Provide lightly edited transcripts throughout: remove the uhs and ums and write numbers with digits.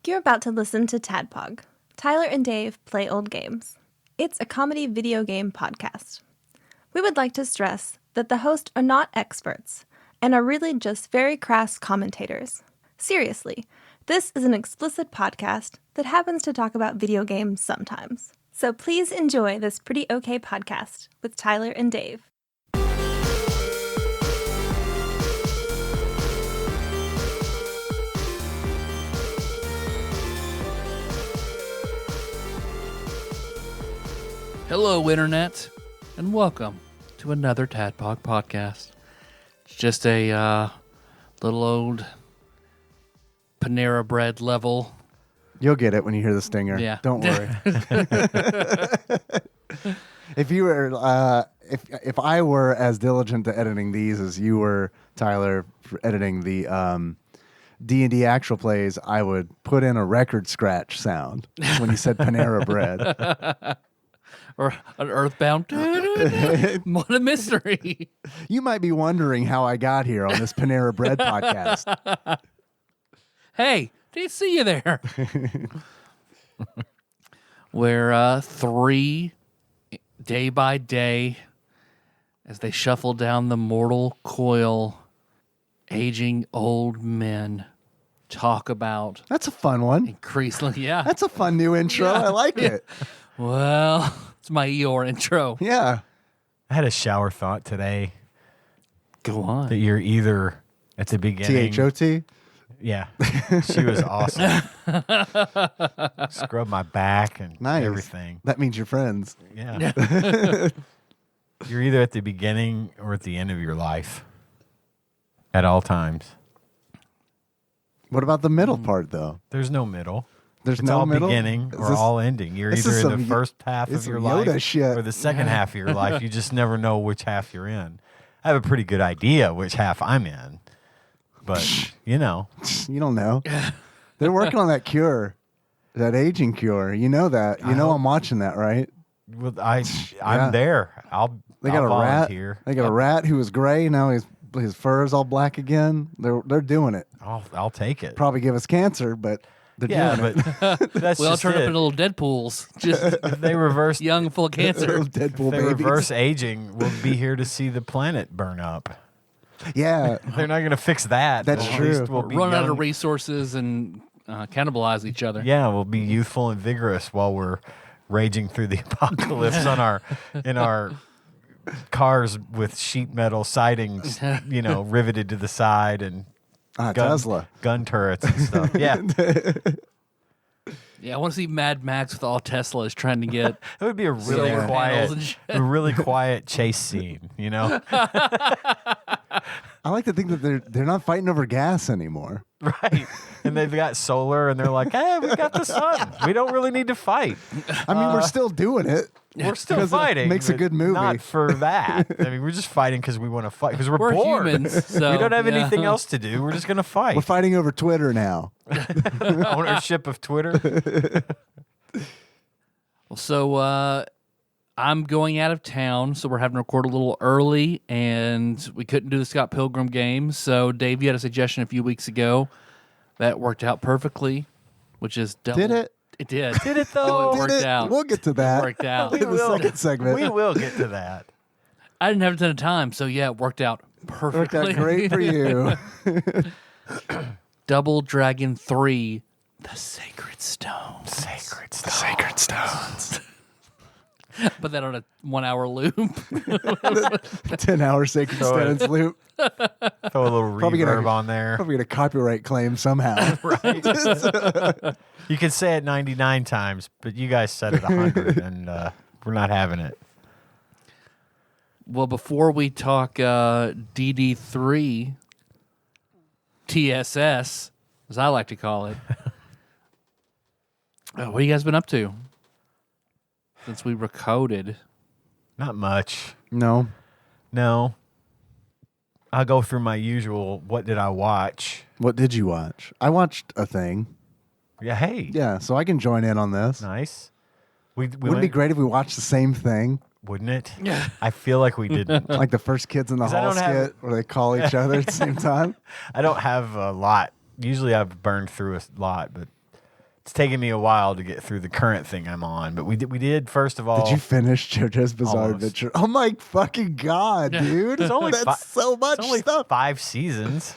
You're about to listen to TADPOG. Tyler and Dave play old games. It's a comedy video game podcast. We would like to stress that the hosts are not experts and are really just very crass commentators. Seriously, this is an explicit podcast that happens to talk about video games sometimes. So please enjoy this pretty okay podcast with Tyler and Dave. Hello, Internet, and welcome to another TADPOG podcast. It's just a little old Panera Bread level. You'll get it when you hear the stinger. Yeah. Don't worry. If you were, if I were as diligent to editing these as you were, Tyler, for editing the D&D actual plays, I would put in a record scratch sound when you said Panera Bread. Or an Earthbound. What a mystery. You might be wondering how I got here on this Panera Bread podcast. Hey, didn't see you there. Where three, day by day, as they shuffle down the mortal coil, aging old men talk about That's a fun one. increasingly, yeah. That's a fun new intro. Yeah. I like it. Well, it's my Eeyore intro. Yeah. I had a shower thought today Go on. that you're either at the beginning. THOT? Yeah. She was awesome. Scrub my back and Nice. everything. That means you're friends. Yeah. You're either at the beginning or at the end of your life at all times. What about the middle part, though? There's no middle. There's It's no all middle? beginning Is or this- all ending. You're this either is in the some- first half it's of your some life Yoda shit. or the second half of your life. You just never know which half you're in. I have a pretty good idea which half I'm in. But, you know. You don't know. They're working on that cure, that aging cure. You know that. You know I'm watching that, right? Well, Yeah. I'm there. They got I'll a rat. volunteer. They got a rat who was gray. Now his fur is all black again. They're doing it. I'll take it. Probably give us cancer, but they're Yeah, doing it. but that's We all just turn up it. into little Deadpools, just If they reverse young, full of cancer. Little Deadpool if they babies. reverse aging, we'll be here to see the planet burn up. Yeah, They're not going to fix that. That's At true. least we'll be Run out young. of resources and cannibalize each other. Yeah, we'll be youthful and vigorous while we're raging through the apocalypse in our cars with sheet metal sidings, riveted to the side and Tesla. gun turrets and stuff. Yeah, Yeah, I want to see Mad Max with all Teslas trying to get it would be a really solar panels and shit. quiet chase scene. I like to think that they're not fighting over gas anymore. Right. And they've got solar, and they're like, hey, we got the sun. We don't really need to fight. I mean, we're still doing it. We're still 'Cause it fighting. makes a but good movie. Not for that. I mean, we're just fighting because we want to fight, because we're bored. humans, so we don't have yeah. anything else to do. We're just going to fight. We're fighting over Twitter now. Ownership of Twitter. Well, so I'm going out of town, so we're having to record a little early, and we couldn't do the Scott Pilgrim game. So, Dave, you had a suggestion a few weeks ago that worked out perfectly, which is double. Did it? It did. Did it, Oh, though? it Did worked it? out. We'll get to that. It worked out. in the second segment. We will get to that. I didn't have a ton of time, so yeah, it worked out Worked perfectly. out great for you. Double Dragon 3, The Sacred Stone. Sacred The stuff. sacred stones. Put that on a 1 hour loop. 10-hour sacred Throw it. stones loop. Throw a little Probably gonna- reverb on there. Probably get a copyright claim somehow. You can say it 99 times, but you guys said it 100, and we're not having it. Well, before we talk DD3 TSS, as I like to call it, what have you guys been up to since we recoded? Not much. No. No. I'll go through my usual, what did I watch? What did you watch? I watched a thing. Yeah, hey. Yeah, so I can join in on this. Nice. We Wouldn't it be went- great if we watched the same thing? Wouldn't it? Yeah. I feel like we didn't. Like the first Kids in the 'Cause I Hall don't have- skit where they call each other at the same time? I don't have a lot. Usually I've burned through a lot, but it's taken me a while to get through the current thing I'm on. But we did first of all. Did you finish JoJo's Bizarre Almost. Adventure? Oh my fucking god, dude! It's only That's so much it's only stuff. 5 seasons.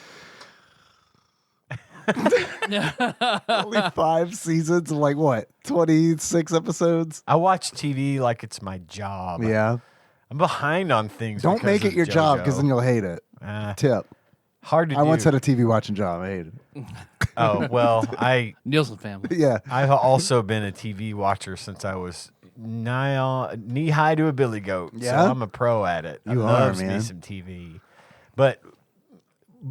Only 5 seasons of like what? 26 episodes. I watch TV like it's my job. Yeah. I'm behind on things. Don't because make it of your job because JoJo. then you'll hate it. Tip. Hard to I do. once had a TV watching job. I hated it. Oh well, Nielsen family. Yeah. I've also been a TV watcher since I was knee high to a billy goat. Yeah? So I'm a pro at it. You I are, loves me man. some TV. But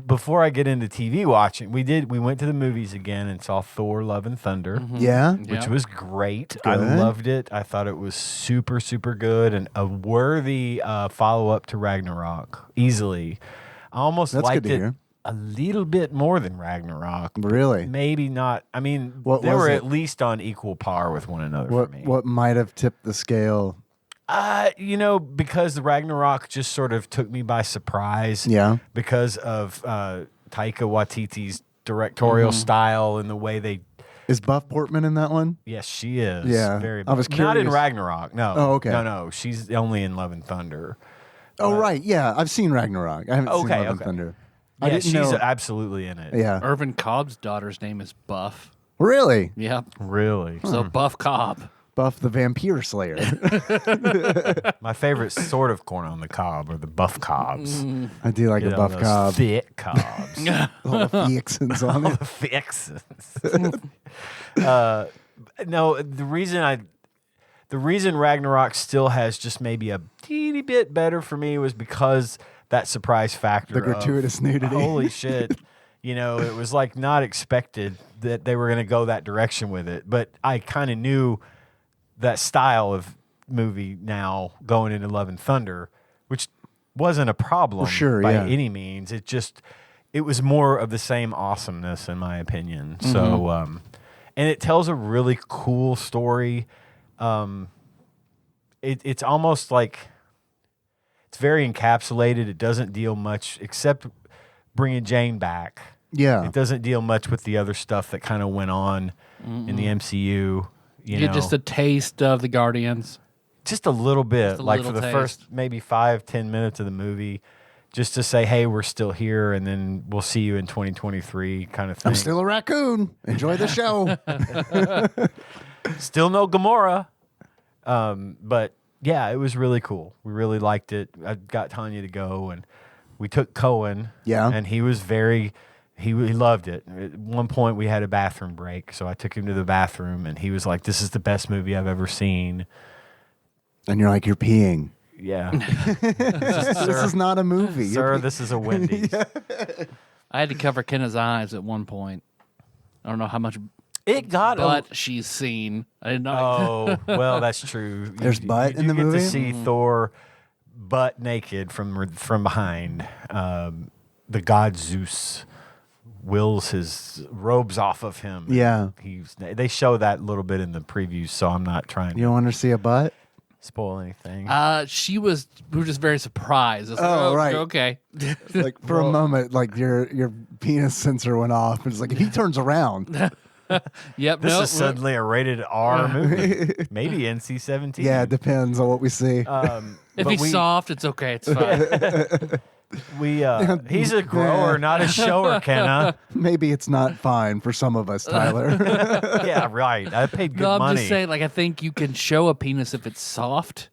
before I get into TV watching, we went to the movies again and saw Thor: Love and Thunder. Yeah. Which Yeah. was great. I Good. loved it. I thought it was super, super good and a worthy follow-up to Ragnarok. Easily. I almost That's liked good to it hear. a little bit more than Ragnarok. Really? Maybe not. I mean, What they was were it? at least on equal par with one another What for me. what might have tipped the scale? Because the Ragnarok just sort of took me by surprise. Yeah. Because of Taika Waititi's directorial style and the way they. Is Buff Portman in that one? Yes, she is. Yeah, Very. I was Not in curious. Ragnarok. No. Oh, okay. No. She's only in Love and Thunder. Oh right, yeah. I've seen Ragnarok. I haven't seen Okay, Love and okay. Thunder. Yeah, I didn't she's know. absolutely in it. Yeah. Irvin Cobb's daughter's name is Buff. Really? Yep. Really. So Buff Cobb. Buff the Vampire Slayer. My favorite sort of corn on the cob are the buff cobs. I do like You a know, buff those cob. thick cobs. All the fixins on All it. the fixins. No, the reason Ragnarok still has just maybe a teeny bit better for me was because that surprise factor. The gratuitous of, nudity. Holy shit. It was like not expected that they were going to go that direction with it. But I kind of knew that style of movie now going into Love and Thunder, which wasn't a problem sure, by yeah. any means. It was more of the same awesomeness, in my opinion. So, and it tells a really cool story. It's almost like it's very encapsulated. It doesn't deal much except bringing Jane back. Yeah. It doesn't deal much with the other stuff that kind of went on in the MCU. You Get know, just a taste of the Guardians. just a little bit, Just a like little for the taste. first maybe 5-10 minutes of the movie, just to say, hey, we're still here, and then we'll see you in 2023 kind of thing. I'm still a raccoon. Enjoy the show. Still no Gamora. But yeah, it was really cool. We really liked it. I got Tanya to go, and we took Cohen. Yeah. And he was he loved it. At one point, we had a bathroom break, so I took him to the bathroom, and he was like, this is the best movie I've ever seen. And you're like, you're peeing. Yeah. This is not a movie. Sir, this is a Wendy's. I had to cover Kenna's eyes at one point. I don't know how much It got butt she's seen. I didn't know. Oh, well, that's true. There's butt in you the get movie? to see Thor butt naked from behind. The god Zeus wills his robes off of him. Yeah. They show that a little bit in the previews, so I'm not trying You to don't want to see a butt? spoil anything. We were just very surprised. I was like, Oh, right. Okay. Like for a moment, like your penis sensor went off. It's like if he turns around, Yep. This no, is suddenly a rated R movie, maybe NC-17. yeah, it depends on what we see. If but he's soft, it's okay. It's fine. He's a grower, not a shower, Kenna. Maybe it's not fine for some of us, Tyler. Yeah, right. I paid good No, I'm money. just saying, I think you can show a penis if it's soft.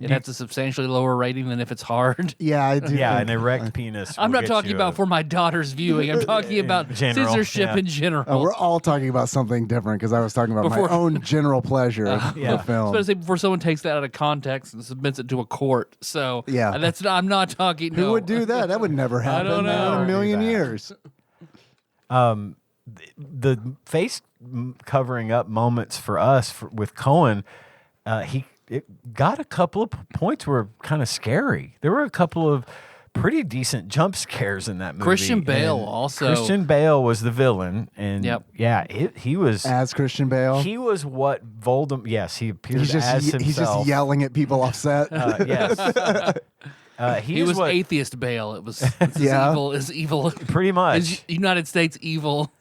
It has a substantially lower rating than if it's hard. Yeah, I do. Yeah, think- an erect penis. I'm will not get talking you about for my daughter's viewing. I'm talking about general, censorship yeah. in general. We're all talking about something different because I was talking about Before- my own general pleasure of Yeah. the I was film. going to say before someone takes that out of context and submits it to a court. So Yeah. that's not, I'm not talking. Who no. would do that? That would never happen don't know. in a million Do that. years. the face covering up moments for us with Cohen. It got a couple of points were kind of scary. There were a couple of pretty decent jump scares in that movie. Christian Bale And also. Christian Bale was the villain, and Yep. yeah, he was. As Christian Bale, He was what Voldemort. Yes, he appeared he's as just himself. he's just yelling at people offset. Yes. He was atheist Bale. It was Yeah. evil. Is evil. pretty much. Is United States evil?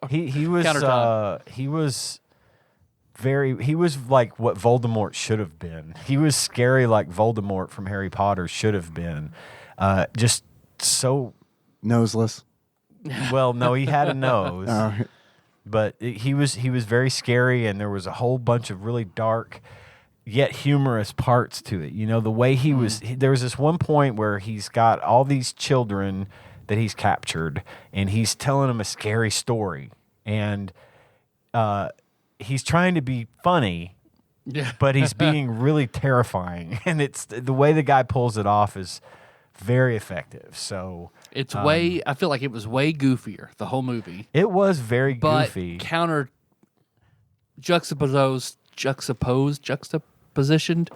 He was Countertop. he was he was like what Voldemort should have been. He was scary like Voldemort from Harry Potter should have been. Just so Noseless. well, no, he had a nose. But he was very scary, and there was a whole bunch of really dark yet humorous parts to it. You know, the way he was there was this one point where he's got all these children that he's captured, and he's telling them a scary story, and he's trying to be funny, but he's being really terrifying, and it's the way the guy pulls it off is very effective. So it's way. I feel like it was way goofier the whole movie. it was very But goofy. juxtapositioned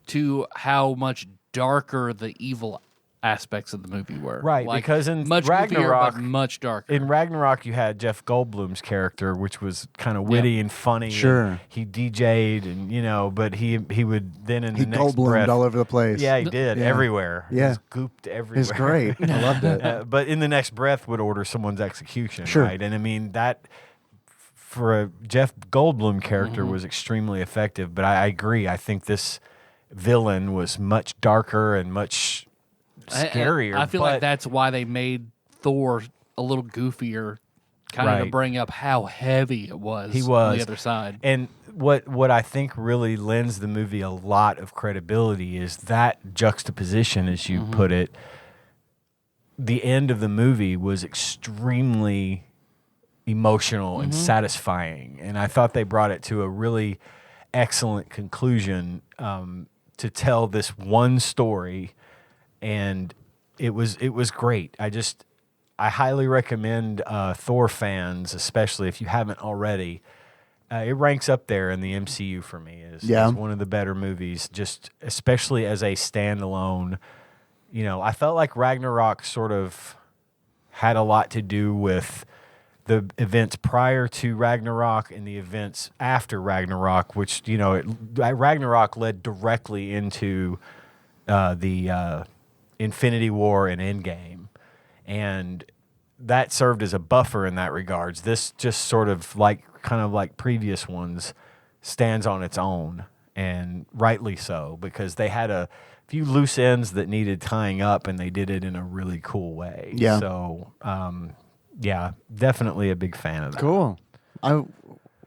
to how much darker the evil aspects of the movie were. Right, Like, because in much Ragnarok- goofier, but much darker. In Ragnarok, you had Jeff Goldblum's character, which was kind of witty and funny. Sure. And he DJ'd, and but he would then in He the next Goldbloomed breath, all over the place. yeah, he did Yeah. everywhere. Yeah. He was gooped everywhere. It's great. I loved it. But in the next breath, would order someone's execution. Sure. Right, and I mean that for a Jeff Goldblum character was extremely effective. But I agree. I think this villain was much darker and much scarier. I feel like that's why they made Thor a little goofier, kind of to Right. bring up how heavy it was. He on was the other side. And what I think really lends the movie a lot of credibility is that juxtaposition, as you put it. The end of the movie was extremely emotional and satisfying, and I thought they brought it to a really excellent conclusion to tell this one story, and it was great. I highly recommend Thor fans, especially if you haven't already. It ranks up there in the MCU for me as one of the better movies, just especially as a standalone. You know, I felt like Ragnarok sort of had a lot to do with the events prior to Ragnarok and the events after Ragnarok, which, Ragnarok led directly into the Infinity War and Endgame. And that served as a buffer in that regards. This just sort of kind of like previous ones stands on its own, and rightly so, because they had a few loose ends that needed tying up, and they did it in a really cool way. Yeah. So, definitely a big fan of that. Cool.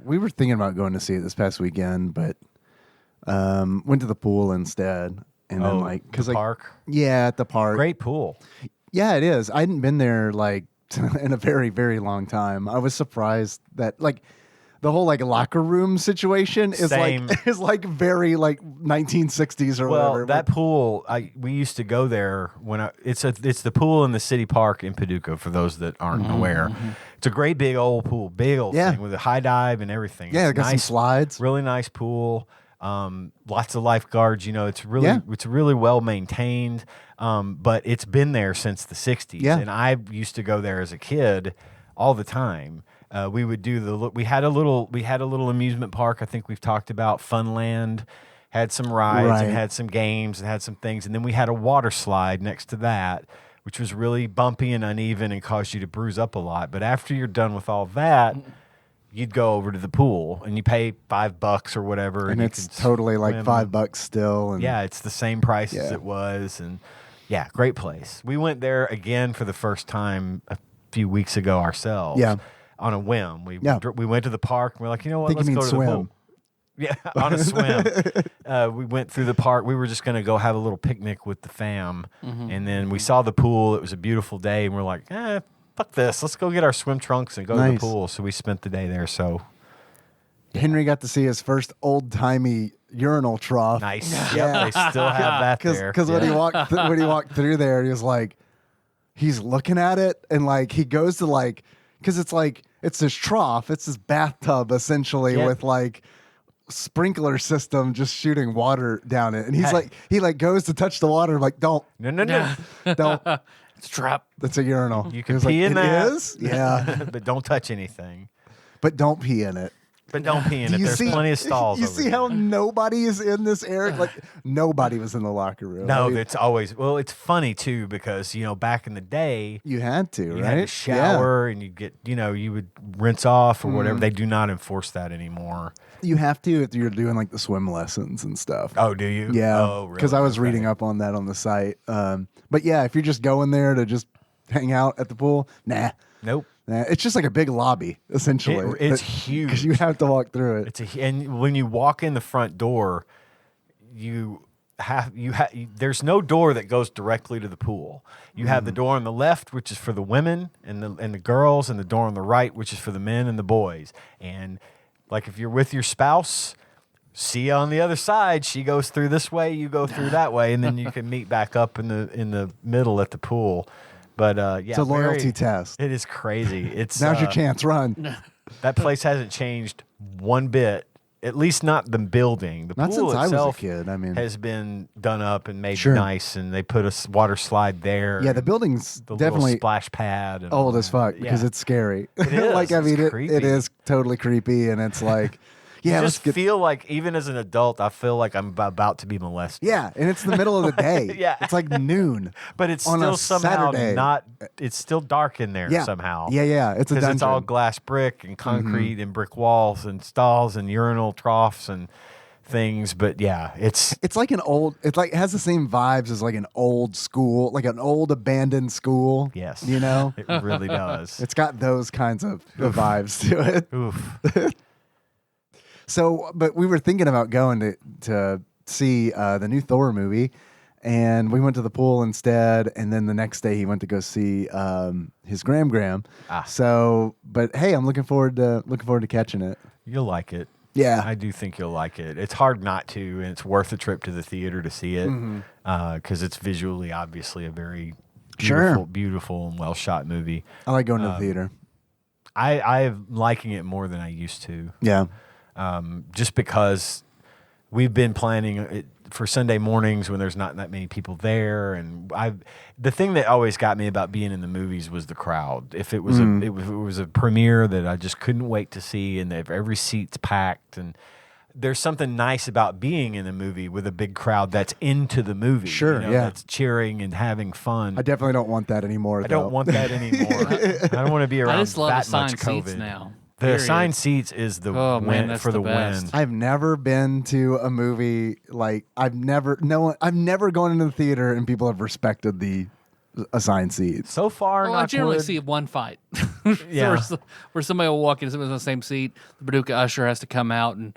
We were thinking about going to see it this past weekend, but went to the pool instead. And then the park. Yeah, at the park. Great pool. Yeah, it is. I hadn't been there in a very, very long time. I was surprised that the whole locker room situation is Same. Very 1960s or whatever. Well, that pool, we used to go there it's the pool in the city park in Paducah, for those that aren't aware. It's a great big old pool, big old thing with a high dive and everything. Yeah, it's got some slides. Really nice pool. Lots of lifeguards. It's really well maintained. But it's been there since the 60s. Yeah. And I used to go there as a kid all the time. We would do we had a little amusement park. I think we've talked about Funland, had some rides and had some games and had some things. And then we had a water slide next to that, which was really bumpy and uneven and caused you to bruise up a lot. But after you're done with all that, you'd go over to the pool and you pay $5 or whatever. And you it's can totally swim. $5 still. And Yeah, it's the same price as it was. And yeah, great place. We went there again for the first time a few weeks ago ourselves. Yeah. On a whim. We Yeah. went to the park and we're like, you know what, think let's you go mean to the swim. pool. Yeah, on a swim. We went through the park. We were just going to go have a little picnic with the fam. And then we saw the pool. It was a beautiful day. And we're like, fuck this. Let's go get our swim trunks and go to the Nice. pool. So we spent the day there. So Henry got to see his first old-timey urinal trough. nice. Yeah. Yep, they still have that there. Because when he Yeah. walked through there, he was he's looking at it, and he goes to because it's this trough, it's this bathtub essentially Yeah. with sprinkler system just shooting water down it, and he's he goes to touch the water, don't No. don't. It's a trap. That's a urinal. You He can was pee in "It that. is?" Yeah, But don't touch anything. but don't pee in it. But don't pee in Do it. you There's see- plenty of stalls. You over see how there. nobody is in this area? Like nobody was in the locker room. No, I mean, it's always it's funny too because back in the day you had to, you right? had to shower and you get you would rinse off or whatever. They do not enforce that anymore. You have to if you're doing like the swim lessons and stuff. Oh, do you? Yeah, Oh, really? because I was Okay. reading up on that on the site. But yeah, if you're just going there to just hang out at the pool, nah. Nope. It's just like a big lobby, essentially. It's huge. because you have to walk through it. And when you walk in the front door, there's no door that goes directly to the pool. You have the door on the left, which is for the women and the girls, and the door on the right, which is for the men and the boys. And like if you're with your spouse, see you on the other side. She goes through this way, you go through that way, and then you can meet back up in the middle at the pool. But It's a loyalty test. It is crazy. It's Now's your chance. Run. That place hasn't changed one bit. At least not the building. The Not pool since I was a itself kid. I mean, has been done up and made Sure. nice, and they put a water slide there. yeah, the building's the little definitely splash pad. And all old as that. fuck because Yeah. it's scary. It is. Like I It's mean, it creepy. is totally creepy, and it's like, yeah, You let's just get. feel like even as an adult, I feel like I'm about to be molested. Yeah, and it's the middle of the day. Yeah. It's like noon. But it's On a still somehow Saturday. not. It's still dark in there Yeah. somehow. Yeah. It's a Because dungeon. it's all glass brick and concrete and brick walls and stalls and urinal troughs and things. But yeah, it's It's like an old. It's like it has the same vibes as like an old school, like an old abandoned school. yes, You know, it really does. it's got those kinds of vibes to it. Oof. So, but we were thinking about going to see the new Thor movie, and we went to the pool instead. And then the next day, he went to go see his Gram. Ah. So, but hey, I'm looking forward to catching it. You'll like it. Yeah. I do think you'll like it. It's hard not to, and it's worth a trip to the theater to see it because it's visually, obviously, a very beautiful, Sure. beautiful and well shot movie. I like going to the theater. I'm liking it more than I used to. Yeah. Just because we've been planning it for Sunday mornings when there's not that many people there, and the thing that always got me about being in the movies was the crowd. If it was if it was a premiere that I just couldn't wait to see, and if every seat's packed, and there's something nice about being in a movie with a big crowd that's into the movie. Sure, yeah. that's cheering and having fun. I definitely don't want that anymore. I don't want that anymore. I don't want to be around I just love that assigned much COVID. seats now. The Period. assigned seats is the Oh, man, win that's for the the best. win. I've never been to a movie like I've never gone into the theater and people have respected the assigned seats. So far, Well, I knock generally wood. see one fight. Yeah. where somebody will walk in, somebody's in the same seat. The Paducah usher has to come out and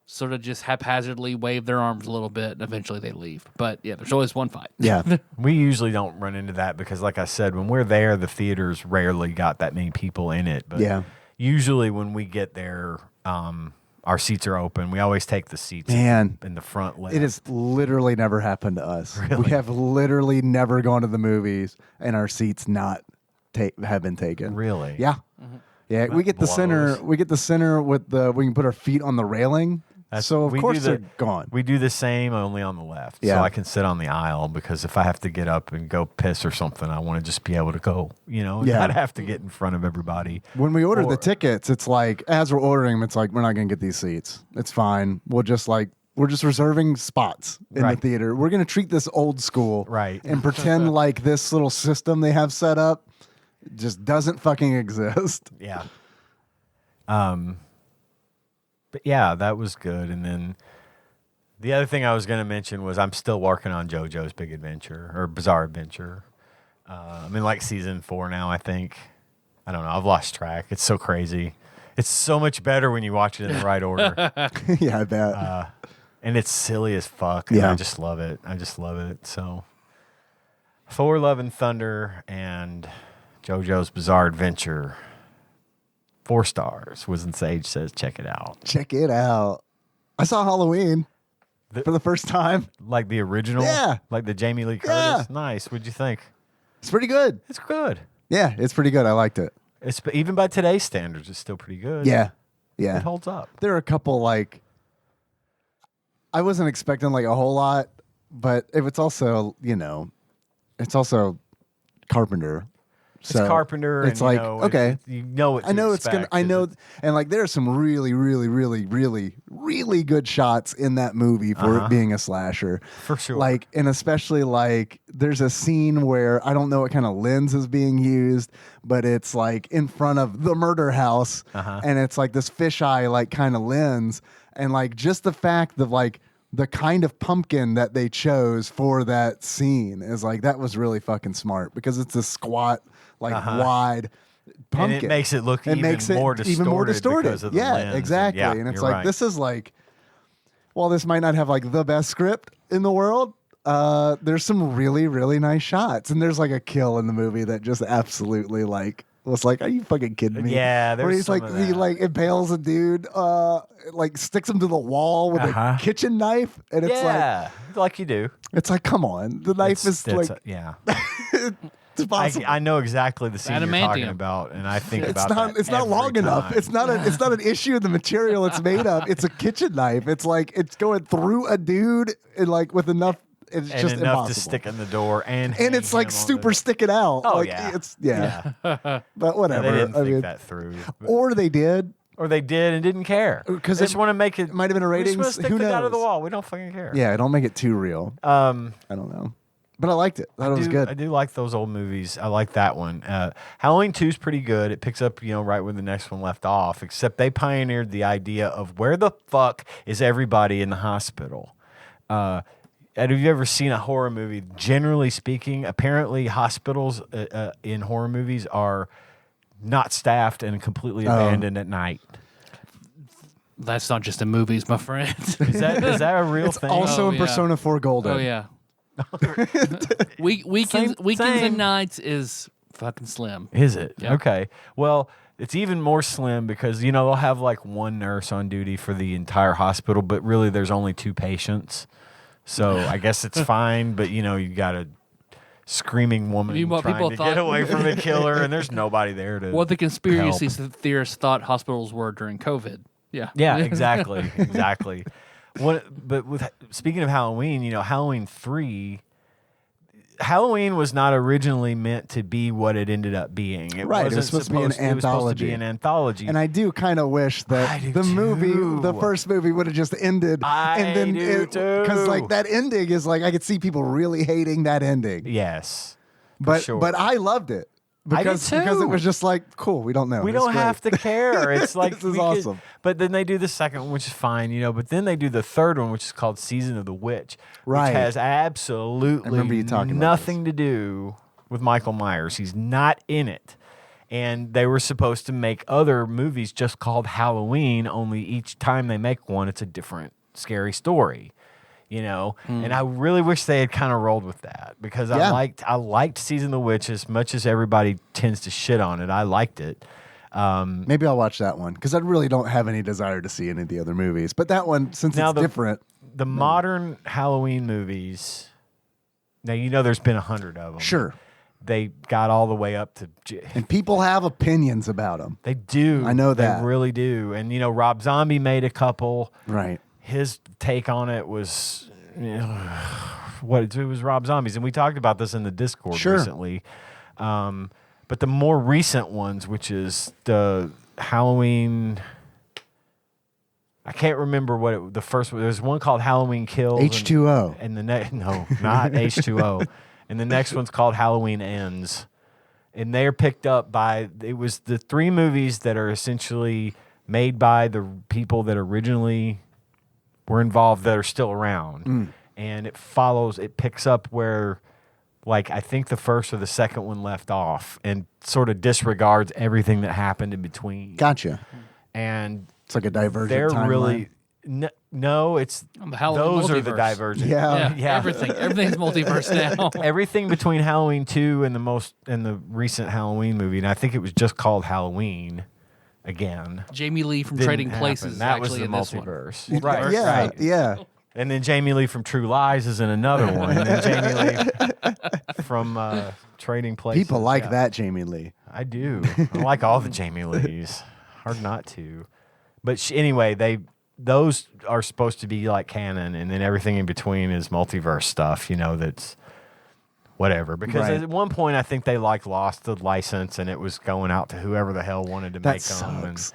sort of just haphazardly wave their arms a little bit, and eventually they leave. But yeah, there's always one fight. Yeah. We usually don't run into that because, like I said, when we're there, the theater's rarely got that many people in it. But Yeah. usually when we get there, our seats are open. We always take the seats Man, in the front left. it has literally never happened to us. We have literally never gone to the movies and our seats not have been taken. Really? Yeah. Yeah, we get the blows. center. We get the center with we can put our feet on the railing. So of we course do they're gone. We do the same, only on the left. Yeah. So I can sit on the aisle because if I have to get up and go piss or something, I want to just be able to go, and Yeah. not have to get in front of everybody. When we order Or- the tickets, it's like as we're ordering them, it's like we're not going to get these seats. It's fine. We're just reserving spots in Right. the theater. We're going to treat this old school, Right. and pretend like this little system they have set up just doesn't fucking exist. Yeah. But yeah, that was good. And then the other thing I was going to mention was I'm still working on JoJo's Big Adventure or Bizarre Adventure. I'm in like season 4 now, I think. I don't know. I've lost track. It's so crazy. It's so much better when you watch it in the right order. Yeah, I bet. And it's silly as fuck. And Yeah. I just love it. I just love it. So Thor, Love and Thunder and JoJo's Bizarre Adventure. 4 stars. Wiz and Sage says, check it out. Check it out. I saw Halloween The- for the first time. Like the original? Yeah. Like the Jamie Lee Curtis? Yeah. Nice. What'd you think? It's pretty good. It's good. Yeah, it's pretty good. I liked it. It's even by today's standards, it's still pretty good. Yeah. Yeah. It holds up. There are a couple I wasn't expecting a whole lot, but it's also, it's also Carpenter. So it's Carpenter. It's and, like, you know, okay. you know what to I know it's gonna. expect, I 'cause know, it's- and like there's some really, really, really, really, really good shots in that movie for it being a slasher, For sure. Like, and especially like there's a scene where I don't know what kind of lens is being used, but it's like in front of the murder house, and it's like this fisheye like kind of lens, and like just the fact that like the kind of pumpkin that they chose for that scene is like that was really fucking smart because it's a squat, like wide pumpkin. And it makes it look even more distorted because of the yeah, lens. exactly. Yeah, And it's you're like right. this is like, while this might not have like the best script in the world, there's some really, really nice shots, and there's like a kill in the movie that just absolutely like was like, are you fucking kidding me? Yeah, where there's he's some like of he that. like impales a dude, like sticks him to the wall with a kitchen knife, and it's like you do. it's like come on, the knife is like Yeah. it's possible. I know exactly the scene you're talking Adamantium. about, and I think It's about not. that It's not every long enough. time. It's not. It's not an issue of the material it's made of. It's a kitchen knife. It's like it's going through a dude and like with enough. It's and just enough impossible. to stick in the door, and it's like super sticking out. Oh, like, yeah. It's yeah. But No, whatever. they didn't I think mean, that through, or they did. or they did and didn't care 'Cause they it just want to make it. might have been a We just ratings. want to stick Who the guy to the knows? wall. We don't fucking care. Yeah, don't make it too real. I don't know. But I liked it. I thought it was good. I do like those old movies. I like that one. Halloween 2 is pretty good. It picks up, right where the next one left off, except they pioneered the idea of where the fuck is everybody in the hospital. And have you ever seen a horror movie? Generally speaking, apparently hospitals in horror movies are not staffed and completely abandoned at night. That's not just in movies, my friend. Is that a real thing? Also Oh, in yeah. Persona 4 Golden. Oh yeah. Weekends Same. and nights is fucking slim. Is it? Yeah. Okay. Well, it's even more slim because, they'll have like one nurse on duty for the entire hospital, but really there's only 2 patients. So I guess it's fine, but you got a screaming woman What trying people to thought- get away from the killer, and there's nobody there to What the conspiracy help. theorists thought hospitals were during COVID. Yeah. Yeah, exactly. Exactly. Speaking of Halloween, Halloween 3, Halloween was not originally meant to be what it ended up being. It Right, it was wasn't supposed to be an It was supposed to anthology. be an anthology. And I do kind of wish I that do the movie, too. the first movie, would have just ended. I and then do too. Because like that ending is like I could see people really hating that ending. Yes. But sure. but I loved it I did because it too. was just like cool. We don't know. We It's don't great. have to care. It's like This is we could- awesome. But then they do the second one, which is fine, But then they do the third one, which is called Season of the Witch, Right. which has absolutely I remember you talking about nothing to do with Michael Myers. He's not in it. And they were supposed to make other movies just called Halloween. Only each time they make one, it's a different scary story. And I really wish they had kind of rolled with that because Yeah. I liked Season of the Witch as much as everybody tends to shit on it. I liked it. Maybe I'll watch that one because I really don't have any desire to see any of the other movies. But that one, since Now it's different, The modern Halloween movies. Now there's been 100 of them. sure. They got all the way up to. And people have opinions about them. They do. I know that. They really do. And Rob Zombie made a couple. Right. His take on it was, it was Rob Zombie's, and we talked about this in the Discord Sure. recently. But the more recent ones, which is the Halloween. I can't remember the first one. There's one called Halloween Kills. H2O. And the next, no, not H2O. And the next one's called Halloween Ends. And they're picked up by, it was the 3 movies that are essentially made by the people that originally were involved that are still around. And it picks up where, like, I think the first or the second one left off and sort of disregards everything that happened in between. Gotcha. And It's like a divergent they're timeline. really, no, it's, The Halloween those are the multiverse. divergent. Yeah. Everything's multiverse now. Everything between Halloween 2 and the recent Halloween movie, and I think it was just called Halloween again. Jamie Lee from didn't Trading happen. Places. That was actually the in this one. multiverse. Right. Yeah. Right. Yeah. And then Jamie Lee from True Lies is in another one. And then Jamie Lee from Trading Places. People like Yeah. that, Jamie Lee. I do. I like all the Jamie Lees. Hard not to. But anyway, those are supposed to be like canon, and then everything in between is multiverse stuff. That's whatever. Because Right. at one point, I think they lost the license, and it was going out to whoever the hell wanted to make them. And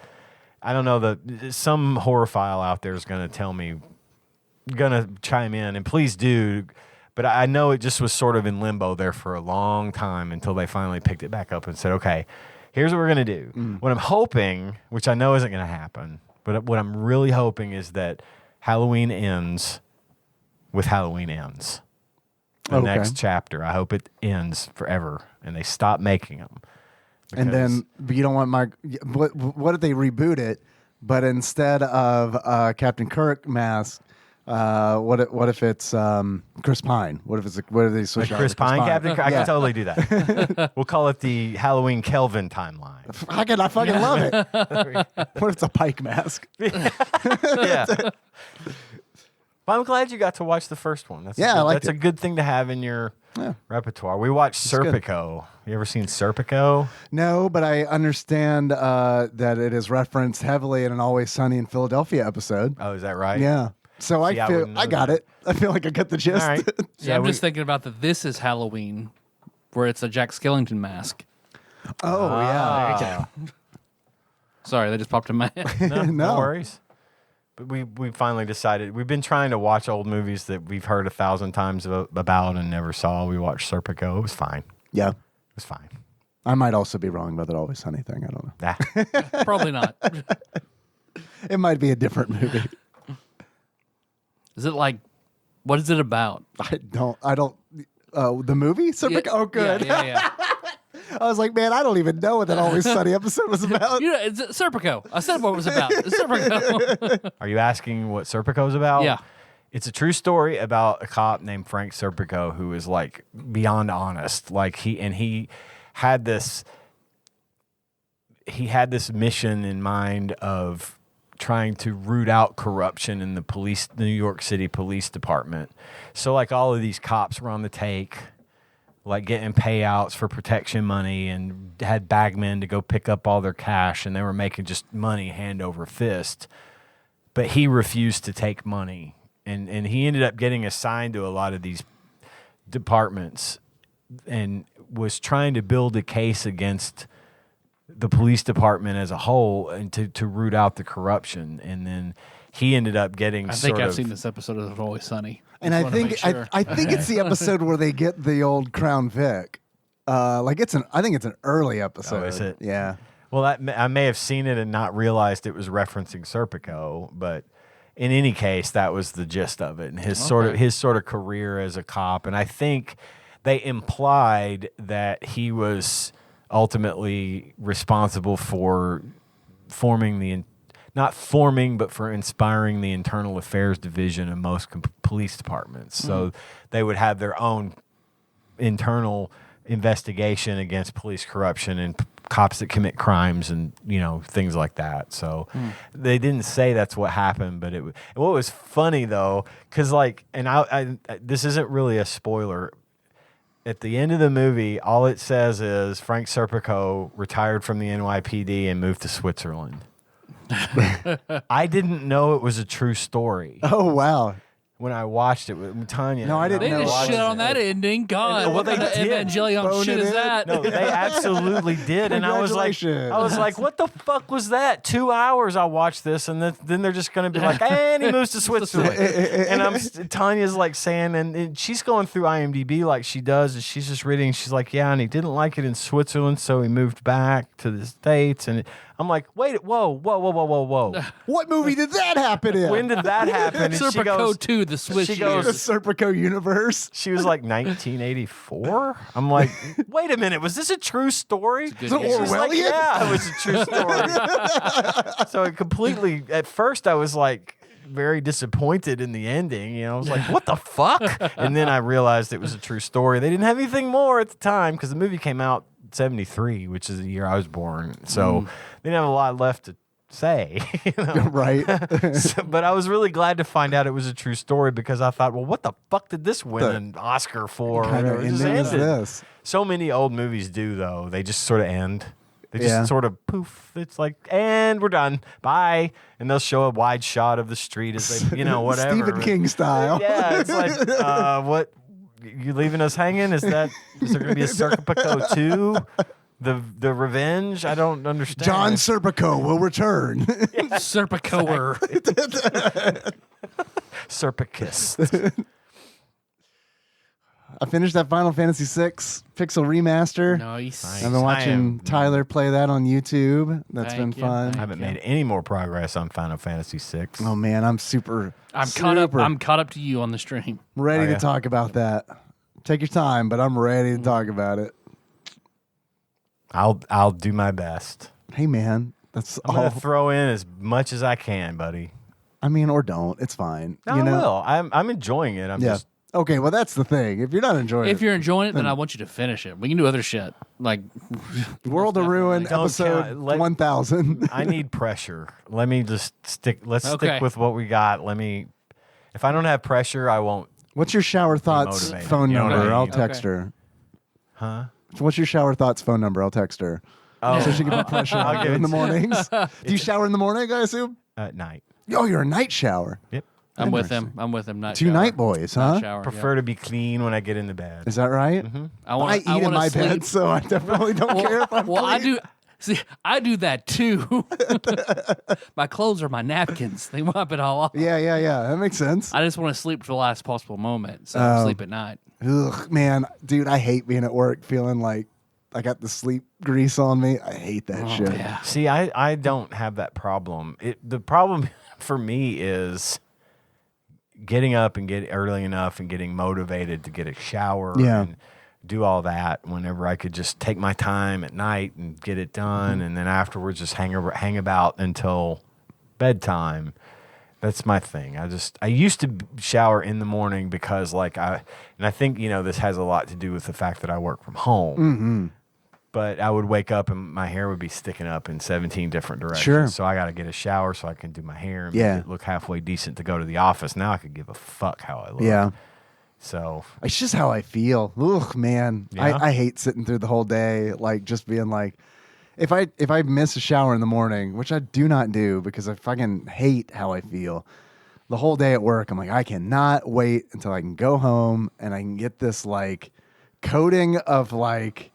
I don't know, some horrorphile out there is going to tell me, going to chime in, and please do. But I know it just was sort of in limbo there for a long time until they finally picked it back up and said, okay, here's what we're going to do. What I'm hoping, which I know isn't going to happen, but what I'm really hoping is that Halloween ends with Halloween Ends. The next chapter. I hope it ends forever and they stop making them. And then you don't want what if they reboot it, but instead of Captain Kirk mask, what if it's Chris Pine? What if they switch out Chris to Pine, Captain Kirk? I can totally do that. We'll call it the Halloween Kelvin timeline. I fucking love it. What if it's a Pike mask? Yeah. But I'm glad you got to watch the first one. That's a good thing to have in your repertoire. We watched Serpico. You ever seen Serpico? No, but I understand that it is referenced heavily in an Always Sunny in Philadelphia episode. Oh, is that right? Yeah. So I got it. I feel like I got the gist. All right. Yeah, I'm just thinking about the This Is Halloween, where it's a Jack Skellington mask. Oh, yeah. Sorry, that just popped in my head. No worries. But we finally decided. We've been trying to watch old movies that we've heard 1,000 times about and never saw. We watched Serpico. It was fine. Yeah. It was fine. I might also be wrong about that Always Sunny thing. I don't know. Nah. Probably not. It might be a different movie. Is it like, what is it about? I don't. The movie? Serpico? Oh, good. Yeah. I was like, man, I don't even know what that Always Sunny episode was about. You know, it's Serpico. I said what it was about. It's Serpico. Are you asking what Serpico's about? Yeah. It's a true story about a cop named Frank Serpico who is like beyond honest. Like he had this mission in mind of trying to root out corruption in the New York City Police Department. So like all of these cops were on the take, like getting payouts for protection money, and had bagmen to go pick up all their cash, and they were making just money hand over fist. But he refused to take money, and he ended up getting assigned to a lot of these departments and was trying to build a case against the police department as a whole and to root out the corruption. And then he ended up getting I think I've seen this episode of Always Sunny. And I think it's the episode where they get the old Crown Vic. I think it's an early episode. Oh, is it? Yeah. Well, I may have seen it and not realized it was referencing Serpico, but in any case, that was the gist of it, and his sort of career as a cop. And I think they implied that he was ultimately responsible for for inspiring the internal affairs division of most police departments. So they would have their own internal investigation against police corruption and cops that commit crimes and things like that. So they didn't say that's what happened, but what was funny though, because I this isn't really a spoiler. At the end of the movie, all it says is Frank Serpico retired from the NYPD and moved to Switzerland. I didn't know it was a true story. Oh, wow. When I watched it with Tanya. No, I didn't They know. just shit on that ending. God, what they kind of did. Evangelion Bone shit it is in. that? No, they absolutely did, and I was Congratulations. like, what the fuck was that? 2 hours I watched this, and then they're just going to be like, and he moves to Switzerland, and Tanya's like saying, and she's going through IMDb like she does, and she's just reading. She's like, yeah, and he didn't like it in Switzerland, so he moved back to the States, and I'm like, wait, whoa. What movie did that happen in? When did that happen? And she Serpico goes, 2, the Swiss she The goes, years. Serpico universe. she was like 1984. I'm like, wait a minute, was this a true story? good Is it guess. She's like, Orwellian? yeah, it was a true story. So it completely. At first, I was like very disappointed in the ending. I was like, what the fuck? And then I realized it was a true story. They didn't have anything more at the time because the movie came out in '73, which is the year I was born. So they didn't have a lot left to say. Right. But I was really glad to find out it was a true story because I thought, well, what the fuck did this win an Oscar for? Kind of It just ending is ended. this. So many old movies do, though. They just sort of end. They just Yeah. sort of poof. It's like, and we're done. Bye. And they'll show a wide shot of the street as they, whatever. Stephen King style. Yeah, it's like, what? You leaving us hanging? Is there going to be a Serpico 2? The Revenge? I don't understand. John Serpico will return. Serpicoer. Serpicus. I finished that Final Fantasy VI Pixel Remaster. Nice. I've been watching Tyler play that on YouTube. That's been fun. I haven't made any more progress on Final Fantasy VI. Oh man, I'm super. Caught up. I'm caught up to you on the stream. Ready yeah. to talk about that. Take your time, but I'm ready to talk about it. I'll do my best. Hey man, that's I'm all. gonna throw in as much as I can, buddy. I mean, or don't. It's fine. No, you know? I will. I'm enjoying it. I'm just Okay, well that's the thing. If you're not enjoying If you're enjoying it, then I want you to finish it. We can do other shit like World of Ruin Don't episode count- 1000. I need pressure. Let me just stick. Let's Okay. stick with what we got. If I don't have pressure, I won't. What's your shower thoughts motivated. phone You know what number? I mean? I'll text her. Huh? What's your shower thoughts phone number? I'll text her. Oh, So she can put pressure I'll on give you in it the mornings. Do you shower in the morning, I assume? at night. Oh, you're a night shower. Yep. I'm with him. Night Two shower. night boys, Night huh? shower, Prefer to be clean when I get into bed. Is that right? I I eat in wanna my sleep. bed, so I definitely don't care if I'm Well, I clean. do. See, I do that too. My clothes are my napkins. They wipe it all off. Yeah. That makes sense. I just want to sleep to the last possible moment, so I sleep at night. Ugh, man, dude, I hate being at work feeling like I got the sleep grease on me. I hate that shit. Yeah. See, I don't have that problem. The problem for me is getting up and get early enough and getting motivated to get a shower Yeah. and do all that whenever I could just take my time at night and get it done, and then afterwards just hang about until bedtime. That's my thing. I used to shower in the morning because and I think this has a lot to do with the fact that I work from home. Mm-hmm. But I would wake up and my hair would be sticking up in 17 different directions. Sure. So I got to get a shower so I can do my hair and Yeah. make it look halfway decent to go to the office. Now I could give a fuck how I look. Yeah. So It's just how I feel. Ugh, man. Yeah? I hate sitting through the whole day, like just being like, if I miss a shower in the morning, which I do not do because I fucking hate how I feel, the whole day at work, I'm like, I cannot wait until I can go home and I can get this like coating of like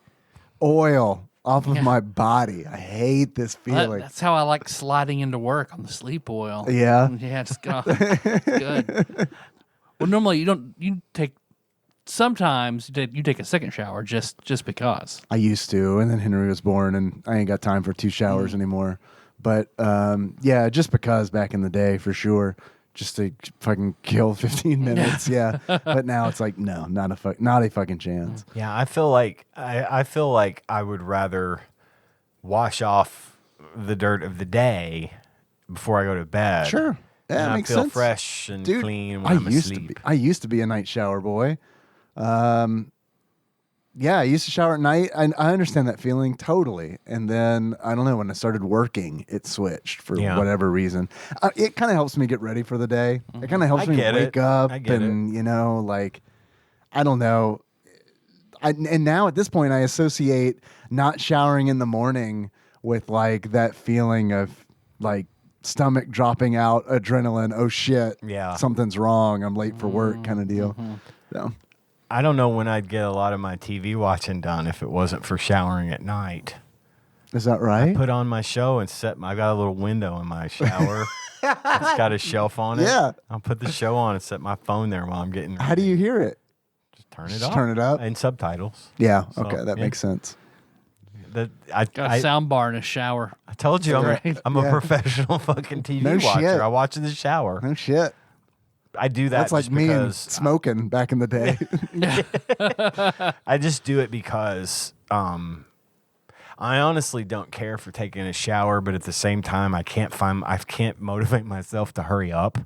oil off of my body. I hate this feeling. That's how I like sliding into work on the sleep oil. Yeah. Yeah, just get off. It's good. Well, normally sometimes you take a second shower just because. I used to, and then Henry was born, and I ain't got time for 2 showers anymore. But yeah, just because back in the day, for sure, just to fucking kill 15 minutes. Yeah, but now it's like no, not a fucking chance. yeah, I feel like I would rather wash off the dirt of the day before I go to bed. Sure, yeah, and that makes I feel sense. fresh and Dude, clean when I'm asleep. I used to be a night shower boy. Yeah, I used to shower at night. I understand that feeling totally. And then I don't know, when I started working, it switched for whatever reason. It kind of helps me get ready for the day. It kind of helps I me get wake it. up I get and like I don't know. And now at this point, I associate not showering in the morning with like that feeling of like stomach dropping out, adrenaline. Oh shit! Yeah. Something's wrong. I'm late for work, kind of deal. So. I don't know when I'd get a lot of my TV watching done if it wasn't for showering at night. Is that right? Put on my show and I got a little window in my shower. It's got a shelf on it. Yeah. I'll put the show on and set my phone there while I'm getting ready. How do you hear it? Just turn it Just up? turn it up? And subtitles. Yeah. So, Okay, that yeah. makes sense. Got a sound bar in a shower. I told you I'm a Yeah. professional fucking TV No watcher. shit. I watch in the shower. No shit. I do that That's like just me and because smoking back in the day. I just do it because I honestly don't care for taking a shower, but at the same time I can't motivate myself to hurry up.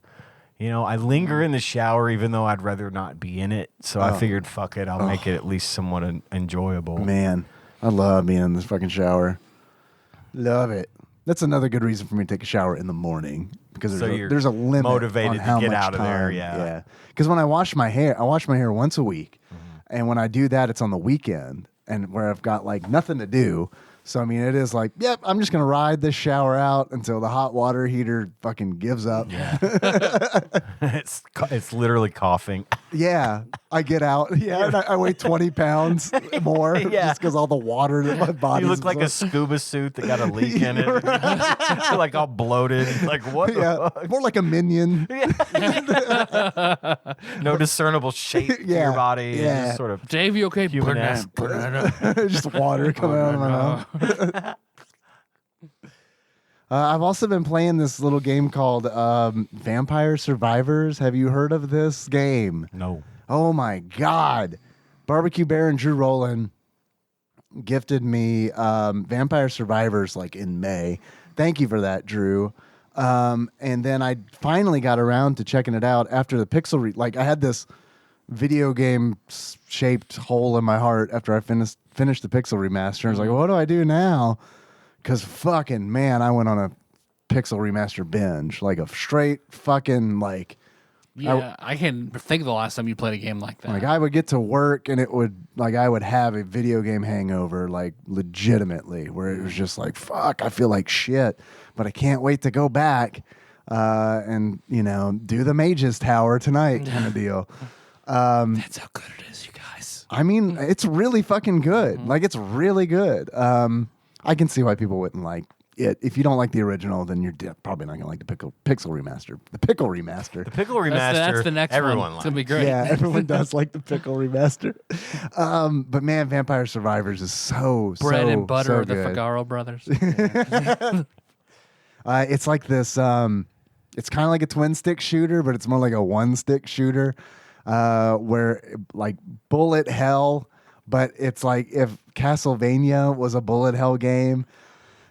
I linger in the shower even though I'd rather not be in it. So I figured, fuck it, I'll make it at least somewhat enjoyable. Man, I love being in this fucking shower. Love it. That's another good reason for me to take a shower in the morning because So you're there's a limit motivated on to how get much out of there, time. yeah. Because when I wash my hair once a week, and when I do that, it's on the weekend, and where I've got like nothing to do. So, I mean, it is like, yep, I'm just going to ride this shower out until the hot water heater fucking gives up. Yeah. it's literally coughing. Yeah. I get out. Yeah. And I weigh 20 pounds more just because all the water that my body. You look like a scuba suit that got a leak in it. You're like all bloated. Like, what the fuck? More like a minion. No discernible shape to your body. Yeah. Just sort of Dave, you okay? human ass. Just water coming out of my mouth. I've also been playing this little game called Vampire Survivors. Have you heard of this game? No. Oh my God. Barbecue Bear and Drew Rowland gifted me Vampire Survivors like in May. Thank you for that, Drew. And then I finally got around to checking it out after the Pixel. Like I had this video game shaped hole in my heart after I finished the Pixel remaster. I was like, what do I do now? Because fucking man, I went on a Pixel remaster binge, like a straight fucking like. Yeah, I can't think of the last time you played a game like that. Like I would get to work and it would like I would have a video game hangover, like legitimately, where it was just like fuck, I feel like shit, but I can't wait to go back and do the Mage's Tower tonight, kind of deal. That's how good it is, you guys. I mean, it's really fucking good. Like it's really good. I can see why people wouldn't like it. If you don't like the original, then you're probably not gonna like the Pixel remaster. The Pickle remaster. The Pickle remaster. That's the next everyone one. It's likes. gonna be great. Yeah, everyone does like the Pickle remaster. But man, Vampire Survivors is Bread so, and butter so of the good. Figaro brothers. It's like this. It's kind of like a twin stick shooter, but it's more like a one stick shooter, where like bullet hell. But it's like if Castlevania was a bullet hell game,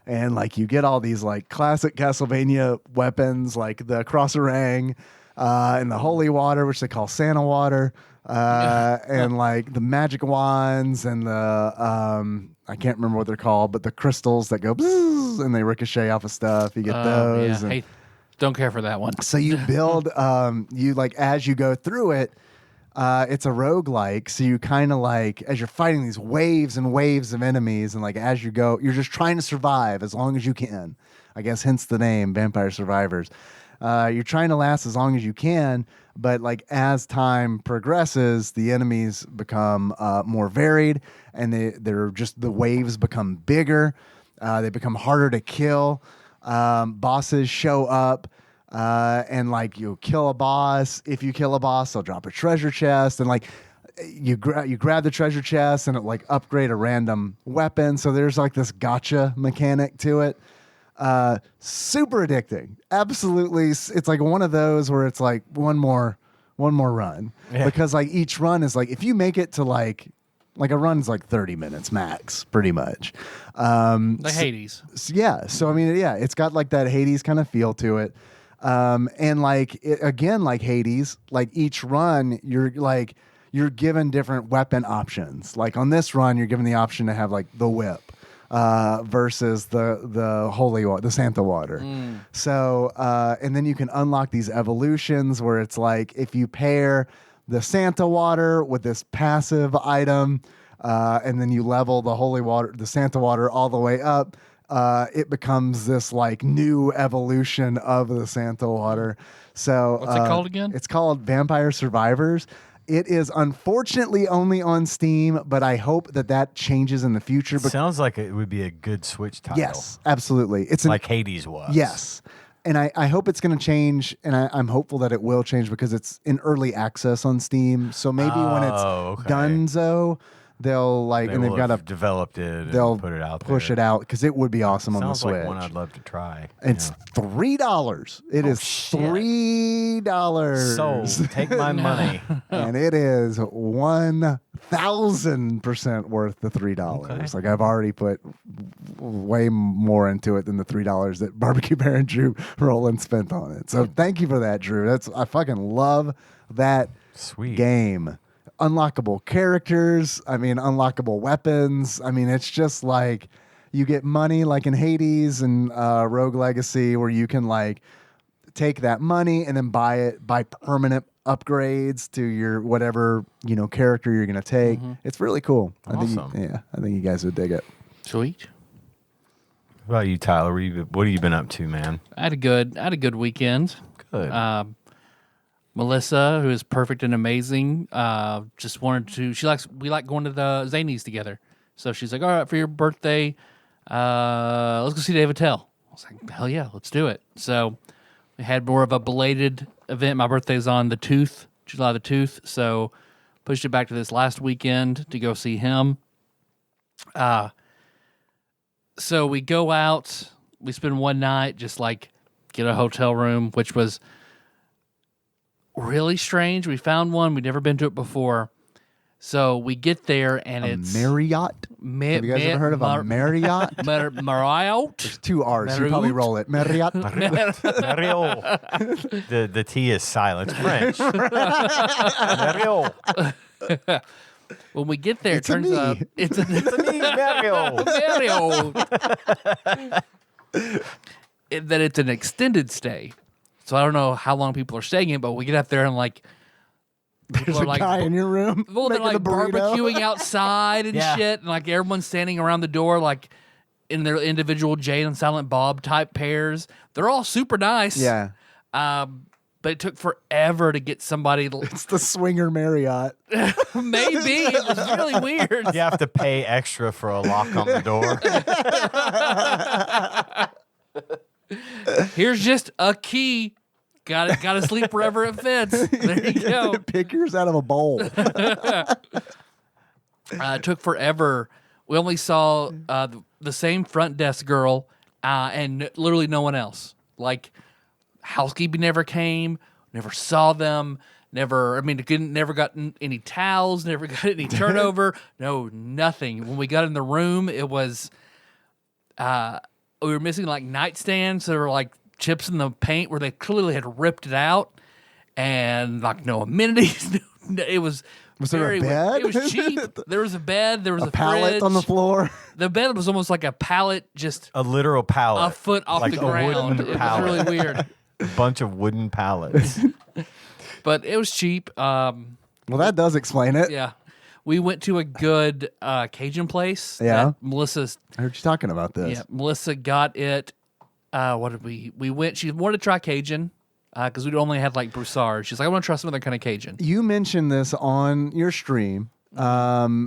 and like you get all these like classic Castlevania weapons, like the Crosserang and the holy water, which they call Santa water, and like the magic wands and the I can't remember what they're called, but the crystals that go bzzz, and they ricochet off of stuff. You get those. Yeah. and- Hey, don't care for that one. so you build, you like as you go through it, it's a roguelike. So you kind of like, as you're fighting these waves and waves of enemies, and like as you go, you're just trying to survive as long as you can. I guess hence the name Vampire Survivors. You're trying to last as long as you can, but like as time progresses, the enemies become more varied, and the waves become bigger. They become harder to kill. Bosses show up. And like you kill a boss. If you kill a boss, they'll drop a treasure chest, and like you grab the treasure chest, and it like upgrade a random weapon. So there's like this gotcha mechanic to it. Super addicting. Absolutely, it's like one of those where it's like one more run, because like each run is like if you make it to like a run's like 30 minutes max, pretty much. Like Hades. Yeah. So I mean, yeah, it's got like that Hades kind of feel to it. And like again, like Hades, like each run, you're given different weapon options. Like on this run, you're given the option to have like the whip, versus the holy water, the Santa water. So, and then you can unlock these evolutions where it's like, if you pair the Santa water with this passive item, and then you level the holy water, the Santa water all the way up, it becomes this like new evolution of the Santa water. So What's it called again? It's called Vampire Survivors. It is unfortunately only on Steam, but I hope that changes in the future. Sounds like it would be a good Switch title. Yes, absolutely. It's like Hades was. Yes. And I hope it's going to change, and I'm hopeful that it will change because it's in early access on Steam. So maybe when it's donezo, they'll like, and they've got to developed it. They'll and put it out, push there. it out because it would be awesome on the Sounds Switch. like one I'd love to try. It's $3. It is shit. $3. So take my money. And it is 1,000% worth the $3. Okay. Like I've already put way more into it than the $3 that Barbecue Bear and Drew Rowland spent on it. So thank you for that, Drew. I fucking love that Sweet game. Unlockable characters. I mean, unlockable weapons. I mean, it's just like you get money like in Hades and Rogue Legacy, where you can like take that money and then buy permanent upgrades to your whatever character you're gonna take. It's really cool. Awesome. I think you guys would dig it. Sweet. What about you, Tyler? What have you been up to, man? I had a good weekend. Good. Melissa, who is perfect and amazing, just wanted to. We like going to the Zanies together. So she's like, "All right, for your birthday, let's go see Dave Attell." I was like, "Hell yeah, let's do it." So we had more of a belated event. My birthday's on July the 2nd. So pushed it back to this last weekend to go see him. So we go out. We spend one night, just like get a hotel room, which was really strange. We found one. We'd never been to it before. So we get there, and it's Marriott. Have you guys ever heard of a Marriott? Marriott. There's 2 R's. You probably roll it. Marriott. Mario. The T is silent. It's French. Mario. When we get there, it It's a turns me. out it's a Me, Mario. Mario. That it's an extended stay. So I don't know how long people are staying in, but we get up there and like people There's a guy in your room well, they're making like the burrito. barbecuing outside and Yeah. shit, and like everyone's standing around the door like in their individual Jay and Silent Bob type pairs. They're all super nice. Yeah. But it took forever to get somebody. It's the swinger Marriott. Maybe it was really weird. You have to pay extra for a lock on the door. Here's just a key. Got to sleep wherever it fits. There you go. Pick yours out of a bowl. It took forever. We only saw the same front desk girl and literally no one else. Like housekeeping never came. Never saw them. Never got any towels. Never got any turnover. No, nothing. When we got in the room, it was we were missing like nightstands. There were like chips in the paint where they clearly had ripped it out, and like no amenities. It was. Was there a very weird. bed? It was cheap. There was a bed. There was a Pallet fridge on the floor. The bed was almost like a pallet, just A literal pallet. a foot off Like the a ground. wooden It was pallet. really weird, A bunch of wooden pallets. but it was cheap. Well, that does explain it. Yeah, we went to a good Cajun place. Yeah. that Melissa's. I heard you talking about this. Yeah, Melissa got it. What did we? We went. She wanted to try Cajun because we'd only had like Broussard. She's like, I want to try some other kind of Cajun. You mentioned this on your stream,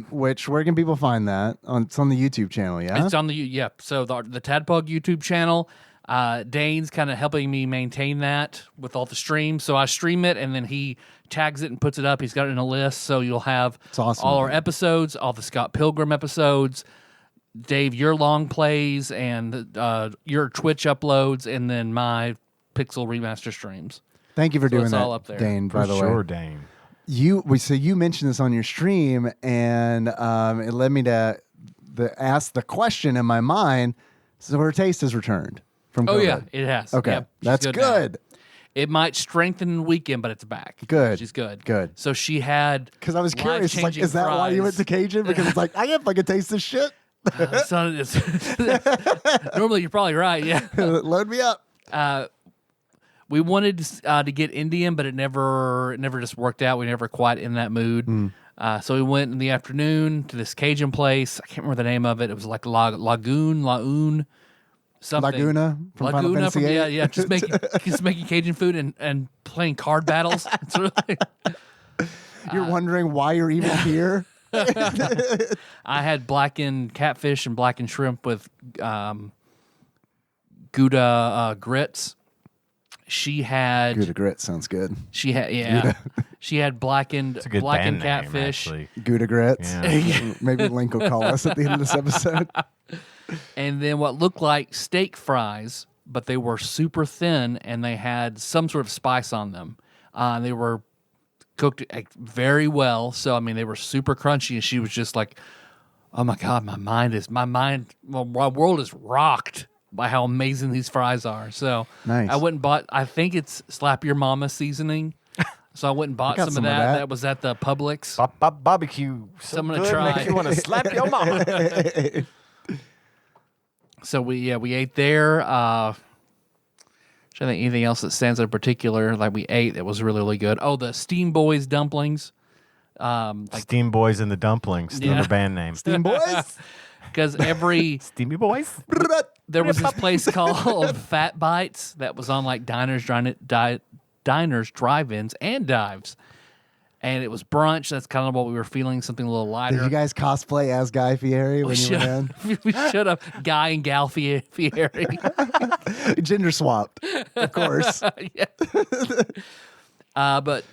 which where can people find that? It's on the YouTube channel, yeah? It's on the So the TADPOG YouTube channel. Dane's kind of helping me maintain that with all the streams. So I stream it, and then he tags it and puts it up. He's got it in a list, so you'll have awesome. all our episodes, all the Scott Pilgrim episodes, Dave, your long plays, and your Twitch uploads, and then my Pixel remaster streams. Thank you for doing it's that, all up there. Dane, by For the sure, way. Dane. You mentioned this on your stream, and it led me to ask the question in my mind. So her taste has returned from Oh COVID. yeah, it has. Okay, Yep, she's that's now. good. It might strengthen the weekend, but it's back. Good. She's good. Good. So she had Because I was curious, like, life-changing is that why you went fries. to Cajun? Because it's like, I can't fucking taste this shit. Normally, you're probably right. Yeah. Load me up. We wanted to get Indian, but it never just worked out. We never quite in that mood. So we went in the afternoon to this Cajun place. I can't remember the name of it. It was like Lagoon, something. Laguna from Final Laguna Fantasy from VIII. just making Cajun food and playing card battles. It's really, You're wondering why you're even here? I had blackened catfish and blackened shrimp with Gouda grits. She had Gouda grit sounds good. she had blackened It's a good band name, catfish. actually. Gouda grits. Yeah. Maybe Link will call us at the end of this episode. And then what looked like steak fries, but they were super thin and they had some sort of spice on them. They were cooked very well. So, I mean, they were super crunchy. And she was just like, oh my God, my world is rocked by how amazing these fries are. So Nice. I went and bought, I think it's Slap Your Mama seasoning. So I went and bought got some some of of that. that. That was at the Publix. Barbecue. So I'm gonna good, try. makes you want to slap your mama. So we ate there. Trying to think anything else that stands out in particular. Like we ate that was really, really good. Oh, the Steam Boys dumplings. Steam Boys and the Dumplings. Yeah. Another band name. Team boys. Because every Steamy Boys. there was this place called Fat Bites that was on like diners, drive-ins, and dives. And it was brunch. That's kind of what we were feeling, something a little lighter. Did you guys cosplay as Guy Fieri when you went in? We should have. Guy and Gal Fieri. Gender swapped, of course. Yeah. But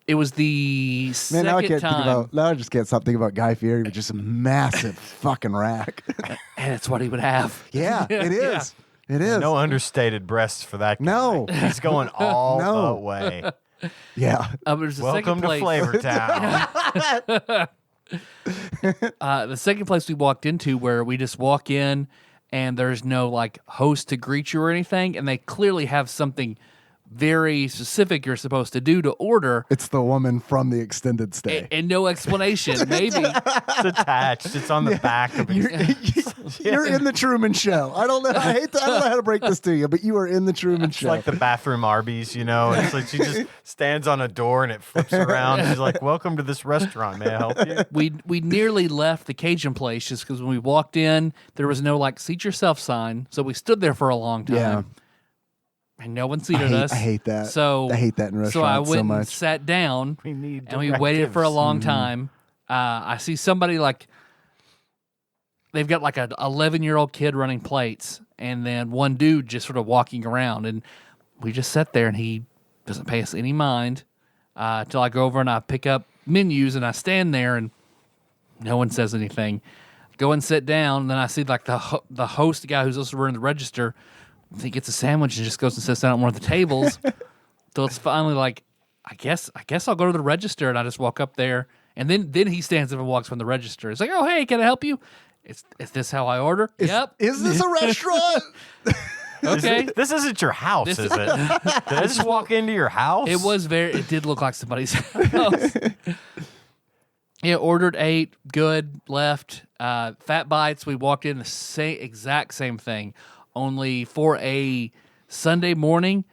it was the Man, second now I can't time. think about. Now I just can't stop thinking about Guy Fieri with just a massive fucking rack. And it's what he would have. Yeah, it is. It is. No understated breasts for that guy. No. He's going all No. the way. Yeah. But there's the Welcome second to place. Flavortown. The second place we walked into where we just walk in and there's no like host to greet you or anything, and they clearly have something very specific you're supposed to do to order, It's the woman from the extended stay. and no explanation. Maybe It's attached. It's on the back of his. You're in the Truman Show. I don't know. I don't know how to break this to you, but you are in the Truman It's Show. like the bathroom Arby's, you know. It's like she just stands on a door and it flips around. She's like, "Welcome to this restaurant. May I help you?" we nearly left the Cajun place just because when we walked in, there was no like seat yourself sign, so we stood there for a long time. Yeah. And no one seated us. I hate that. So I hate that in So I restaurants went so and much. sat down, We need and we waited for a directives. long time. I see somebody like they've got like an 11-year-old kid running plates, and then one dude just sort of walking around, and we just sat there, and he doesn't pay us any mind till I go over and I pick up menus, and I stand there, and no one says anything. Go and sit down, and then I see like the host, the guy who's also running the register. He gets a sandwich and just goes and sits down at one of the tables. So it's finally like, I guess I'll go to the register, and I just walk up there, and then he stands up and walks from the register. It's like, oh hey, can I help you? Is this how I order? Yep. Is this a restaurant? Okay. This isn't your house, is it? Did I just walk into your house? It did look like somebody's house. Yeah, ordered, ate, good, left. Fat Bites, we walked in the exact same thing. Only for a Sunday morning,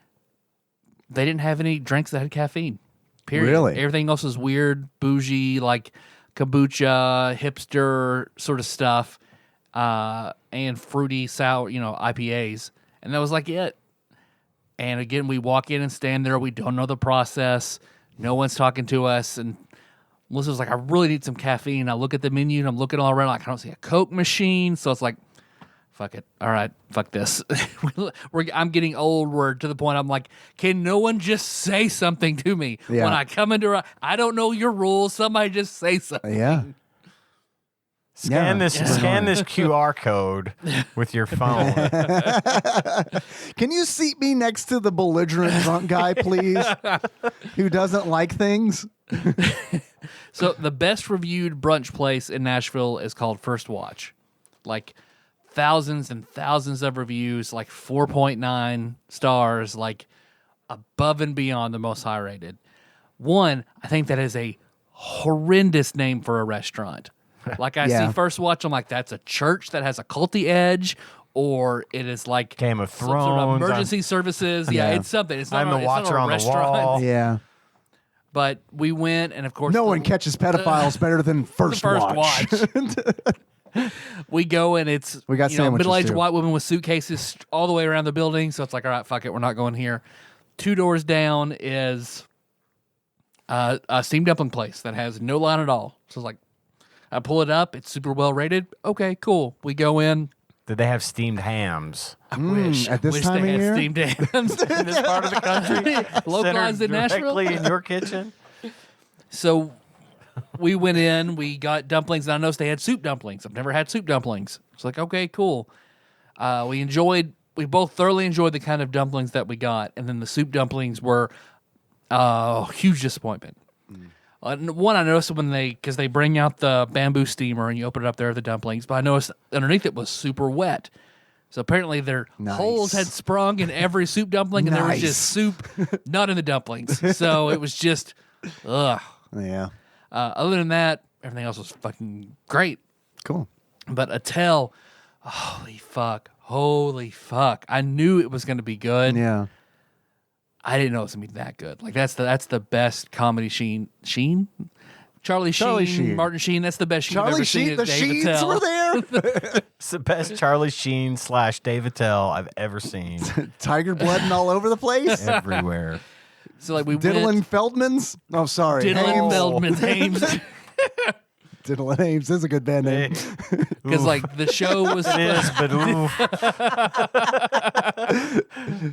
they didn't have any drinks that had caffeine. Period. Really? Everything else was weird, bougie, like kombucha, hipster sort of stuff, and fruity, sour, IPAs. And that was like it. And again, we walk in and stand there. We don't know the process. No one's talking to us. And Melissa was like, I really need some caffeine. I look at the menu and I'm looking all around like, I don't see a Coke machine. So it's like, fuck it. All right, fuck this. I'm getting old. We're to the point I'm like, can no one just say something to me? Yeah. When I come into I don't know your rules. Somebody just say something. Yeah. Scan Yeah. this QR code with your phone. Can you seat me next to the belligerent drunk guy, please? Who doesn't like things? So the best reviewed brunch place in Nashville is called First Watch. Like thousands and thousands of reviews, like 4.9 stars, like above and beyond the most high rated. One, I think that is a horrendous name for a restaurant. Like I Yeah. see First Watch, I'm like, that's a church that has a culty edge, or it is like Game of some sort of Thrones. emergency services. Yeah, Yeah. it's something. It's not I'm a, the it's not watcher a on the restaurant. wall. Yeah. But we went, and of course, No the- one catches pedophiles better than First, First Watch. We go, and it's We got sandwiches, middle-aged too. white women with suitcases all the way around the building. So it's like, all right, fuck it, we're not going here. 2 doors down is a steamed dumpling place that has no line at all. So it's like, I pull it up. It's super well rated. Okay, cool. We go in. Did they have steamed hams? I wish at this wish time they of had year? steamed hams. In this part of the country? Localized Centered in Nashville. directly in your kitchen? So we went in, we got dumplings, and I noticed they had soup dumplings. I've never had soup dumplings. It's like, okay, cool. We both thoroughly enjoyed the kind of dumplings that we got, and then the soup dumplings were a huge disappointment. One, I noticed because they bring out the bamboo steamer and you open it up, there are the dumplings, but I noticed underneath it was super wet. So apparently their Nice. holes had sprung in every soup dumpling, and there was Nice. just soup not in the dumplings. So it was just, ugh. Yeah. Other than that, everything else was fucking great. Cool. But Attell, holy fuck. I knew it was going to be good. Yeah. I didn't know it was going to be that good. Like that's the best comedy Charlie Sheen, Martin Sheen. That's the best Sheen I've ever seen. The Dave Sheens Attell. were there. It's the best Charlie Sheen / Dave Attell I've ever seen. Tiger blooding all over the place. Everywhere. So like we Diddle went. and Feldman's. Oh, sorry. Dylan Hames. Feldman's Hames. Diddle and Ames is a good band name. Because like the show was It is, but oof.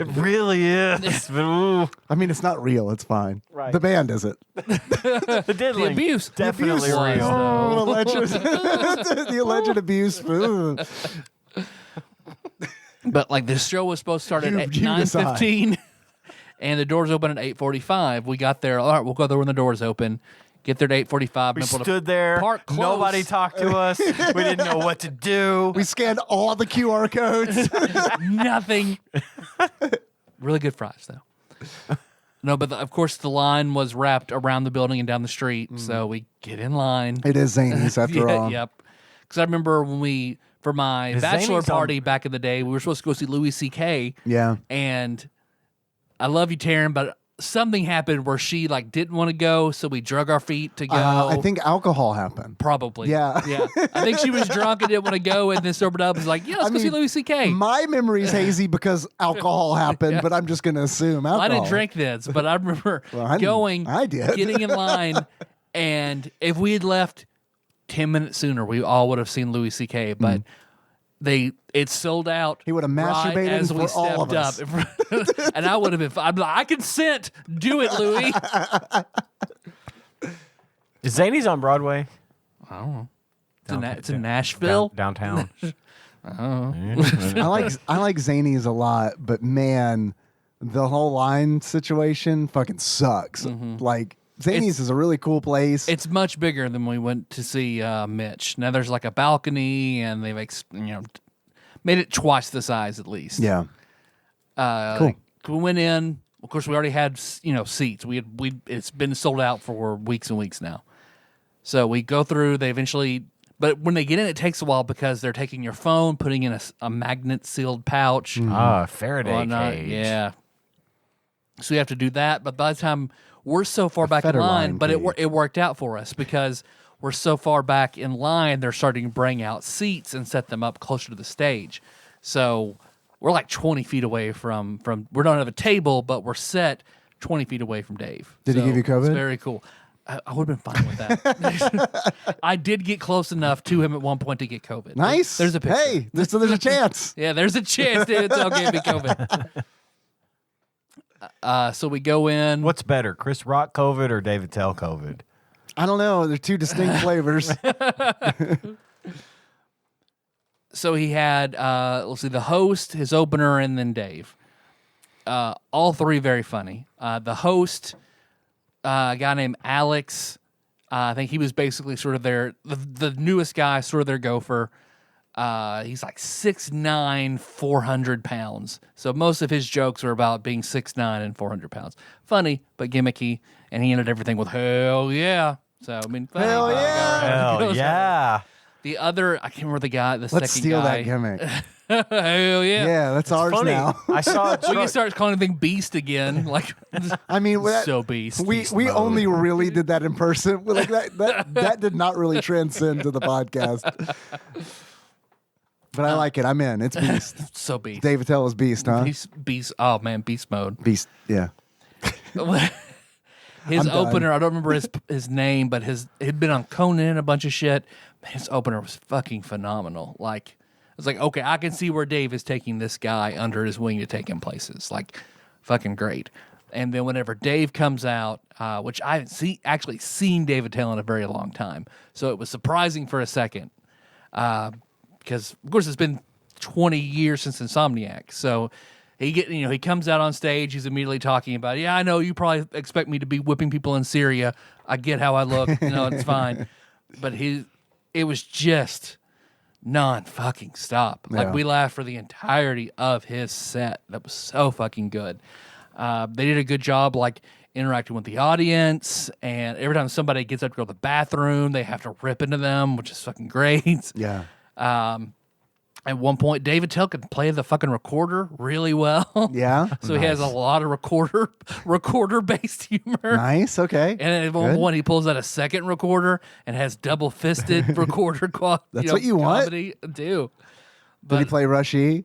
It really is. But ooh. I mean, it's not real. It's fine. Right. The band is it. The diddling. the abuse. Definitely The abuse real. was, Oh, the alleged abuse. Ooh. But like the show was supposed to start at You 9:15, and the doors open at 8:45. We got there. All right, we'll go there when the doors open. Get there at 8:45. We stood there. Park close. Nobody talked to us. We didn't know what to do. We scanned all the QR codes. Nothing. Really good fries though. No, but of course the line was wrapped around the building and down the street. So we get in line. It is Zanies after all. Yep. Because I remember when for my Is bachelor Zanies on- party back in the day, we were supposed to go see Louis C.K. Yeah. And I love you, Taryn, but something happened where she like didn't want to go, so we drug our feet to go. I think alcohol happened. Probably. Yeah. Yeah. I think she was drunk and didn't want to go, and then sobered up and was like, yeah, let's go see Louis C.K. My memory's hazy because alcohol happened, but I'm just going to assume alcohol. I didn't drink this, but I remember Well, I didn't- going, I did. getting in line, and if we had left 10 minutes sooner, we all would have seen Louis C.K., but it sold out. He would have right masturbated as we for all of us. up. And I would have been fine. I'd be like, I consent. Do it, Louis. Is Zany's on Broadway? I don't know. It's in Nashville. Downtown. I like Zanies a lot, but man, the whole line situation fucking sucks. Like Zanies is a really cool place. It's much bigger than we went to see Mitch. Now there's like a balcony, and they've made it twice the size at least. yeah. Cool. We went in. Of course, we already had seats. It's been sold out for weeks and weeks now. So we go through. They eventually, but when they get in, it takes a while because they're taking your phone, putting in a magnet sealed pouch. Faraday cage. Yeah. So we have to do that. But by the time we're so far back in Federline line, but cage. it worked out for us because we're so far back in line, they're starting to bring out seats and set them up closer to the stage. So we're like 20 feet away from we don't have a table, but we're set 20 feet away from Dave. Did he give you COVID? It's very cool. I would have been fine with that. I did get close enough to him at one point to get COVID. Nice. There's a picture. Hey, there's a chance. Yeah, there's a chance Dave Attell gave me COVID. So we go in. What's better, Chris Rock COVID or Dave Attell COVID? I don't know. They're two distinct flavors. So he had, let's see, the host, his opener, and then Dave. All three very funny. The host, a guy named Alex, I think he was basically sort of the newest guy, sort of their gopher. He's like 6'9", 400 pounds. So most of his jokes are about being 6'9" and 400 pounds. Funny, but gimmicky. And he ended everything with, hell yeah. So, I mean, funny. Hell yeah. Hell yeah. The other, I can't remember the guy, the Let's second steal guy. that gimmick. Hell yeah. Yeah, that's ours Funny. now. I saw it. We can start calling the thing Beast again. Like, I mean, so Beast. we Beast we mode. only really did that in person. Like that did not really transcend to the podcast. But I like it. I'm in. It's Beast. So Beast. Dave Attell is Beast, huh? Beast. Oh, man, Beast mode. Beast. Yeah. His I'm done. opener, I don't remember his name, but he'd been on Conan and a bunch of shit. Man, his opener was fucking phenomenal. Like, it's like, okay, I can see where Dave is taking this guy under his wing to take him places. Like, fucking great. And then whenever Dave comes out, which I haven't actually seen Dave Attell in a very long time, so it was surprising for a second, because of course it's been 20 years since Insomniac. So he comes out on stage, he's immediately talking about, yeah, I know you probably expect me to be whipping people in Syria. I get how I look, it's fine. But it was just non-fucking stop. Like, Yeah. we laughed for the entirety of his set. That was so fucking good. They did a good job, like, interacting with the audience, and every time somebody gets up to go to the bathroom, they have to rip into them, which is fucking great. Yeah. I At one point, David Tell could play the fucking recorder really well. Yeah. So he has a lot of recorder based humor. Nice. Okay. And at one point, he pulls out a second recorder and has double fisted recorder quality. That's what you want? Comedy. Do. Did he play Rushy?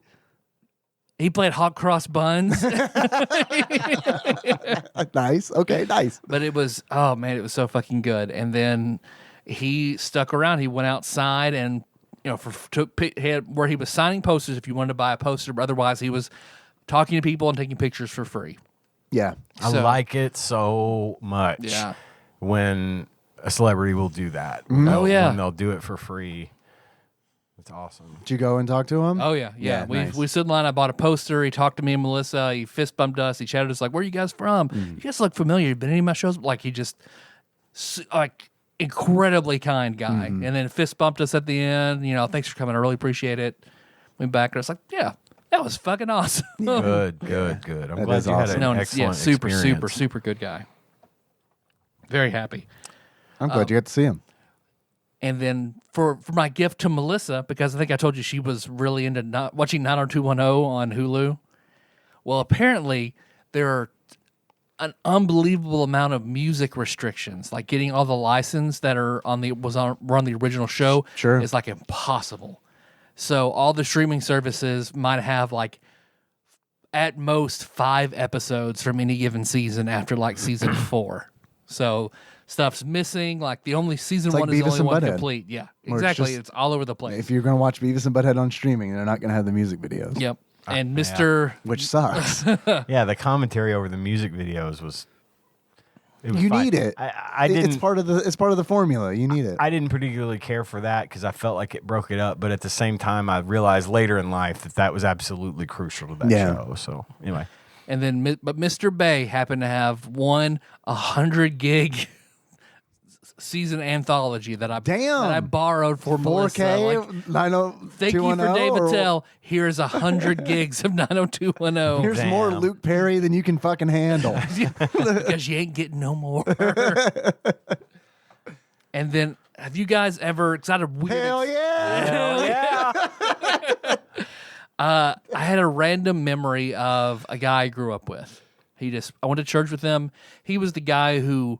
He played hot cross buns. Nice. Okay. Nice. But it was, oh man, it was so fucking good. And then he stuck around. He went outside and, where he was signing posters if you wanted to buy a poster, but otherwise he was talking to people and taking pictures for free. Yeah. I like it so much. Yeah. When a celebrity will do that. Oh, yeah. When they'll do it for free. It's awesome. Did you go and talk to him? Oh yeah. Nice. We stood in line. I bought a poster. He talked to me and Melissa. He fist bumped us. He chatted us like, "Where are you guys from? You guys look familiar. You been to any of my shows?" Like he just like incredibly kind guy. And then fist bumped us at the end. Thanks for coming. I really appreciate it. Went back and I was like, yeah, that was fucking awesome. Good. I'm That glad is you had awesome. an excellent experience. super good guy. Very happy. I'm glad you got to see him. And then for my gift to Melissa, because I think I told you she was really into watching 90210 on Hulu. Well, apparently there are an unbelievable amount of music restrictions, like getting all the license that were on the original show. Sure. Is like impossible. So all the streaming services might have like at most 5 episodes from any given season after like season 4. So stuff's missing. Like the only season It's like 1 is the Beavis only and one Butthead, complete. Yeah, where it's exactly. just- It's all over the place. If you're going to watch Beavis and Butthead on streaming, they're not going to have the music videos. Yep. And Mr. Which sucks. Yeah, the commentary over the music videos was. It was You fine. need it. I didn't. It's part of the formula. You need it. I didn't particularly care for that because I felt like it broke it up. But at the same time, I realized later in life that was absolutely crucial to that show. So anyway, And then, but Mr. Bay happened to have 100 gig season anthology that I borrowed for Melissa. 4K, Like, 90210. thank you for David or- Tell. Here's 100 gigs of 90210. Here's more Damn. Luke Perry than you can fucking handle. Because you ain't getting no more. And then, have you guys ever? Because I had a weird. Hell yeah! hell yeah! I had a random memory of a guy I grew up with. I went to church with him. He was the guy who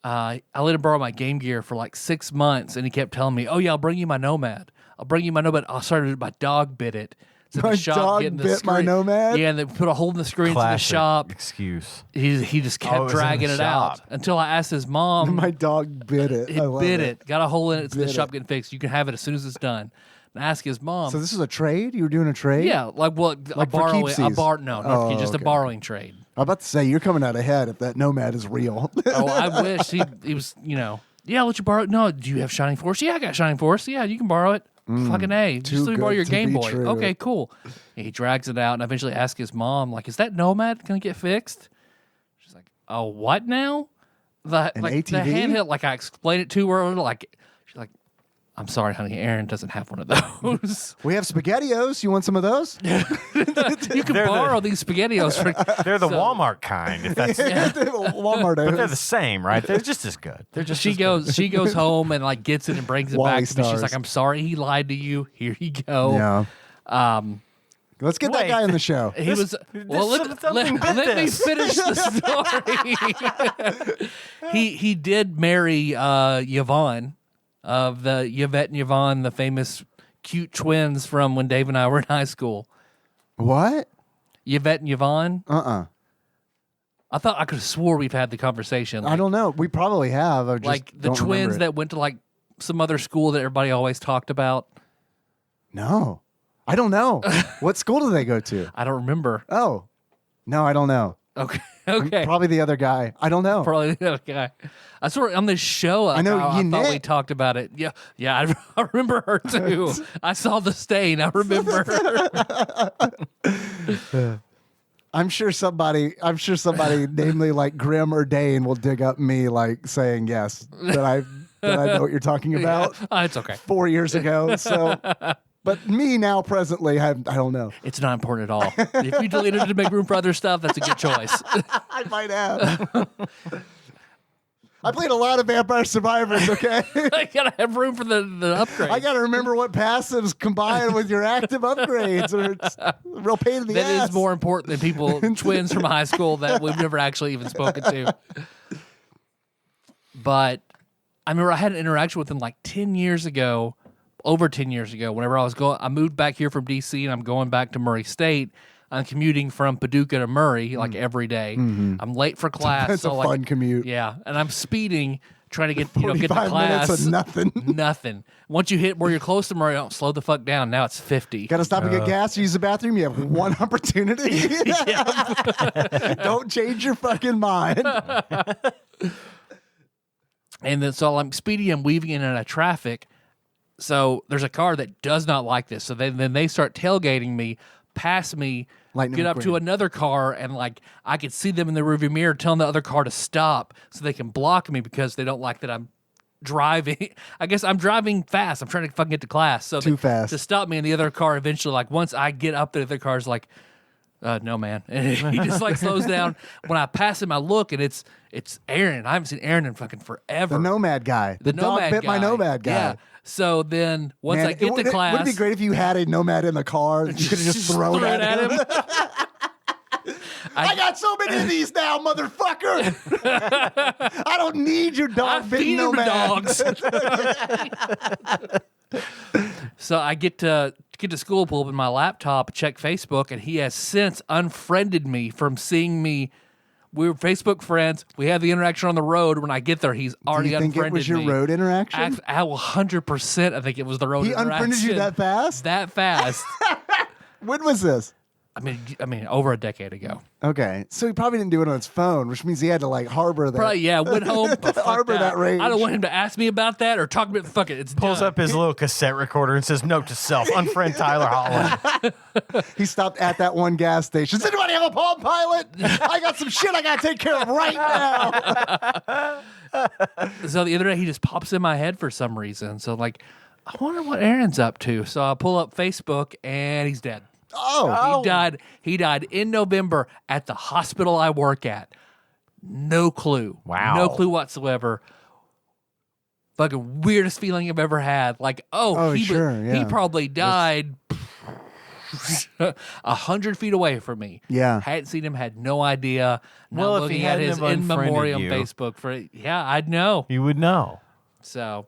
I let him borrow my Game Gear for like 6 months, and he kept telling me, "Oh yeah, I'll bring you my Nomad. I'll bring you my Nomad." I started, my dog bit it. So My dog bit my Nomad? Yeah, and they put a hole in the screen in the Classic shop. excuse. He just kept Oh, it was in dragging the it out shop. until I asked his mom. My dog bit it. It I love bit it. Got a hole in it. It's in the Bit shop it. getting fixed. You can have it as soon as it's done. And I asked his mom. So this is a trade? You were doing a trade? Yeah, like what? Like a for borrowing. keepsies? No, just a okay. borrowing trade. I'm about to say, you're coming out ahead if that Nomad is real. Oh, I wish he was. Yeah, I'll let you borrow it. No, do you have Shining Force? Yeah, I got Shining Force. Yeah, you can borrow it. Fucking A. too Just let me borrow good your to Game be Boy. true. Okay, cool. And he drags it out and eventually asks his mom, like, is that Nomad going to get fixed? She's like, oh, what now? The ATV? handheld, like I explained it to her, like, she's like, I'm sorry, honey, Aaron doesn't have one of those. We have SpaghettiOs. You want some of those? You can borrow these SpaghettiOs for. They're the So- Walmart kind. If that's, Walmart. but they're the same, right? They're just as good. They're just. She goes home and like gets it and brings it Wally back to me. She's stars. like, I'm sorry he lied to you. Here you go. Yeah. Let's get that Wait. guy in the show. He was well. Let me finish the story. he did marry Yvonne of the Yvette and Yvonne, the famous cute twins from when Dave and I were in high school. What? Yvette and Yvonne. Uh-uh. I thought I could have swore we've had the conversation. I don't know. We probably have. I just like the don't remember twins it. that went to like some other school that everybody always talked about. No. I don't know. What school do they go to? I don't remember. Oh. No, I don't know. Okay. Okay. Probably the other guy. I don't know. Probably the other guy. I saw her on this show. I know I thought we Yannette. talked about it. Yeah, yeah. I remember her too. I saw the stain. I remember. I'm sure somebody, namely like Grim or Dane, will dig up me like saying yes that I know what you're talking about It's okay. 4 years ago. So, but me now presently, I don't know. It's not important at all. If you deleted it to make room for other stuff, that's a good choice. I might have. I played a lot of Vampire Survivors, okay? I gotta have room for the upgrade. I got to remember what passives combine with your active upgrades, or it's a real pain in the ass. That is more important than people, twins from high school that we've never actually even spoken to. But I remember I had an interaction with him like 10 years ago, over 10 years ago, whenever I moved back here from D.C. and I'm going back to Murray State. I'm commuting from Paducah to Murray like every day. I'm late for class. That's a fun commute. Yeah, and I'm speeding, trying to get to 45 class. minutes of nothing. Nothing. Once you hit where you're close to Murray, slow the fuck down. Now it's 50. Got to stop and get gas, use the bathroom. You have one opportunity. Don't change your fucking mind. And then so I'm speeding and weaving in and out of traffic. So there's a car that does not like this. So then they start tailgating me, pass me, Lightning get up to McQueen. another car, and like I could see them in the rearview mirror telling the other car to stop so they can block me because they don't like that I'm driving. I guess I'm driving fast. I'm trying to fucking get to class. So Too fast. to stop me, and the other car eventually, like once I get up there, the other car's like, no, man. And he just like slows down. When I pass him, I look, and it's Aaron. I haven't seen Aaron in fucking forever. The Nomad guy. The dog Nomad bit my guy. Nomad guy. Yeah. So then once Man, I get to class, would it be great if you had a Nomad in the car that you could have just thrown threw it at him? I I got so many of these now, motherfucker. I don't need your I dog bitten feed him Nomad. dogs. So I get to school, pull up in my laptop, check Facebook, and he has since unfriended me from seeing me. We were Facebook friends. We have the interaction on the road. When I get there, he's already Do you think unfriended it was your me. road interaction? I will 100%. I think it was the road He interaction. unfriended you that fast? That fast. When was this? I mean, over a decade ago. Okay, so he probably didn't do it on his phone, which means he had to like harbor that. Probably, yeah. Went home. But fuck Harbor that rage. I don't want him to ask me about that or talk about. Fuck it. It's Pulls done. up his little cassette recorder and says, "Note to self: unfriend Tyler Holland." He stopped at that one gas station. Does anybody have a Palm Pilot? I got some shit I got to take care of right now. So the other day, he just pops in my head for some reason. So like, I wonder what Aaron's up to. So I pull up Facebook, and he's dead. Oh, He died in November at the hospital I work at. No clue. Wow. No clue whatsoever. Fucking weirdest feeling I've ever had. Like, he probably died 100 feet away from me. Yeah. Hadn't seen him, had no idea. Now Well, if looking he at hadn't his have in memoriam unfriended you. Facebook I'd know. You would know. So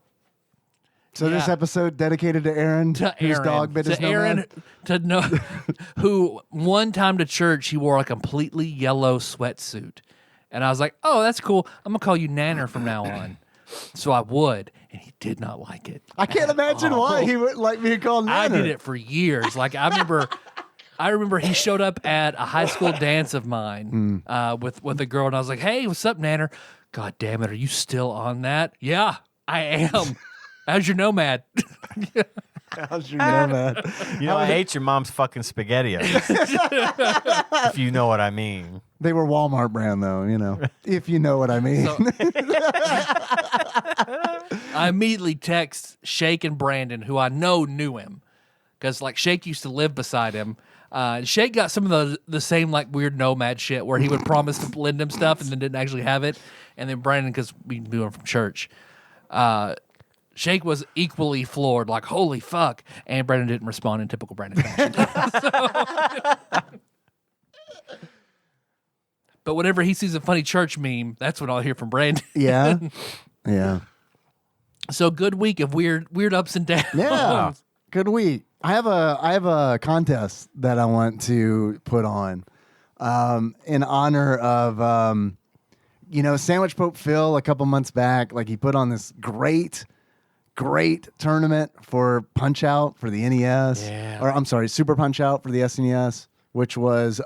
So this Yeah. episode dedicated to Aaron, to whose Aaron, dog bit his Aaron, Nomad? to know who one time to church he wore a completely yellow sweatsuit, and I was like, "Oh, that's cool. I'm gonna call you Nanner from now on." So I would, and he did not like it. I can't imagine why he would like me called I Nanner. did it for years. Like I remember he showed up at a high school dance of mine with a girl, and I was like, "Hey, what's up, Nanner?" God damn it, are you still on that? Yeah, I am. How's your Nomad? How's your Nomad? You know, I hate your mom's fucking spaghettios. If you know what I mean. They were Walmart brand though, you know. If you know what I mean. So- I immediately text Shake and Brandon, who I know knew him, because like Shake used to live beside him. Shake got some of the same like weird Nomad shit where he would promise to lend him stuff and then didn't actually have it. And then Brandon, because we knew him from church, Shake was equally floored, like holy fuck. And Brandon didn't respond in typical Brandon fashion. But whenever he sees a funny church meme, that's what I'll hear from Brandon. Yeah. Yeah. So good week of weird ups and downs. Yeah. Good week. I have a contest that I want to put on in honor of Sandwich Pope Phil a couple months back. Like he put on this great tournament for Punch Out for the NES. Yeah. Or I'm sorry, Super Punch Out for the SNES, which was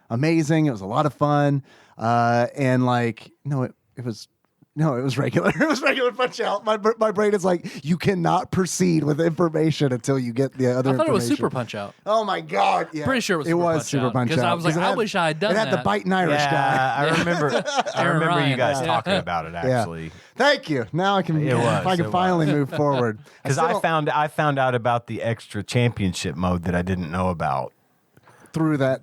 amazing. It was a lot of fun. And like, it was regular. It was regular Punch Out. My brain is like, you cannot proceed with information until you get the other I thought it was information. Super Punch Out. Oh my God. Yeah. Pretty sure it was It Super was Punch Super Out, Punch Out. because I was like, Because I wish I had done It had the that. biting Irish guy. Yeah, I remember. I Aaron remember Ryan, you guys yeah. talking about it actually. Thank you. Now I can. It was, I can it finally move forward. Because I found out about the extra championship mode that I didn't know about. through that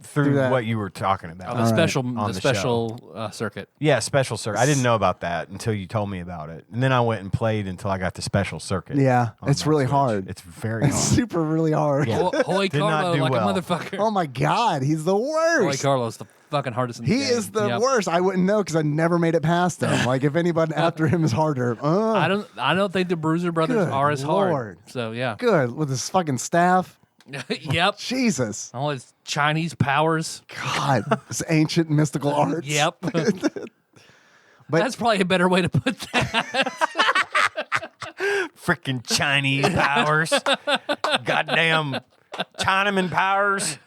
what you were talking about. The special, on the the special circuit. Yeah, special circuit. I didn't know about that until you told me about it, and then I went and played until I got the special circuit. Yeah, on it's that really Switch. hard. It's very It's hard. super really hard. Yeah. Hoy Did not Carlo, do like well. a motherfucker. Oh my God, he's the Hoy worst. Carlo's the fucking hardest in the He game. is the Yep. worst. I wouldn't know because I never made it past him. Like if anybody after him is harder, I don't think the Bruiser brothers Good are as Lord. hard. So yeah. good with his fucking staff. Yep. Jesus, All his Chinese powers. God, this ancient mystical arts. Yep. But- That's probably a better way to put that. Freaking Chinese powers. Goddamn Chinaman powers.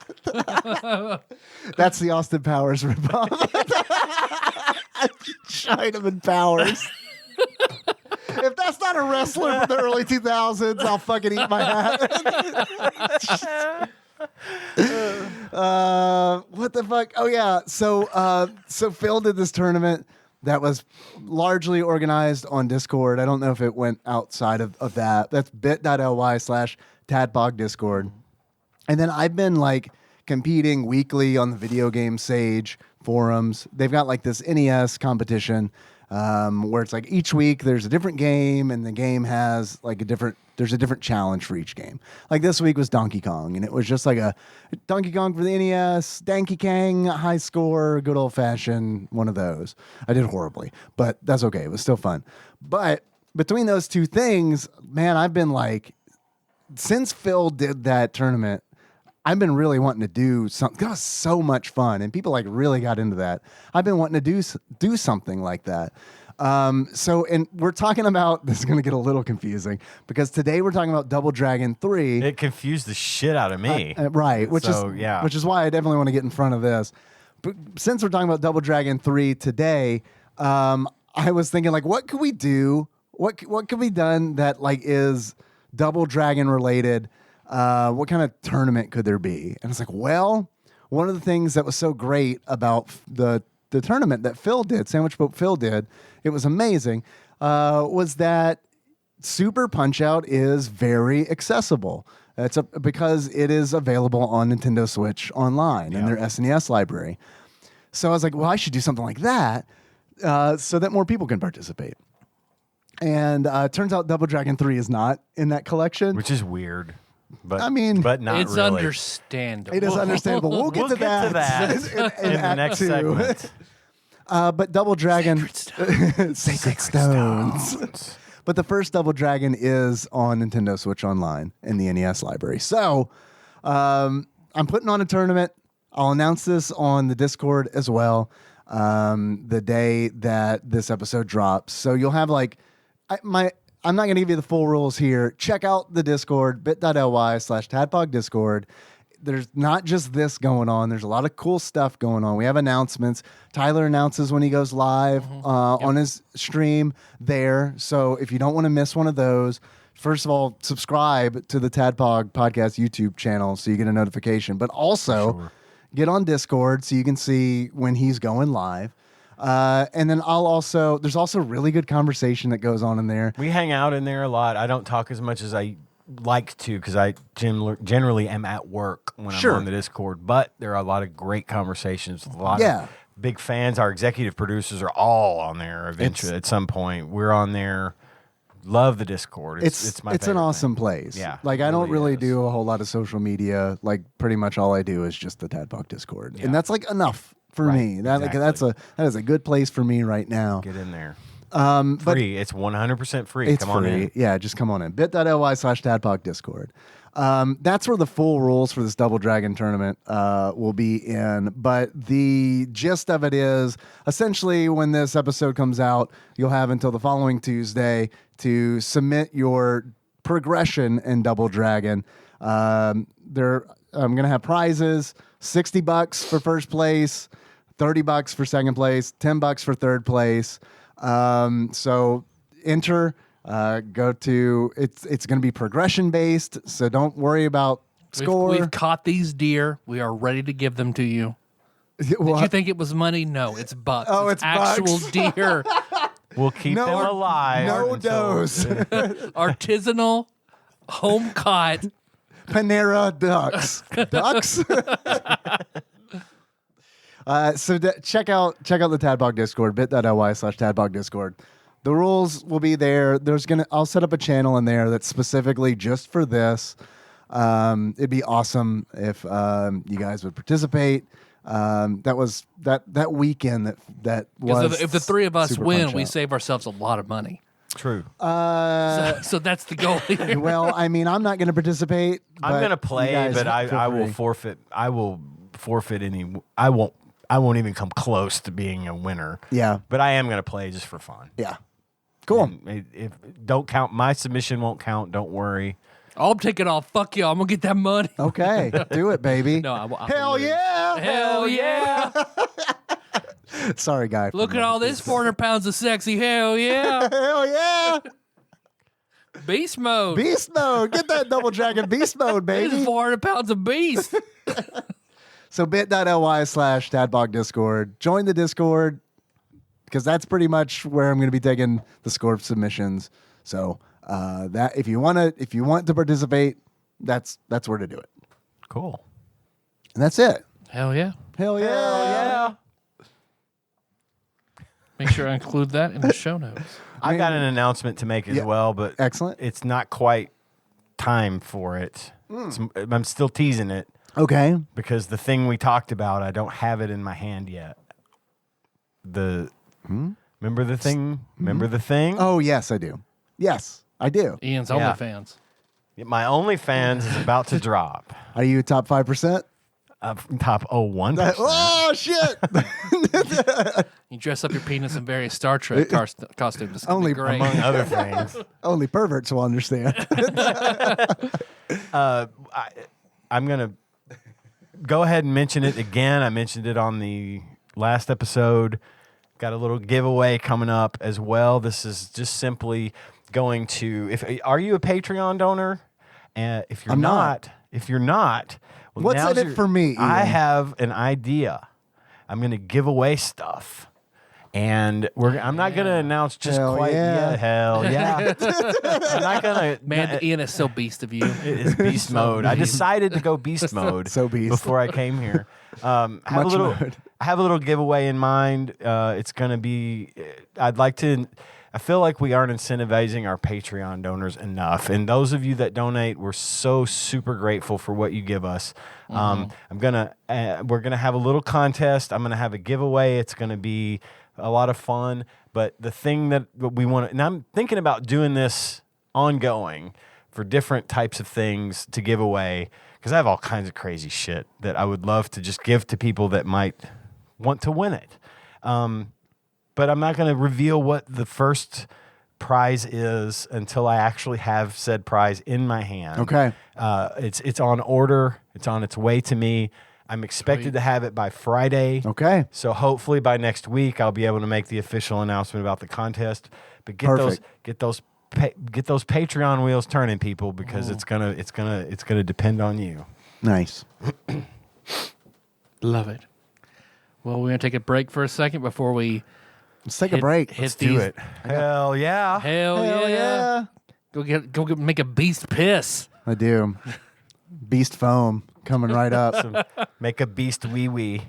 That's the Austin Powers ripoff. Chinaman Powers. If that's not a wrestler from the early 2000s, I'll fucking eat my hat. What the fuck? Oh yeah. So Phil did this tournament that was largely organized on Discord. I don't know if it went outside of that. That's bit.ly/TADPOG Discord. And then I've been like competing weekly on the Video Game Sage forums. They've got like this NES competition where it's like each week there's a different game and the game has like there's a different challenge for each game. Like this week was Donkey Kong and it was just like a Donkey Kong for the NES, Donkey Kong, high score, good old fashioned one of those. I did horribly, but that's okay. It was still fun. But between those two things, man, I've been like, since Phil did that tournament, I've been really wanting to do something. That was so much fun, and people like really got into that. I've been wanting to do something like that. And we're talking about, this is going to get a little confusing because today we're talking about Double Dragon 3. It confused the shit out of me. Right, which is why I definitely want to get in front of this. But since we're talking about Double Dragon 3 today, I was thinking like, what could we do? What could be done that like is Double Dragon related? What kind of tournament could there be? And it's like, well, one of the things that was so great about the tournament that Phil did, Sandwich Boat Phil did, it was amazing, was that Super Punch-Out is very accessible. Because it is available on Nintendo Switch online in their SNES library. So I was like, well, I should do something like that so that more people can participate. And it turns out Double Dragon 3 is not in that collection. Which is weird. But I mean, but not It's really. understandable. It is understandable. We'll get to that in the Act next 2. segment. But Double Dragon, Sacred Stones. But the first Double Dragon is on Nintendo Switch Online in the NES library. So I'm putting on a tournament. I'll announce this on the Discord as well the day that this episode drops. So you'll have like I'm not going to give you the full rules here. Check out the Discord, bit.ly/TADPOG Discord. There's not just this going on. There's a lot of cool stuff going on. We have announcements. Tyler announces when he goes live on his stream there. So if you don't want to miss one of those, first of all, subscribe to the TADPOG Podcast YouTube channel so you get a notification. But also get on Discord so you can see when he's going live. And then there's also really good conversation that goes on in there. We hang out in there a lot. I don't talk as much as I like to because I generally am at work when I'm on the Discord. But there are a lot of great conversations with a lot of big fans. Our executive producers are all on there eventually at some point. We're on there. Love the Discord. It's my favorite an awesome thing. place. Yeah, like I don't really is. do a whole lot of social media. Like pretty much all I do is just the TADPOG Discord, and that's like enough for me. That exactly. that is a good place for me right now. Get in there. But Free. It's 100% free. it's Come on free. in. Yeah, just come on in. bit.ly/TADPOG Discord. That's where the full rules for this Double Dragon tournament will be in. But the gist of it is essentially when this episode comes out, you'll have until the following Tuesday to submit your progression in Double Dragon. I'm going to have prizes, $60 for first place, $30 for second place, $10 for third place. So enter. Go to it's going to be progression based, so don't worry about score. We've caught these deer. We are ready to give them to you. Well, Did you think it was money? No, it's bucks. Oh, it's actual bucks. deer. We'll keep them alive. No until- dose. Artisanal, home caught Panera Ducks. Ducks? Check out the TADPOG Discord, bit.ly/TADPOG Discord. The rules will be there. I'll set up a channel in there that's specifically just for this. It'd be awesome if you guys would participate. That weekend that was. If the three of us super win, fun we show. save ourselves a lot of money. True. So that's the goal here. Well, I mean, I'm not going to participate. I'm but going to you play, guys but feel I will free. forfeit. I will forfeit any. I won't even come close to being a winner. Yeah. But I am going to play just for fun. Yeah. Cool. And if don't count, my submission won't count. Don't worry. I'll take it all. Fuck you. I'm gonna get that money. Okay. Do it, baby. No, I Hell will lose. yeah. Hell yeah! Sorry, guy. Look at all this 400 pounds of sexy. Hell yeah! Hell yeah. Beast mode. Beast mode. Get that double dragon beast mode, This is baby. 400 pounds of beast. So bit.ly/TADPOG Discord. Join the Discord because that's pretty much where I'm going to be taking the score submissions. So that if you want to participate, that's where to do it. Cool. And that's it. Hell yeah! Hell yeah. Hell yeah. Make sure I include that in the show notes. I got an announcement to make as Yeah. well, but Excellent. it's not quite time for it. I'm still teasing it Okay. because the thing we talked about, I don't have it in my hand yet. Remember the thing? Remember the thing? Oh, yes, I do. Yes, I do. Ian's Yeah. OnlyFans. My OnlyFans is about to drop. Are you top 5%? Top 1%. Oh, shit. You dress up your penis in various Star Trek costumes. It's gonna Only be great. Among other things. Only perverts will understand. I'm going to go ahead and mention it again. I mentioned it on the last episode. Got a little giveaway coming up as well. This is just simply going to are you a Patreon donor? And if you're I'm not. well, What's now's in it for me, I Ian? have an idea. I'm going to give away stuff. And I'm not going to announce just Hell quite yeah. yet. Hell yeah. I'm not going to. Man, Ian is so beast of you. It is beast mode. I decided to go beast mode So beast. before I came here. I have Much mode. I have a little giveaway in mind. It's going to be. I'd like to. I feel like we aren't incentivizing our Patreon donors enough, and those of you that donate, we're so super grateful for what you give us. We're gonna have a little contest. I'm gonna have a giveaway. It's gonna be a lot of fun. But the thing that we want, and I'm thinking about doing this ongoing for different types of things to give away, because I have all kinds of crazy shit that I would love to just give to people that might want to win it. But I'm not going to reveal what the first prize is until I actually have said prize in my hand. Okay. It's on order. It's on its way to me. I'm expected to have it by Friday. Okay. So hopefully by next week I'll be able to make the official announcement about the contest. But get Perfect. those Patreon wheels turning, people, because it's gonna depend on you. Nice. Love it. Well, we're gonna take a break for a second before we Let's take a break. Hit Let's these. Do it. Hell yeah. Hell, Hell yeah. Go get make a beast piss. I do. Beast foam coming right up. Make a beast wee wee.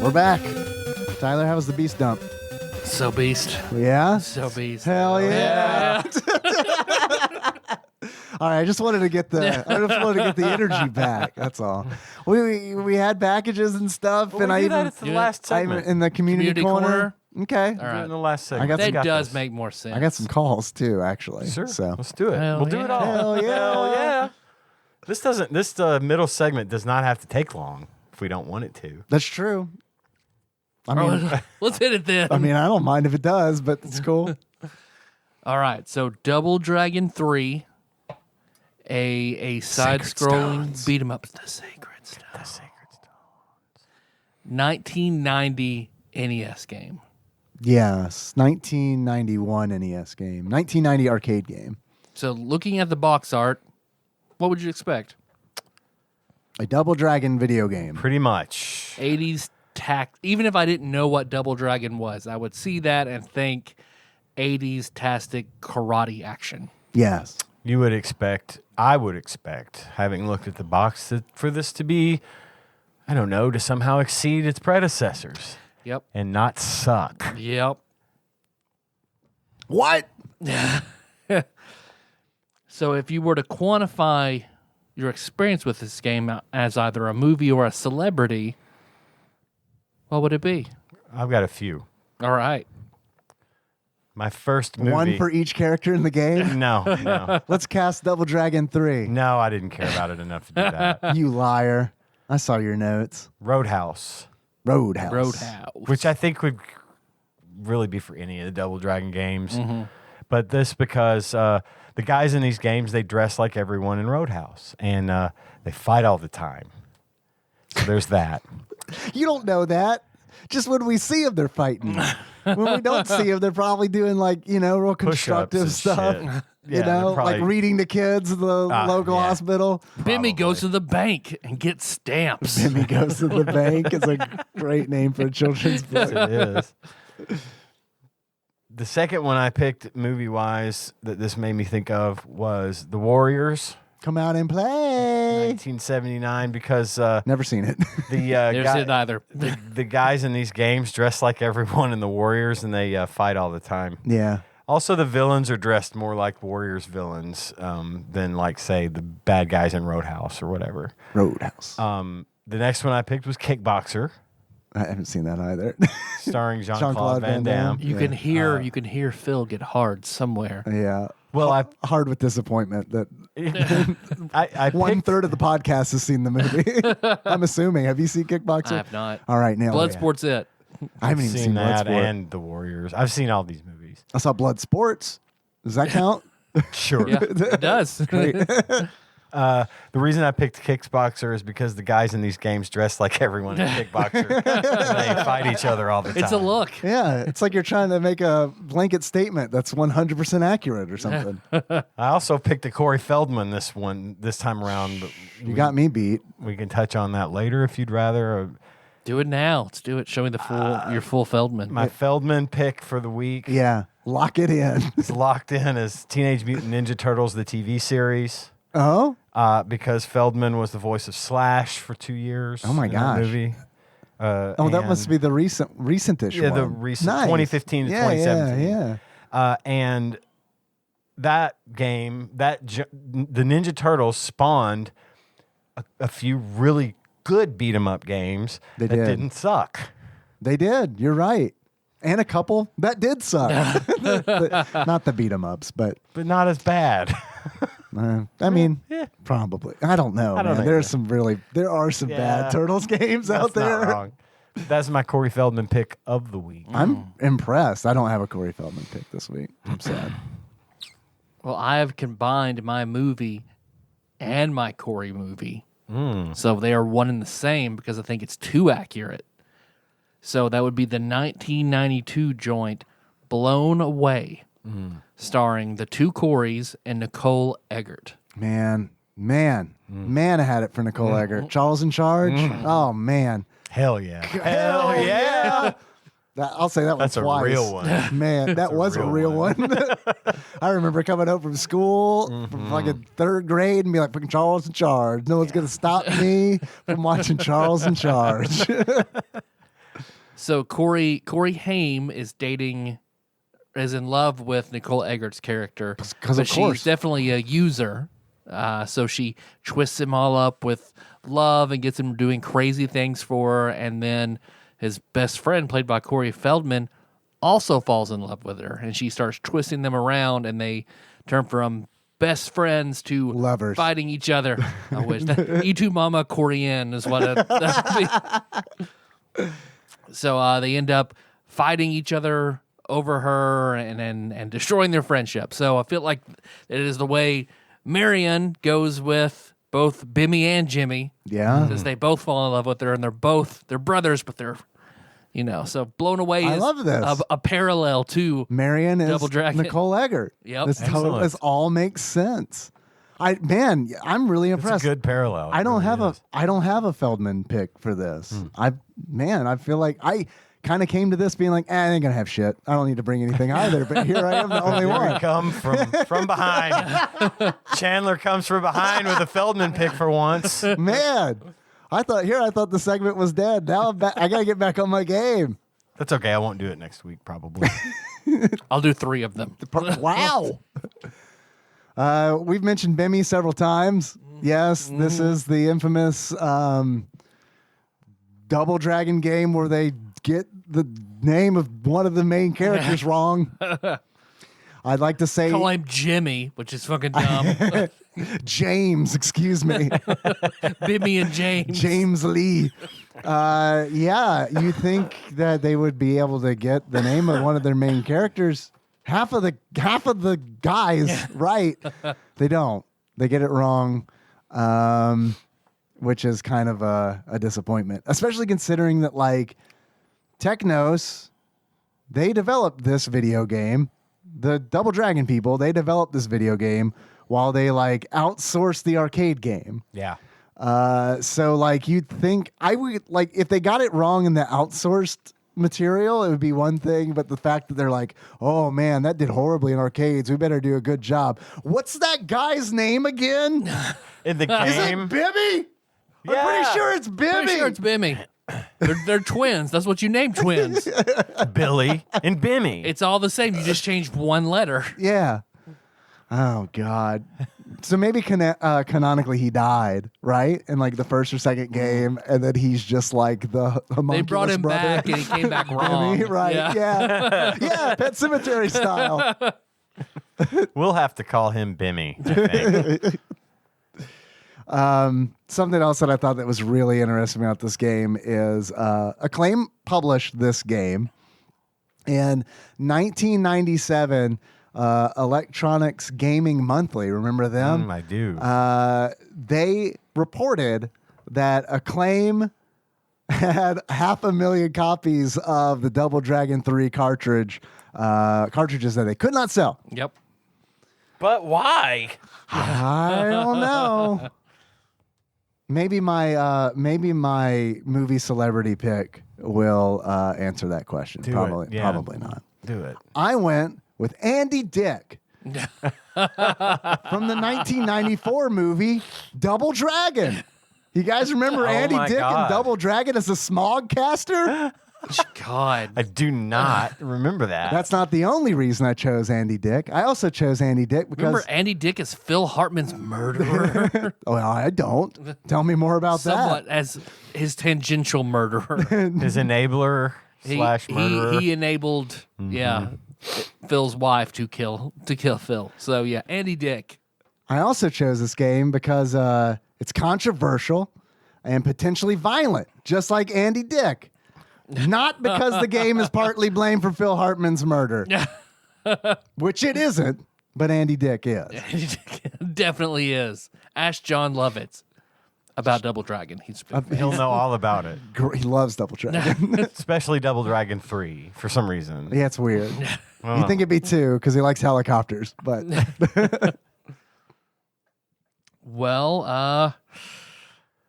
We're back. Tyler, how was the beast dump? So beast. Yeah? So beast. Hell yeah. All right, I just wanted to get the energy back. That's all. We had packages and stuff, and I even It's the last I'm segment. in the community corner. Okay. We're doing the last segment. I got That some- does this. make more sense. I got some calls too, actually. Sure. So Let's do it. Hell We'll do it yeah. all. Hell yeah. Hell yeah. This middle segment does not have to take long if we don't want it to. that's true. I Oh, mean, let's hit it then. I don't mind if it does, but it's cool. All right, so Double Dragon 3, a side-scrolling Stones. beat 'em up. The Sacred Stones. 1990 NES game. Yes, 1991 NES game, 1990 arcade game. So looking at the box art, what would you expect? A Double Dragon video game. Pretty much. 80s tact. Even if I didn't know what Double Dragon was, I would see that and think 80s tastic karate action. Yes. You would expect, I would expect, having looked at the box, for this to be, I don't know, to somehow exceed its predecessors Yep. and not suck. Yep. What? So if you were to quantify your experience with this game as either a movie or a celebrity, what would it be? I've got a few. All right. My first movie. One for each character in the game? No. Let's cast Double Dragon 3. No, I didn't care about it enough to do that. You liar. I saw your notes. Roadhouse, Roadhouse. which I think would really be for any of the Double Dragon games. Mm-hmm. But this because the guys in these games, they dress like everyone in Roadhouse. And they fight all the time. So there's that. You don't know that. Just when we see them, they're fighting. When we don't see them, they're probably doing real constructive and stuff. shit. You Yeah, know, they're probably- like reading to kids in the local yeah. hospital. Bimmy goes to the bank and gets stamps. Bimmy goes to the bank. It's a great name for a children's Yes, book. it is. The second one I picked movie-wise that this made me think of was The Warriors, Come out and play. 1979, because Never seen it. the Never guy- seen it either. the guys in these games dress like everyone in the Warriors, and they fight all the time. Yeah. Also, the villains are dressed more like Warriors villains than, like, say, the bad guys in Roadhouse or whatever. Roadhouse. The next one I picked was Kickboxer, I haven't seen that either. starring Jean-Claude Van Damme. You can hear Phil get hard somewhere. Yeah. Well, I Hard with disappointment that I one picked, third of the podcast has seen the movie. I'm assuming. Have you seen Kickboxer? I have not. All right, now Bloodsport's it. I haven't even seen that Bloodsport. and The Warriors. I've seen all these movies. I saw Bloodsports. Does that count? Sure. Yeah, it does. The reason I picked Kickboxer is because the guys in these games dress like everyone in Kickboxer. And they fight each other all the time. It's a look. Yeah, it's like you're trying to make a blanket statement that's 100% accurate or something. I also picked a Corey Feldman this time around. But You got me beat. we can touch on that later if you'd rather. Do it now. Let's do it. Show me your full Feldman. My Feldman pick for the week Yeah, lock it in. is locked in as Teenage Mutant Ninja Turtles, the TV series. Oh, Because Feldman was the voice of Slash for 2 years. Oh my in that gosh. movie. that must be the recentish Yeah, one. the recent Nice. 2015 to Yeah, 2017. Yeah. And that game, the Ninja Turtles spawned a few really good beat 'em up games They that did. didn't suck. They did. You're right. And a couple that did suck. Not the beat 'em ups, but But not as bad. I mean, probably. I don't know. I don't man. know There are some Yeah. bad Turtles games out That's there. not wrong. That's my Corey Feldman pick of the week. I'm impressed. I don't have a Corey Feldman pick this week. I'm sad. Well, I have combined my movie and my Corey movie. So they are one and the same because I think it's too accurate. So that would be the 1992 joint Blown Away, starring the two Coreys and Nicole Eggert. Man, I had it for Nicole Eggert. Charles in Charge. Oh man. Hell yeah. Hell yeah. I'll say that one That's a twice. real one. Man, that was a real one. I remember coming home from school from fucking third grade and be like, fucking Charles in Charge. No one's going to stop me from watching Charles in Charge. So Corey Haim is in love with Nicole Eggert's character. 'Cause but of course. she's definitely a user. So she twists him all up with love and gets him doing crazy things for her. And then his best friend, played by Corey Feldman, also falls in love with her. And she starts twisting them around, and they turn from best friends to Lovers. fighting each other. I wish. E tu mama Korean is what So they end up fighting each other over her and destroying their friendship. So I feel like it is the way Marion goes with both Bimmy and Jimmy. Yeah. Because they both fall in love with her, and they're brothers, but they're So Blown Away I is love this. A parallel to Marion is Double Dragon. Nicole Eggert. Yep. This all makes sense. I'm really It's a impressed. good parallel. I don't It really have is. a Feldman pick for this. I feel like I kind of came to this being like, I ain't gonna have shit. I don't need to bring anything either. But here I am, the only Here we one. come from behind. Chandler comes from behind with a Feldman pick for once. Man, I thought the segment was dead. Now I'm back. I gotta get back on my game. That's okay. I won't do it next week, probably. I'll do 3 of them. Wow. We've mentioned Bimmy several times. Yes, this is the infamous Double Dragon game where they get the name of one of the main characters wrong. I'd like to say Call him Jimmy, which is fucking dumb. James, excuse me. Bimmy and James. James Lee. You think that they would be able to get the name of one of their main characters? Half of the guys right. They don't. They get it wrong, which is kind of a disappointment, especially considering that like Technos, they developed this video game. The Double Dragon people, they developed this video game while they like outsourced the arcade game. Yeah. So like you'd think I would like if they got it wrong in the outsourced material, it would be one thing, but the fact that they're like, oh man, that did horribly in arcades. We better do a good job. What's that guy's name again? In the Is it game. Bibby? I'm Yeah. pretty sure it's Bibby. Pretty sure it's Bimmy. They're twins. That's what you name twins. Billy and Bimmy. It's all the same. You just changed one letter. Yeah. Oh God. So maybe canonically he died, right? In like the first or second game, and then he's just like the homunculus They brought him brother. back and he came back wrong. Bimmy, right? Yeah. Yeah. Pet Cemetery style. We'll have to call him Bimmy, I think. Something else that I thought that was really interesting about this game is Acclaim published this game in 1997. Electronics Gaming Monthly, remember them? I do. They reported that Acclaim had 500,000 copies of the Double Dragon 3 cartridges that they could not sell. Yep. But why? I don't know. Maybe my movie celebrity pick will answer that question. Do it, Probably, yeah. probably not. Do it. I went with Andy Dick from the 1994 movie Double Dragon. You guys remember Andy my Dick in God. Double Dragon as the smog caster? God. I do not remember that. That's not the only reason I chose Andy Dick. I also chose Andy Dick because Remember Andy Dick as Phil Hartman's murderer? well, I don't. Tell me more about Somewhat as his tangential murderer. his enabler slash murderer. He enabled, Phil's wife to kill Phil. So yeah, Andy Dick. I also chose this game because it's controversial and potentially violent, just like Andy Dick. Not because the game is partly blamed for Phil Hartman's murder, which it isn't, but Andy Dick is. Definitely is. Ask John Lovitz about Double Dragon. He'll know all about it. He loves Double Dragon. Especially Double Dragon 3 for some reason. Yeah, it's weird. You think it'd be 2 because he likes helicopters, but Well,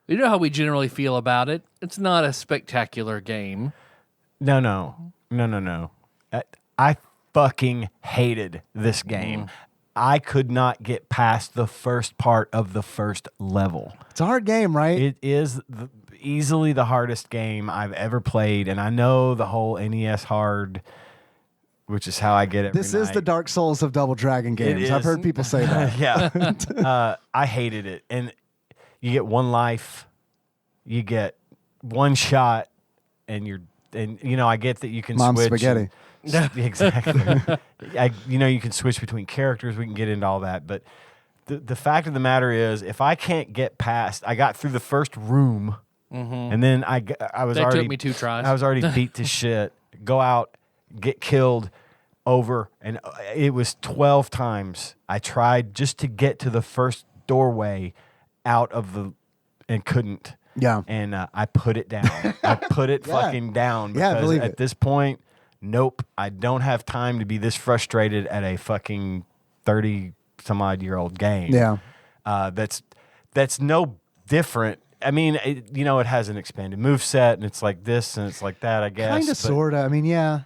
you know how we generally feel about it. It's not a spectacular game. No. I fucking hated this game. I could not get past the first part of the first level. it's a hard game, right? It is easily the hardest game I've ever played, and I know the whole NES hard, which is how I get it. This is the Dark Souls of Double Dragon games. I've is. heard people say that. Yeah. I hated it. And you get one life, you get one shot, and I get that you can Mom's switch. spaghetti. Exactly. You can switch between characters. We can get into all that. But the fact of the matter is, if I can't get past, I got through the first room, and then I was That already took me 2 tries. I was already beat to shit. Go out, get killed, over, and it was 12 times I tried just to get to the first doorway out of and couldn't. Yeah. And I put it down. I put it fucking down Yeah, I because believe at it. this point, nope, I don't have time to be this frustrated at a fucking 30-some-odd-year-old game. Yeah. That's no different. I mean, it has an expanded moveset, and it's like this, and it's like that, I guess. Kind of, but sort of. I mean, yeah.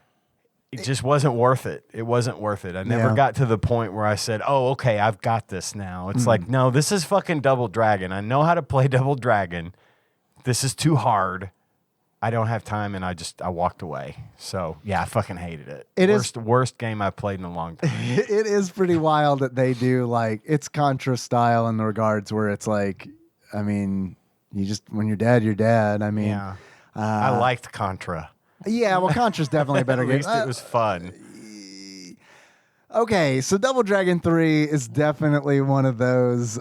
It just wasn't worth it. It wasn't worth it. I never Yeah. got to the point where I said, oh, okay, I've got this now. It's like, no, this is fucking Double Dragon. I know how to play Double Dragon. This is too hard. I don't have time, and I walked away. So, yeah, I fucking hated it. It is the worst game I've played in a long time. It is pretty wild that they do, like, it's Contra style in the regards where it's like, I mean, when you're dead, you're dead. I mean, Yeah. I liked Contra. yeah, well, Contra's definitely a better At game. least it was fun. Okay, so Double Dragon 3 is definitely one of those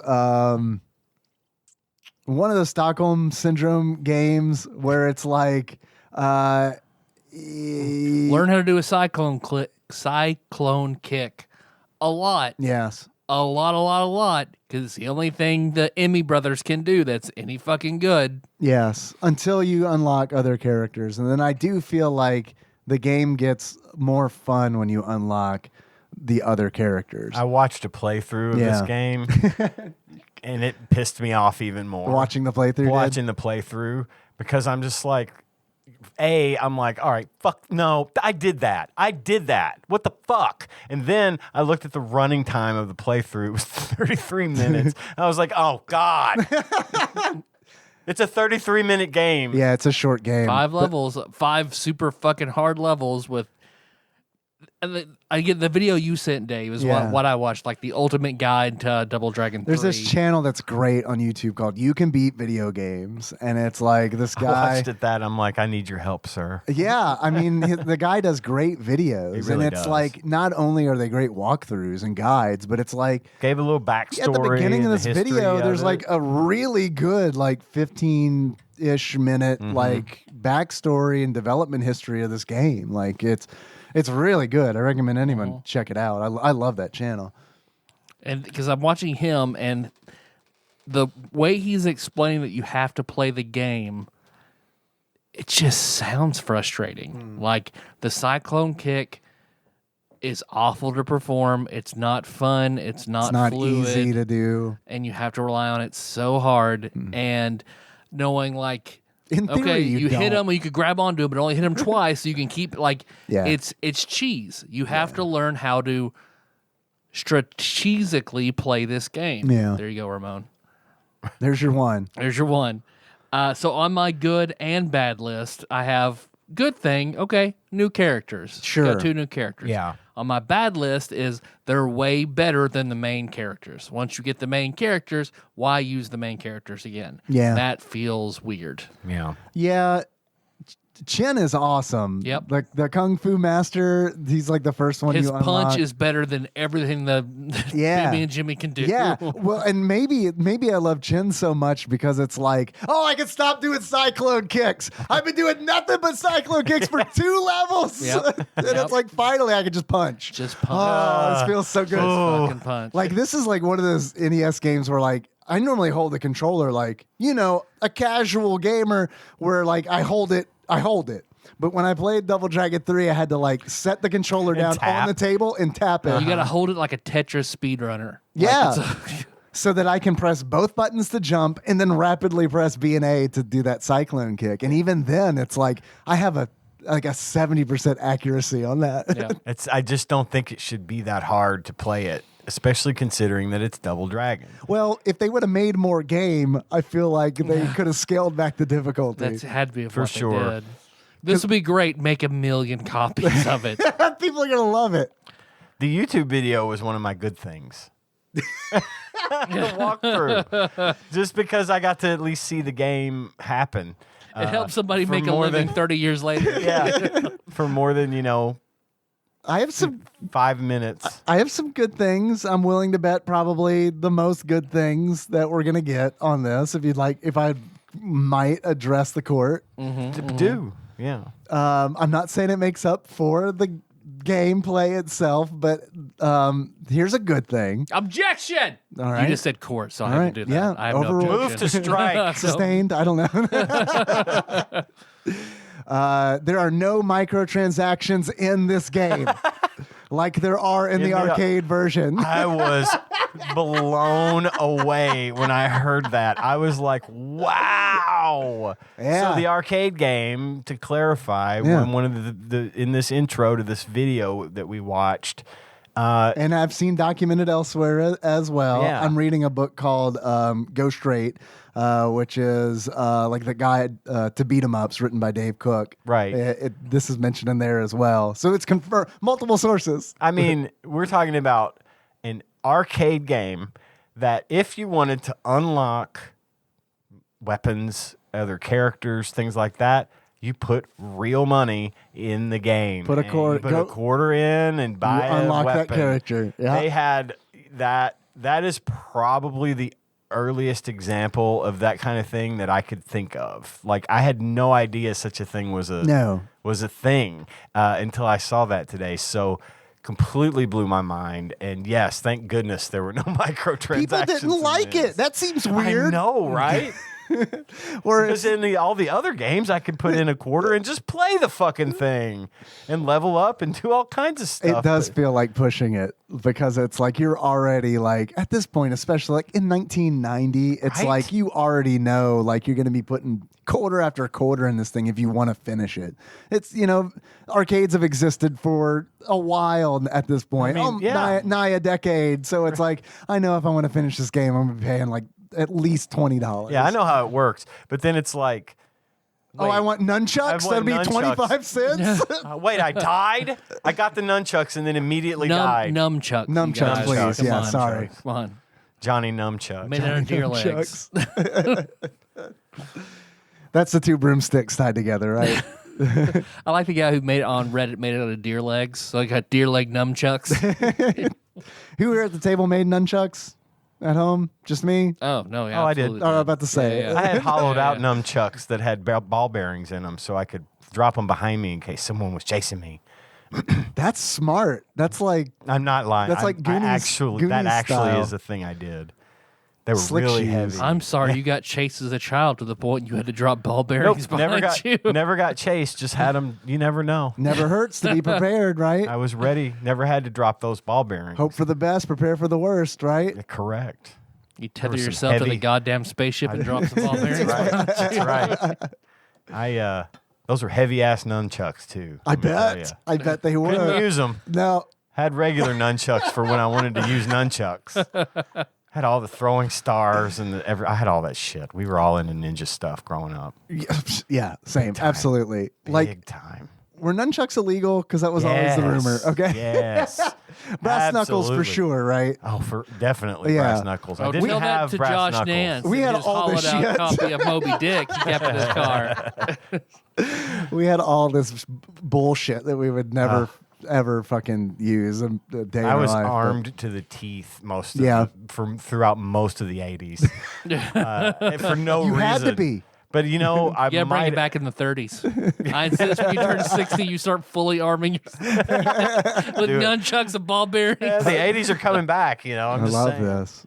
Stockholm syndrome games where it's like Learn how to do a cyclone kick a lot. yes. A lot. Because it's the only thing the Emmy brothers can do that's any fucking good. Yes, until you unlock other characters. And then I do feel like the game gets more fun when you unlock the other characters. I watched a playthrough of this Yeah. game, and it pissed me off even more. Watching the playthrough? Watching the playthrough, because I'm just like, I'm like, all right, fuck, no, I did that. What the fuck? And then I looked at the running time of the playthrough. It was 33 minutes. I was like, oh, God. It's a 33-minute game. Yeah, it's a short game. 5 levels, 5 super fucking hard levels with. And I get the video you sent, Dave, is Yeah. what I watched, like the ultimate guide to Double Dragon 3. There's this channel that's great on YouTube called You Can Beat Video Games. And it's like this I guy. watched that. I'm like, I need your help, sir. Yeah, I mean, the guy does great videos. He really and it's does. like, not only are they great walkthroughs and guides, but it's like, Gave a little backstory. at the beginning of and this the history video, of there's it. like a really good, like 15-ish minute, like backstory and development history of this game. Like it's really good. I recommend anyone check it out. I love that channel. And because I'm watching him, and the way he's explaining that you have to play the game, it just sounds frustrating. Like the cyclone kick is awful to perform. It's not fun. It's not fluid, easy to do. and you have to rely on it so hard. And knowing like, In theory, okay, you hit don't. him, you could grab onto him, but only hit him twice, so you can keep like. Yeah. It's cheese. You have to learn how to strategically play this game. Yeah. There you go, Ramon. There's your one. There's your one. So on my good and bad list, I have good thing. Okay, new characters. Sure. Got 2 new characters. Yeah. On my bad list is they're way better than the main characters. Once you get the main characters, why use the main characters again? Yeah. That feels weird. Yeah. Yeah. Chen is awesome. Yep. Like the Kung Fu Master, he's like the first one His you punch unlock. is better than everything the Yeah. Jimmy and Jimmy can do. Yeah, well, and maybe I love Chin so much because it's like, oh, I can stop doing cyclone kicks. I've been doing nothing but cyclone kicks for 2 levels, Yep. and Yep. it's like finally I can just punch. Just punch. Oh, this feels so good. Fucking punch. Like this is like one of those NES games where like I normally hold the controller like a casual gamer where like I hold it. But when I played Double Dragon 3, I had to like set the controller down tap. on the table and tap it. You got to hold it like a Tetris speedrunner. Yeah. Like So that I can press both buttons to jump and then rapidly press B and A to do that cyclone kick. And even then, it's like I have a 70% accuracy on that. Yeah. I just don't think it should be that hard to play it, especially considering that it's Double Dragon. Well, if they would have made more game, I feel like they could have scaled back the difficulty. That's had to be For what sure. They did. This would be great. Make 1 million copies of it. People are gonna love it. The YouTube video was one of my good things. The walkthrough. Just because I got to at least see the game happen. It helps somebody for make a more living than- 30 years later. Yeah. For more than, I have some 5 minutes. I have some good things. I'm willing to bet probably the most good things that we're gonna get on this. If I might address the court. To do. Yeah. I'm not saying it makes up for the gameplay itself, but here's a good thing. Objection! All right. You just said court, so I All have right. to do that. Yeah. I have no Overruled. objection. Move to strike. Sustained? I don't know. There are no microtransactions in this game, like there are in the arcade version. I was blown away when I heard that. I was like, wow. Yeah. So the arcade game, to clarify, Yeah. when one of the in this intro to this video that we watched, And I've seen documented elsewhere as well. Yeah. I'm reading a book called Go Straight, which is like the guide to beat 'em ups written by Dave Cook. Right. This is mentioned in there as well. So it's confirmed, multiple sources. I mean, we're talking about an arcade game that if you wanted to unlock weapons, other characters, things like that, you put real money in the game. Put a And quarter- you put a quarter in and buy a unlock weapon. that character. Yeah. They had that. That is probably the earliest example of that kind of thing that I could think of. Like I had no idea such a thing was a thing until I saw that today. So completely blew my mind. And yes, thank goodness there were no microtransactions. People didn't in like this. it. That seems I weird. know, right? Or Because in all the other games, I could put in a quarter and just play the fucking thing and level up and do all kinds of stuff. it does feel like pushing it because it's like you're already like at this point, especially like in 1990, it's Right? like you already know like you're going to be putting quarter after quarter in this thing if you want to finish it. It's, arcades have existed for a while at this point, I mean, yeah. nigh a decade. So it's like, I know if I want to finish this game, I'm going to be paying like at least $20. Yeah, I know how it works. But then it's like, Oh, I want nunchucks? That'd be nunchucks. 25 cents? wait, I died? I got the nunchucks and then immediately died. Nunchucks. you Nunchucks, guys. please. Come Yeah, on. sorry. Come on. Johnny Numchuck. Made out of deer legs. Nunchucks. That's the two broomsticks tied together, right? I like the guy who made it on Reddit, made it out of deer legs. So I got deer leg nunchucks. Who here at the table made nunchucks at home? Just me? Oh, no. Yeah, Oh, I did. absolutely Oh, I was about to say. Yeah, yeah. I had hollowed out Yeah. nunchucks that had ball bearings in them so I could drop them behind me in case someone was chasing me. That's smart. That's like I'm not lying. That's like that Goonies actually style. is the thing I did. They were Slick really shoes. heavy. I'm sorry you got chased as a child to the point you had to drop ball Nope, bearings behind you. never got chased. Just had them. You never know. never hurts to be prepared, right? I was ready. Never had to drop those ball bearings. Hope for the best, prepare for the worst, right? Correct. You tether were some yourself to the heavy- goddamn spaceship and drop some ball bearings. That's right. I those were heavy ass nunchucks too. I bet. I bet they Couldn't were. use them. No. Had regular nunchucks for when I wanted to use nunchucks. Had all the throwing stars and I had all that shit. We were all into ninja stuff growing up. Yeah, same. time. Absolutely. Big Like, time. were nunchucks illegal? Because that was always the rumor. Okay. Yes. Brass knuckles for Absolutely. sure, right? Oh, for definitely Yeah. brass knuckles. I Oh, didn't tell have that to brass Josh knuckles. Nance. We that had just all this hollowed out shit. copy of Moby Dick he kept in his car. We had all this bullshit that we would never ever fucking use a day in I our was life, but- armed to the teeth most of Yeah. throughout most of the 80s. For no You reason. had to be. But I Yeah, bring might it back in the 30s. I insist when you turn 60, you start fully arming yourself with Dude. nunchucks and ball bearings. Yeah, the 80s are coming back, I'm I just love saying. this.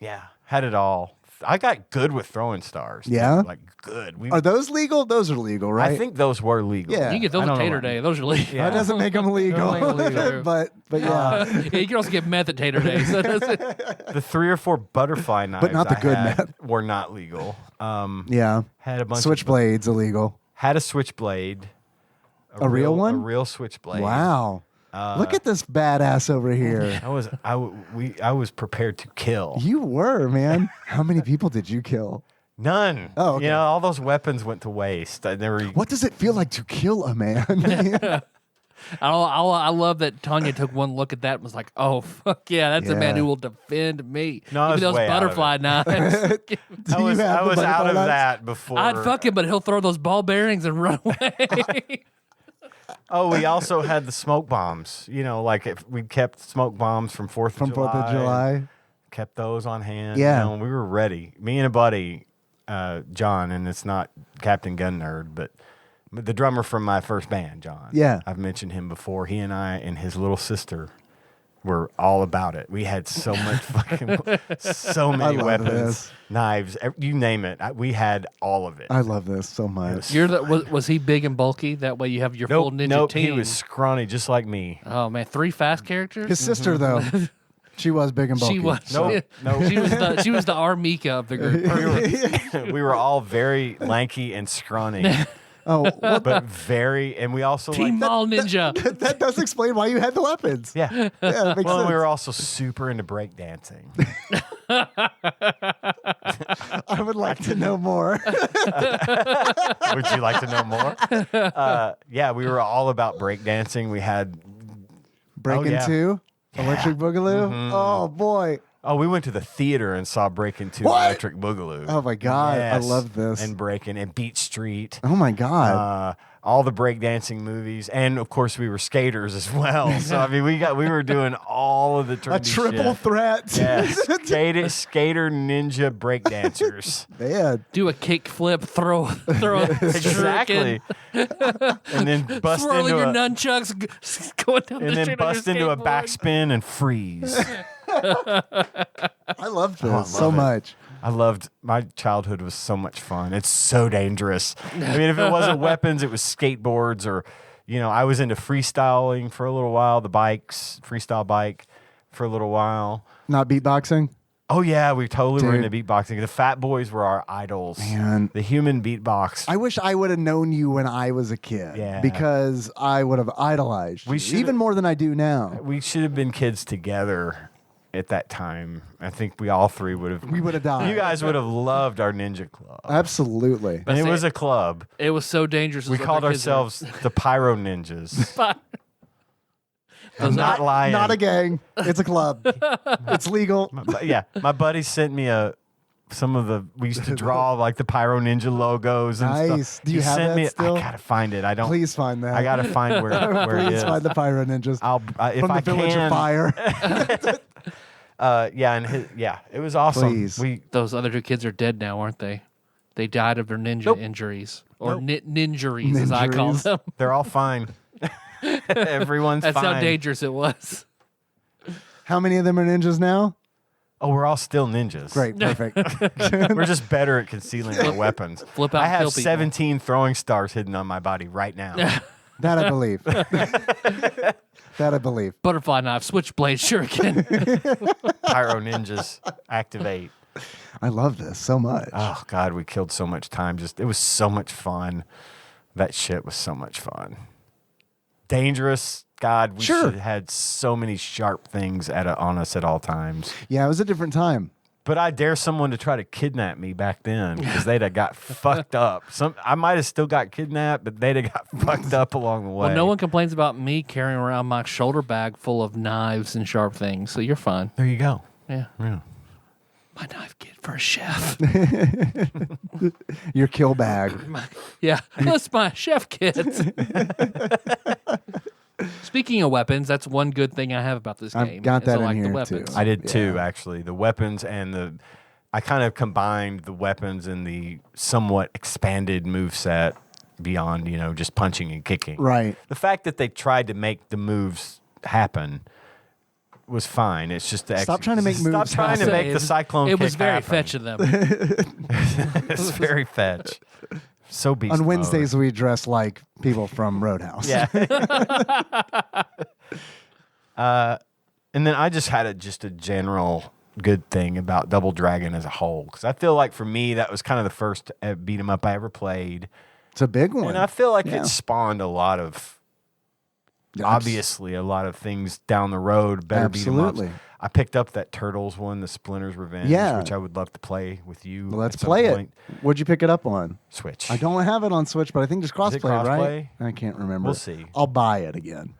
Yeah, had it all. I got good with throwing stars. too. Yeah? Like good. Are those legal? Those are legal, right? I think those were legal. Yeah. You can get I those don't at know Tater what- Day. Those are legal. Yeah. That doesn't make them legal. They're legal. but yeah. Yeah, you can also get meth at Tater Day. So that's The 3 or 4 butterfly knives not the I good had meth. were not legal. Yeah. Had a bunch Switchblades illegal. Had a switchblade. A real one? A real switchblade. Wow. Look at this badass over here. I was prepared to kill. You were, man. How many people did you kill? None. Oh, okay. All those weapons went to waste. I never. What does it feel like to kill a man? I love that Tanya took one look at that and was like, "Oh fuck yeah, that's a man Yeah. who will defend me." No, I Give me was those way out of butterfly knives. Do I you was, have I the was out butterfly of knives? that before. I'd fuck him, but he'll throw those ball bearings and run away. Oh, we also had the smoke bombs. Like if we kept smoke bombs from 4th of From July. 4th of July. Kept those on hand. Yeah. We were ready. Me and a buddy, John, and it's not Captain Gun Nerd, but The drummer from my first band, John. Yeah. I've mentioned him before. He and I and his little sister were all about it. We had so much so many love weapons, this. knives, you name it. We had all of it. I love this so much. Was he big and bulky? That way you have your full ninja Nope, team. he was scrawny just like me. Oh man, 3 fast characters. His sister, though, she was big and bulky. She was. Nope. She was the Armika of the group. We were all very lanky and scrawny, Oh, well, but and we also Team liked, Mall Ninja. that does explain why you had the weapons. yeah. Yeah, that makes Well, sense. we were also super into breakdancing. I would like to know more. Would you like to know more? Yeah, we were all about breakdancing. We had Breaking yeah. 2, Electric Boogaloo. Oh boy. we went to the theater and saw Breaking 2 What? Electric Boogaloo. Oh my God, I love this. And Breaking and Beat Street. Oh my God. All the breakdancing movies, and of course we were skaters as well. So I mean, we were doing all of the A trendy triple shit. threat. Yeah, skater, ninja, breakdancers. Man. Do a kick flip, throw Exactly. And then bust twirling into your a, nunchucks, going down the and then street on your bust into a skateboard. backspin and freeze. I love this I love so it. much. My childhood was so much fun. It's so dangerous. I mean, if it wasn't weapons, it was skateboards or, I was into freestyling for a little while, freestyle bike for a little while. Not beatboxing? Oh yeah, we totally were Dude. into beatboxing. The Fat Boys were our idols. Man. The human beatbox. I wish I would have known you when I was a kid. Yeah. Because I would have idolized you, should've- even more than I do now. We should have been kids together at that time. I think we all three would have. We would have died. You guys would have loved our ninja club. Absolutely. And it was a club. It was so dangerous. We is what called the kids ourselves the Pyro Ninjas. are. I'm not lying. Not a gang. It's a club. It's legal. My buddy sent me we used to draw like the Pyro Ninja logos and Nice. stuff. Do you He have sent that me, still? I gotta find it. I don't. Please find that. I gotta find where it Please is. find the Pyro Ninjas If from I the Village can. of Fire. It was awesome. Please. Those other 2 kids are dead now, aren't they? They died of their ninja injuries or ninjuries, as I call Ninjuries. them. They're all fine. Everyone's That's fine. how dangerous it was. How many of them are ninjas now? Oh, we're all still ninjas. Great. Perfect. We're just better at concealing our weapons. Flip out I and have kill people. 17 throwing stars hidden on my body right now. That I believe. That I believe. Butterfly knife, switchblade, shuriken. Pyro ninjas activate. I love this so much. Oh God, we killed so much time. It was so much fun. That shit was so much fun. Dangerous. God, we Sure. should have had so many sharp things on us at all times. Yeah, it was a different time. But I dare someone to try to kidnap me back then because they'd have got fucked up. I might have still got kidnapped, but they'd have got fucked up along the way. Well, no one complains about me carrying around my shoulder bag full of knives and sharp things, so you're fine. There you go. Yeah. Yeah. My knife kit for a chef. Your kill bag. Yeah, that's my chef kit. Speaking of weapons, that's one good thing I have about this I've game. got is that I in like here, the too. weapons. I did too, actually. The weapons and I kind of combined the weapons and the somewhat expanded moveset beyond, just punching and kicking. Right. The fact that they tried to make the moves happen was fine. It's just the Stop trying to make moves Stop trying to happen. make the cyclone. It was kick very happen. fetch of them. It's very fetch. So beast On mode. Wednesdays, we dress like people from Roadhouse. Yeah. And then I just had a general good thing about Double Dragon as a whole because I feel like for me that was kind of the first beat 'em up I ever played, It's a big one. and I feel like Yeah. it spawned a lot of obviously a lot of things down the road. Better beat 'em ups. Absolutely. I picked up that Turtles one, the Splinter's Revenge, Yeah. which I would love to play with you. Well, let's at some play point. it. What'd you pick it up on? Switch. I don't have it on Switch, but I think there's Is it crossplay, crossplay? right? I can't remember. We'll see. I'll buy it again.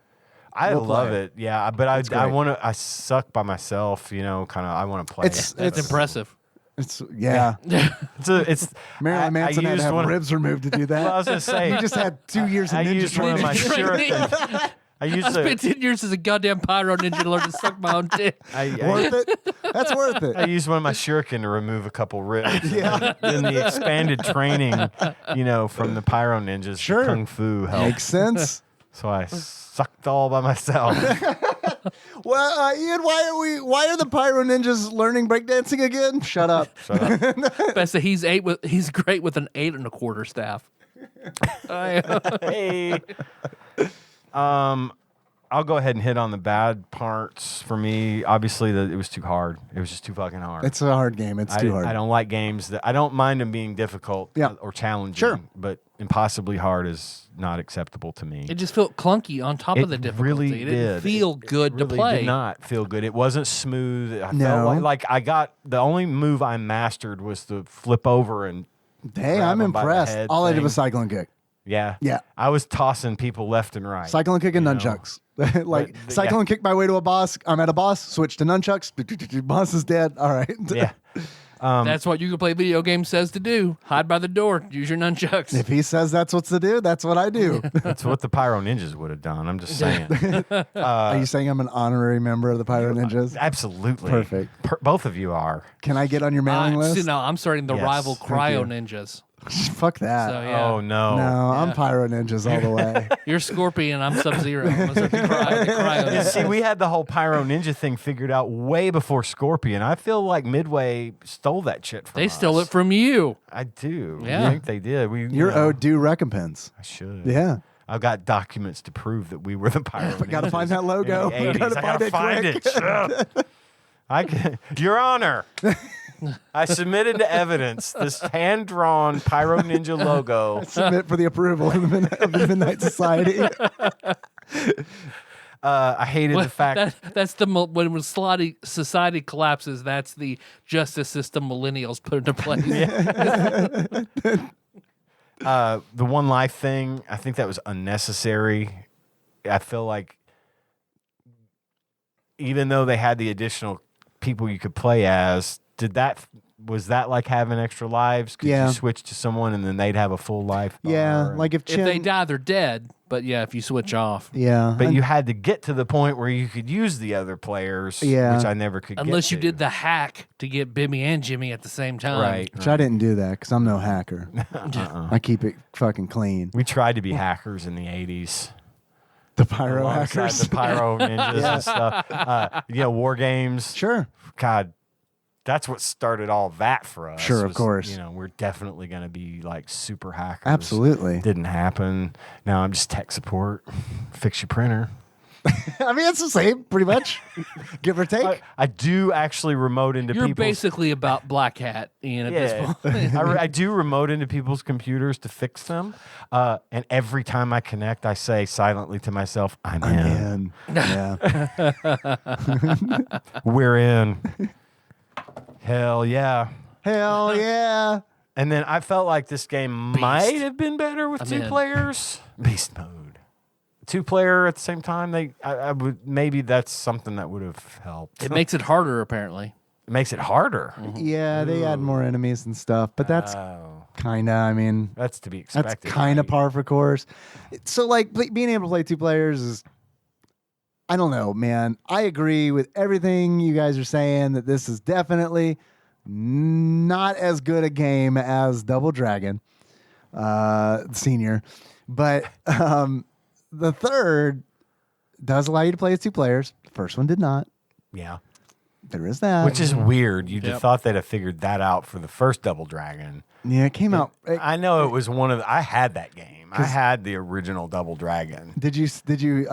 I We'll love play it. Yeah, but It's I great. want to. I suck by myself. Kind of. I want to play. It's That's impressive. It's yeah. It's Marilyn Manson had to used have one of- ribs removed to do that. Well, I was gonna say. You just had 2 years of I ninja used one of training. my sure things. I spent 10 years as a goddamn pyro ninja to learn to suck my own dick. Worth it? That's worth it. I used one of my shuriken to remove a couple ribs. Yeah. Then the expanded training, from the pyro ninjas, Sure. the kung fu helped. Makes sense. So I sucked all by myself. Well, Ian, why are the pyro ninjas learning breakdancing again? Shut up. Best that he's great with an 8 1/4 staff. Hey. I'll go ahead and hit on the bad parts for me. Obviously, it was too hard. It was just too fucking hard. It's a hard game. It's too hard. I don't like games I don't mind them being difficult or challenging. Sure. But impossibly hard is not acceptable to me. It just felt clunky on top of the difficulty. Really it didn't feel good really to play. Did not feel good. It wasn't smooth. I No. felt like I got the only move I mastered was to flip over and Hey, grab I'm 'em by the impressed. head All I did thing. was cycle and kick. Yeah. Yeah. I was tossing people left and right. Cycle and kick and You know. nunchucks. Like But, cycle yeah. and kick my way to a boss. I'm at a boss. Switch to nunchucks. Boss is dead. All right. Yeah. That's what you can play video games says to do. Hide by the door. Use your nunchucks. If he says that's what's to do, that's what I do. That's what the Pyro Ninjas would have done. I'm just saying. Are you saying I'm an honorary member of the Pyro Ninjas? Absolutely. Perfect. Both of you are. Can I get on your mailing list? No, I'm starting the Yes. rival Thank Cryo you. Ninjas. Fuck that. So yeah, Oh, no. No, I'm Pyro Ninjas all the way. you're Scorpion. I'm Sub-Zero. I'm gonna start the Cryo Yeah, Ninjas. see, we had the whole Pyro Ninja thing figured out way before Scorpion. I feel like Midway stole that shit from They us. stole it from you. I do. Yeah. I think they did. You're owed due recompense. I should. Yeah. I've got documents to prove that we were the Pyro But gotta Ninjas find that logo. in the 80s. Gotta I gotta find find it it. Shit. I can, Your Honor, I submitted to evidence this hand-drawn Pyro Ninja logo. Submit for the approval of the Midnight Society. I hated the fact That's when society collapses. That's the justice system millennials put into place. the one life thing. I think that was unnecessary. I feel like even though they had the additional people you could play as, was that like having extra lives? Could Yeah. you switch to someone and then they'd have a full life bar? Yeah, like if If Chin, they die, they're dead. But yeah, if you switch off, yeah, But you had to get to the point where you could use the other players, Yeah. which I never could unless get you to. did the hack to get Bimmy and Jimmy at the same time. Right. which I didn't do that because I'm no hacker. I keep it fucking clean. We tried to be hackers in the 80s. The pyro Alongside hackers. the pyro ninjas and stuff. War games. Sure. God, that's what started all that for us. Sure, of course. We're definitely going to be like super hackers. Absolutely. Didn't happen. Now I'm just tech support. Fix your printer. I mean, it's the same, pretty much, give or take. I do actually remote into You're people's... basically about Black Hat, Ian, at Yeah, this point. I do remote into people's computers to fix them, and every time I connect, I say silently to myself, "I'm in. Yeah. We're in." Hell yeah! Hell yeah. And then I felt like this game might have been better with I'm two in. players. Beast mode, 2-player at the same time. I would maybe that's something that would have helped. It makes it harder, apparently. It makes it harder. Yeah, they add more enemies and stuff, but that's Oh, kind of, I mean, that's to be expected. that's kind of right? par for course. So, like, being able to play 2 players is, I don't know, man. I agree with everything you guys are saying that this is definitely not as good a game as Double Dragon Senior, but the third does allow you to play as 2 players. The first one did not. Yeah. There is that. Which is weird. You'd Yep. have thought they'd have figured that out for the first Double Dragon. yeah, it came out. I know it was one of I had that game. I had the original Double Dragon. Do you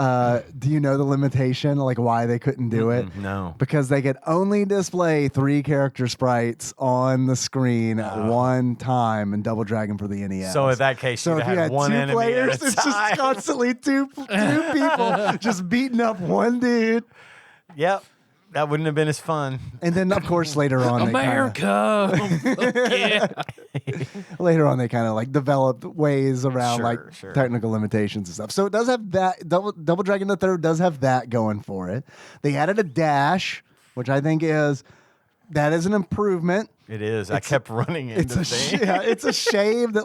know the limitation, like why they couldn't do it? No. Because they could only display 3 character sprites on the screen at one time in Double Dragon for the NES. So in that case, So you'd if have you had had one 2 enemy players, at a it's time. just constantly two people just beating up one dude. Yep. That wouldn't have been as fun. And then, of course, later on, America! Yeah. later on, they kind of like developed ways around Sure, like sure. technical limitations and stuff. So it does have that. Double Dragon the Third does have that going for it. They added a dash, which I think is that is an improvement. It is. I kept running into things. It's a shame that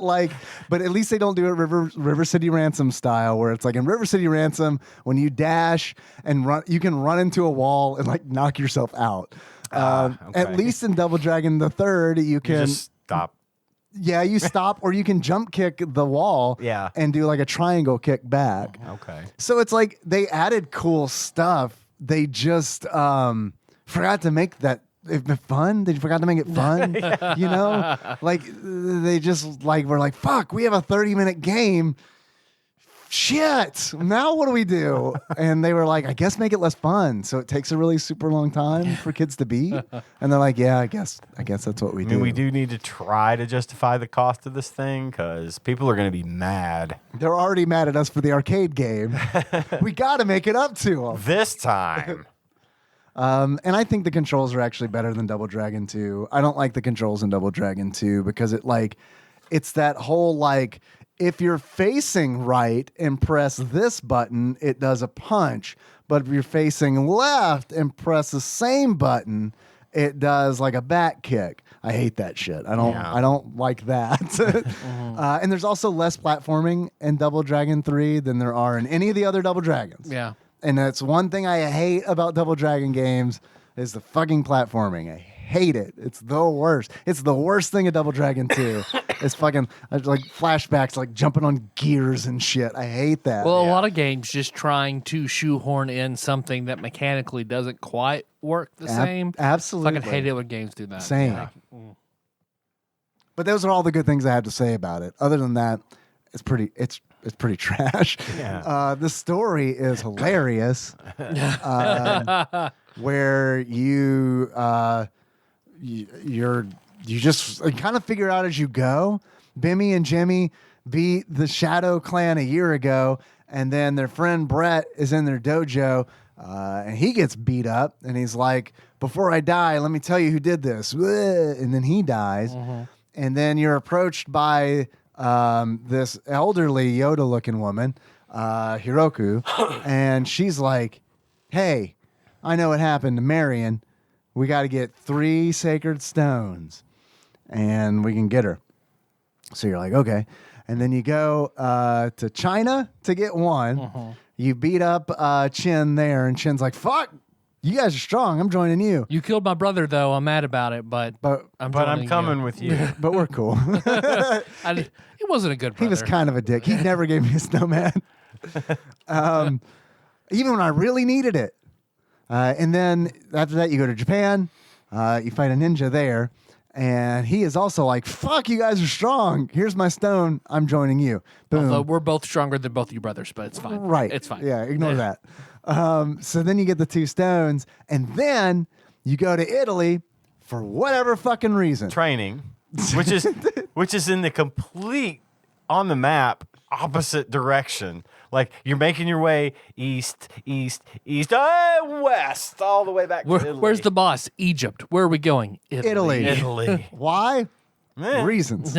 but at least they don't do it River City Ransom style, where it's like in River City Ransom, when you dash and run, you can run into a wall and like knock yourself out. Okay. At least in Double Dragon the Third, you can just stop. Yeah, you stop, or you can jump kick the wall. Yeah. And do like a triangle kick back. Okay. So it's like they added cool stuff. They just forgot to make that fun. They forgot to make it fun. You know, like they just were like, fuck, we have a 30-minute game. Shit, now what do we do? And they were like, I guess make it less fun. So it takes a really super long time for kids to beat. And they're like, yeah, I guess that's what we do. I mean, we do need to try to justify the cost of this thing because people are going to be mad. They're already mad at us for the arcade game. We got to make it up to them. This time. And I think the controls are actually better than Double Dragon 2. I don't like the controls in Double Dragon 2 because it's that whole if you're facing right and press this button, it does a punch. But if you're facing left and press the same button, it does like a back kick. I hate that shit. I don't like that. And there's also less platforming in Double Dragon 3 than there are in any of the other Double Dragons. Yeah. And that's one thing I hate about Double Dragon games is the fucking platforming. I hate it. It's the worst. It's the worst thing of Double Dragon 2. It's fucking like flashbacks, like jumping on gears and shit. I hate that. Well, a lot of games just trying to shoehorn in something that mechanically doesn't quite work the same. Absolutely. Fucking hate it when games do that. Same. Yeah. But those are all the good things I have to say about it. Other than that, it's pretty trash. Yeah. The story is hilarious. Where you just kind of figure out as you go. Bimmy and Jimmy beat the Shadow Clan a year ago, and then their friend Brett is in their dojo, and he gets beat up, and he's like, "Before I die, let me tell you who did this," and then he dies, and then you're approached by this elderly Yoda-looking woman, Hiroku, and she's like, "Hey, I know what happened to Marion. We got to get 3 sacred stones, and we can get her." So you're like, okay. And then you go to China to get one. You beat up Chin there, and Chin's like, "Fuck, you guys are strong. I'm joining you." You killed my brother, though. I'm mad about it, but I'm coming with you. But we're cool. He wasn't a good brother. He was kind of a dick. He never gave me a snowman. Even when I really needed it. And then after that, you go to Japan. You fight a ninja there. And he is also like, "Fuck, you guys are strong. Here's my stone. I'm joining you." Boom. Although we're both stronger than both you brothers, but it's fine. Right. It's fine. Yeah, ignore that. So then you get the 2 stones. And then you go to Italy for whatever fucking reason. Training, which is in the complete on the map opposite direction. Like you're making your way east, west, all the way back to Italy. Where's the boss? Egypt. Where are we going? Italy. Why? Eh. Reasons.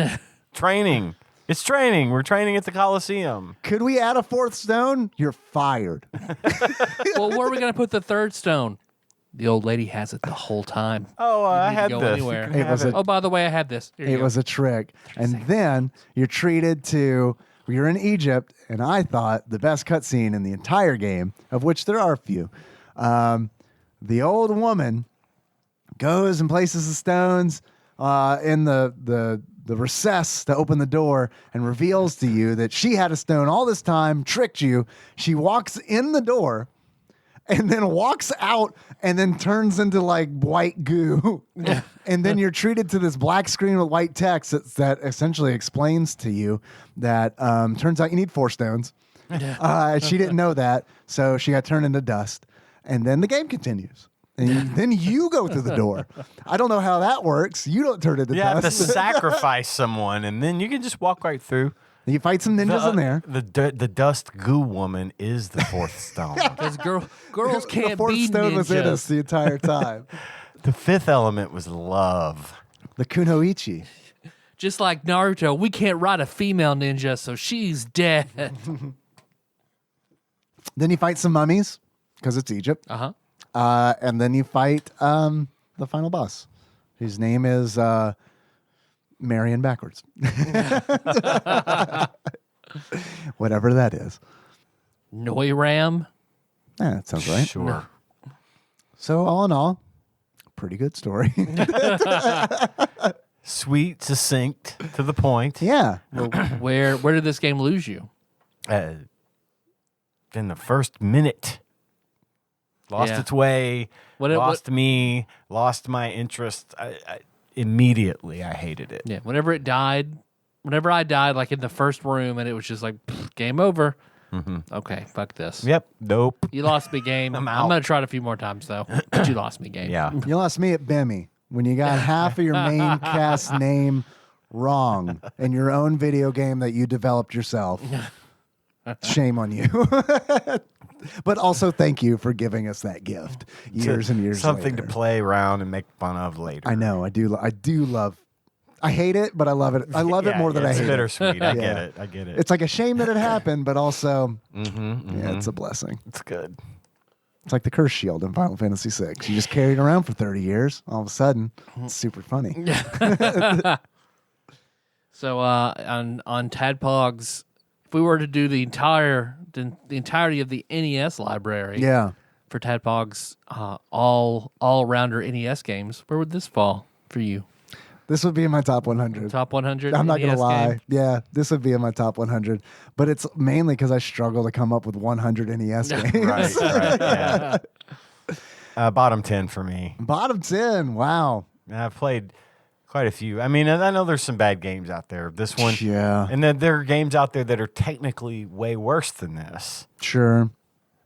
Training. It's training. We're training at the Coliseum. Could we add a 4th stone? You're fired. Well, where are we going to put the 3rd stone? The old lady has it the whole time. Oh, I need to had go this. anywhere. You can It was have a- Oh, by the way, I had this. Here you It go. was a trick. And then you're treated to, you're in Egypt, and I thought the best cutscene in the entire game, of which there are a few, the old woman goes and places the stones in the recess to open the door and reveals to you that she had a stone all this time, tricked you. She walks in the door and then walks out and then turns into like white goo. And then you're treated to this black screen with white text that essentially explains to you that turns out you need 4 stones. She didn't know that, so she got turned into dust. And then the game continues. And then you go through the door. I don't know how that works. You don't turn into You have to dust. sacrifice someone, and then you can just walk right through. You fight some ninjas in there. The dust goo woman is the 4th stone. Because girls The can't 4th be stone was in us ninjas. the entire time. The 5th element was love. The kunoichi. Just like Naruto, we can't ride a female ninja, so she's dead. Then you fight some mummies because it's Egypt. Uh-huh. And then you fight the final boss. whose name is Marion backwards. Whatever that is. Noiram. Yeah, that sounds right. Sure. So all in all, pretty good story. Sweet, succinct, to the point. Yeah. Well, where did this game lose you? In the first minute, lost Yeah. its way, lost me, lost my interest. Immediately, I hated it. Yeah, whenever I died, like in the first room, and it was just like, game over. Okay, fuck this. Yep. Nope. You lost me, game. I'm out. going to try it a few more times, though. But you lost me, game. Yeah. You lost me at Bimmy when you got half of your main cast name wrong in your own video game that you developed yourself. Shame on you. But also thank you for giving us that gift years and years Something later. to play around and make fun of later. I know. I do love. I hate it, but I love it. I love it more than I hate It's it. bittersweet. I Yeah. get it. It's like a shame that it happened, but also, yeah, it's a blessing. It's good. It's like the curse shield in Final Fantasy VI. You just carry it around for 30 years. All of a sudden, it's super funny. So on TADPOGs, if we were to do the entirety of the NES library Yeah. for TADPOGs, all rounder NES games, where would this fall for you? This would be in my top 100. Top 100. I'm not going NES to lie. game? Yeah, this would be in my top 100. But it's mainly because I struggle to come up with 100 NES games. Right. Yeah. Bottom 10 for me. Bottom 10. Wow. I've played quite a few. I mean, I know there's some bad games out there. This one. Yeah. And then there are games out there that are technically way worse than this. Sure.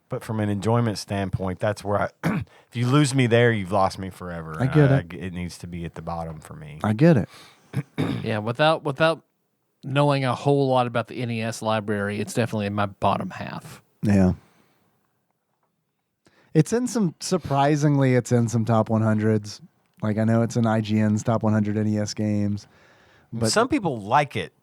But from an enjoyment standpoint, that's where if you lose me there, you've lost me forever. I get it. It needs to be at the bottom for me. I get it. Yeah, without knowing a whole lot about the NES library, it's definitely in my bottom half. Yeah. It's in some, surprisingly, it's in some top 100s. Like, I know it's in IGN's top 100 NES games. But Some people like it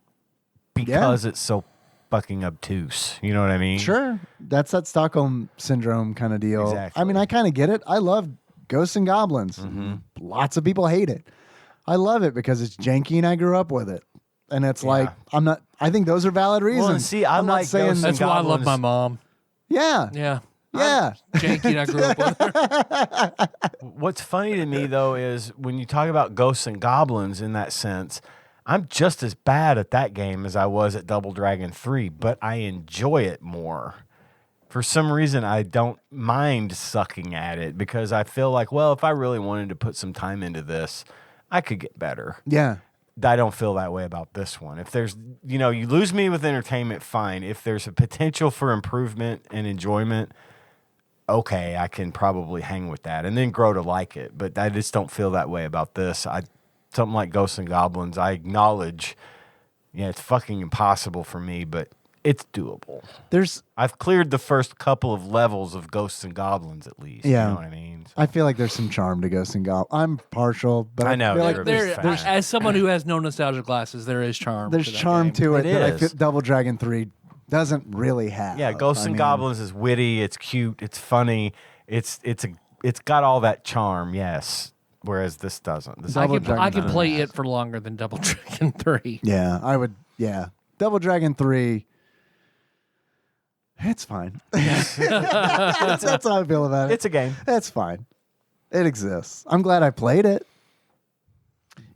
because it's so fucking obtuse. You know what I mean? sure, that's that Stockholm Syndrome kind of deal. Exactly. I mean, I kind of get it. I love Ghosts and Goblins. Lots of people hate it. I love it because it's janky and I grew up with it. And it's like, I think those are valid reasons. and see, I I'm not like saying, Ghosts and That's why I love Goblins. my mom. yeah. Yeah. Yeah. Janky and I grew up with her. What's funny to me, though, is when you talk about Ghosts and Goblins in that sense, I'm just as bad at that game as I was at Double Dragon 3, but I enjoy it more. For some reason, I don't mind sucking at it because I feel like, well, if I really wanted to put some time into this, I could get better. Yeah. I don't feel that way about this one. If there's, you lose me with entertainment, fine. If there's a potential for improvement and enjoyment, okay, I can probably hang with that and then grow to like it. But I just don't feel that way about this. Something like Ghosts and Goblins, I acknowledge, it's fucking impossible for me, but it's doable. I've cleared the first couple of levels of Ghosts and Goblins at least. Yeah. You know what I mean? I feel like there's some charm to Ghosts and Goblins. I'm partial, but I know, feel they're like a big fan. As someone who has no nostalgia glasses, there is charm. there's to that charm game. to it It that I is. feel Double Dragon 3 doesn't really have. Yeah, Ghosts and Goblins is witty, it's cute, it's funny, it's got all that charm, yes. Whereas this doesn't. This I Double can Dragon play does. it for longer than Double Dragon 3. Yeah, I would. Yeah, Double Dragon 3. It's fine. that's how I feel about it. it's a game. It's fine. It exists. I'm glad I played it.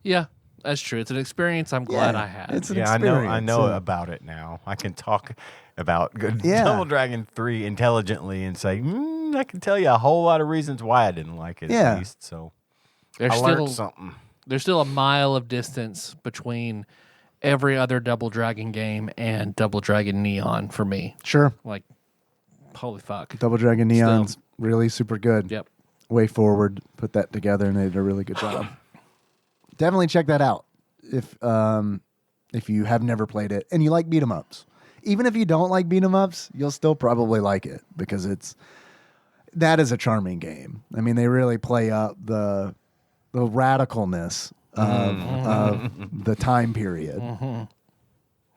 Yeah, that's true. It's an experience I'm glad I had. It's an Yeah, I experience. know yeah. about it now. I can talk about Yeah. Double Dragon 3 intelligently and say, I can tell you a whole lot of reasons why I didn't like it Yeah. at least. So There's I still learned something. there's still a mile of distance between every other Double Dragon game and Double Dragon Neon for me. Sure. Like, holy fuck. Double Dragon Neon's really super good. Yep. Way Forward put that together and they did a really good job. Definitely check that out if you have never played it and you like beat 'em ups. Even if you don't like beat 'em ups, you'll still probably like it because that is a charming game. I mean, they really play up the radicalness of the time period.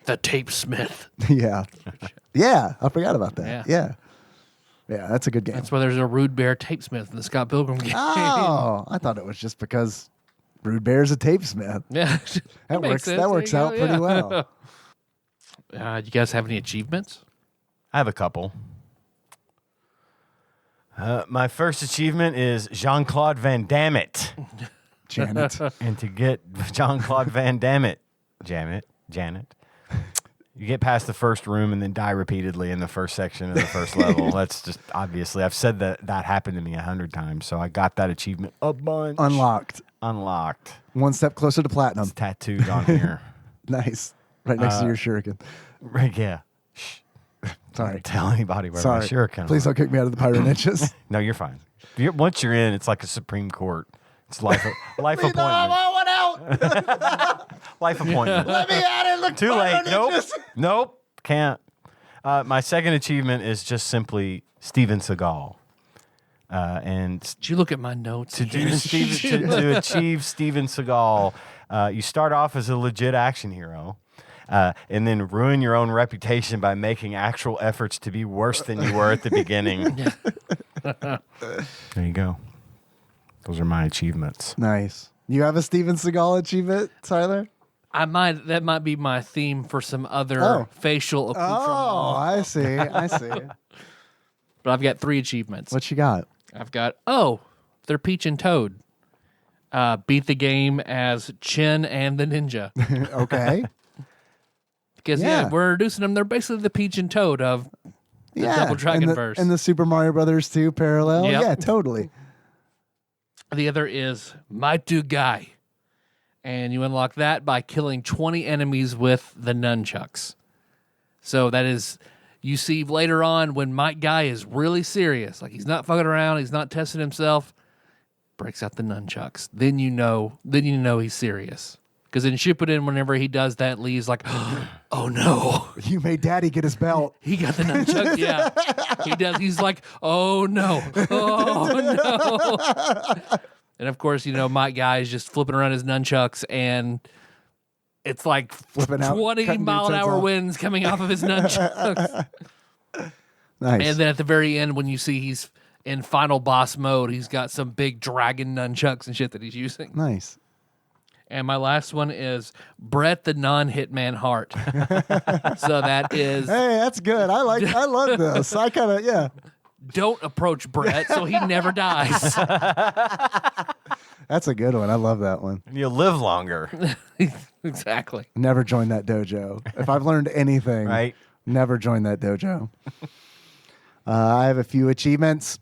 The Tape Smith. Yeah. Yeah, I forgot about that. Yeah. Yeah, that's a good game. That's why there's a Rude Bear Tape Smith in the Scott Pilgrim game. Oh, I thought it was just because Brood Bear's a tapesmith. Yeah, That makes works. sense. That works There you out go, pretty well. You guys have any achievements? I have a couple. My first achievement is Jean-Claude Van Damme it. Janet. And to get Jean-Claude Van Damme it, Janet, you get past the first room and then die repeatedly in the first section of the first level. That's just obviously, I've said that happened to me 100 times, so I got that achievement a bunch. Unlocked. One step closer to platinum. It's tattooed on here. Nice. Right next to your shuriken. Right, yeah. Shh. Sorry. Don't tell anybody where Sorry. my shuriken Please went. don't kick me out of the Pyro Ninjas. No, you're fine. Once you're in, it's like a Supreme Court. It's life appointment. one out. Life appointment. Let me at it. Look, Too Pyro late. Ninjas. Nope. Can't. My second achievement is just simply Steven Seagal. And Did you look at my notes? to achieve Steven Seagal, you start off as a legit action hero. And then ruin your own reputation by making actual efforts to be worse than you were at the beginning. There you go. Those are my achievements. Nice. You have a Steven Seagal achievement, Tyler? That might be my theme for some other facial accoutrement. Oh, I see. But I've got 3 achievements. What you got? I've got, they're Peach and Toad. Beat the game as Chin and the Ninja. Okay. Because, we're introducing them. They're basically the Peach and Toad of the Double Dragon verse. And the Super Mario Brothers 2 parallel. Yep. Yeah, totally. The other is Might Do Guy. And you unlock that by killing 20 enemies with the nunchucks. So that is, you see later on when Might Guy is really serious, like he's not fucking around, he's not testing himself, breaks out the nunchucks. Then you know he's serious. Because in Shippuden, whenever he does that, Lee's like, oh no. You made Daddy get his belt. He got the nunchuck. Yeah. He does. He's like, oh no. Oh no. And of course, Mike Guy is just flipping around his nunchucks and it's like Flipping out, 20 cutting mile an dudes' heads hour off. winds coming off of his nunchucks. Nice. And then at the very end, when you see he's in final boss mode, he's got some big dragon nunchucks and shit that he's using. Nice. And my last one is Brett the non-Hitman Heart. So that is, Hey, that's good. I love this. I kind of, yeah. don't approach Brett so he never dies. That's a good one. I love that one. You'll live longer, Exactly. Never join that dojo. If I've learned anything, right? never join that dojo. I have a few achievements.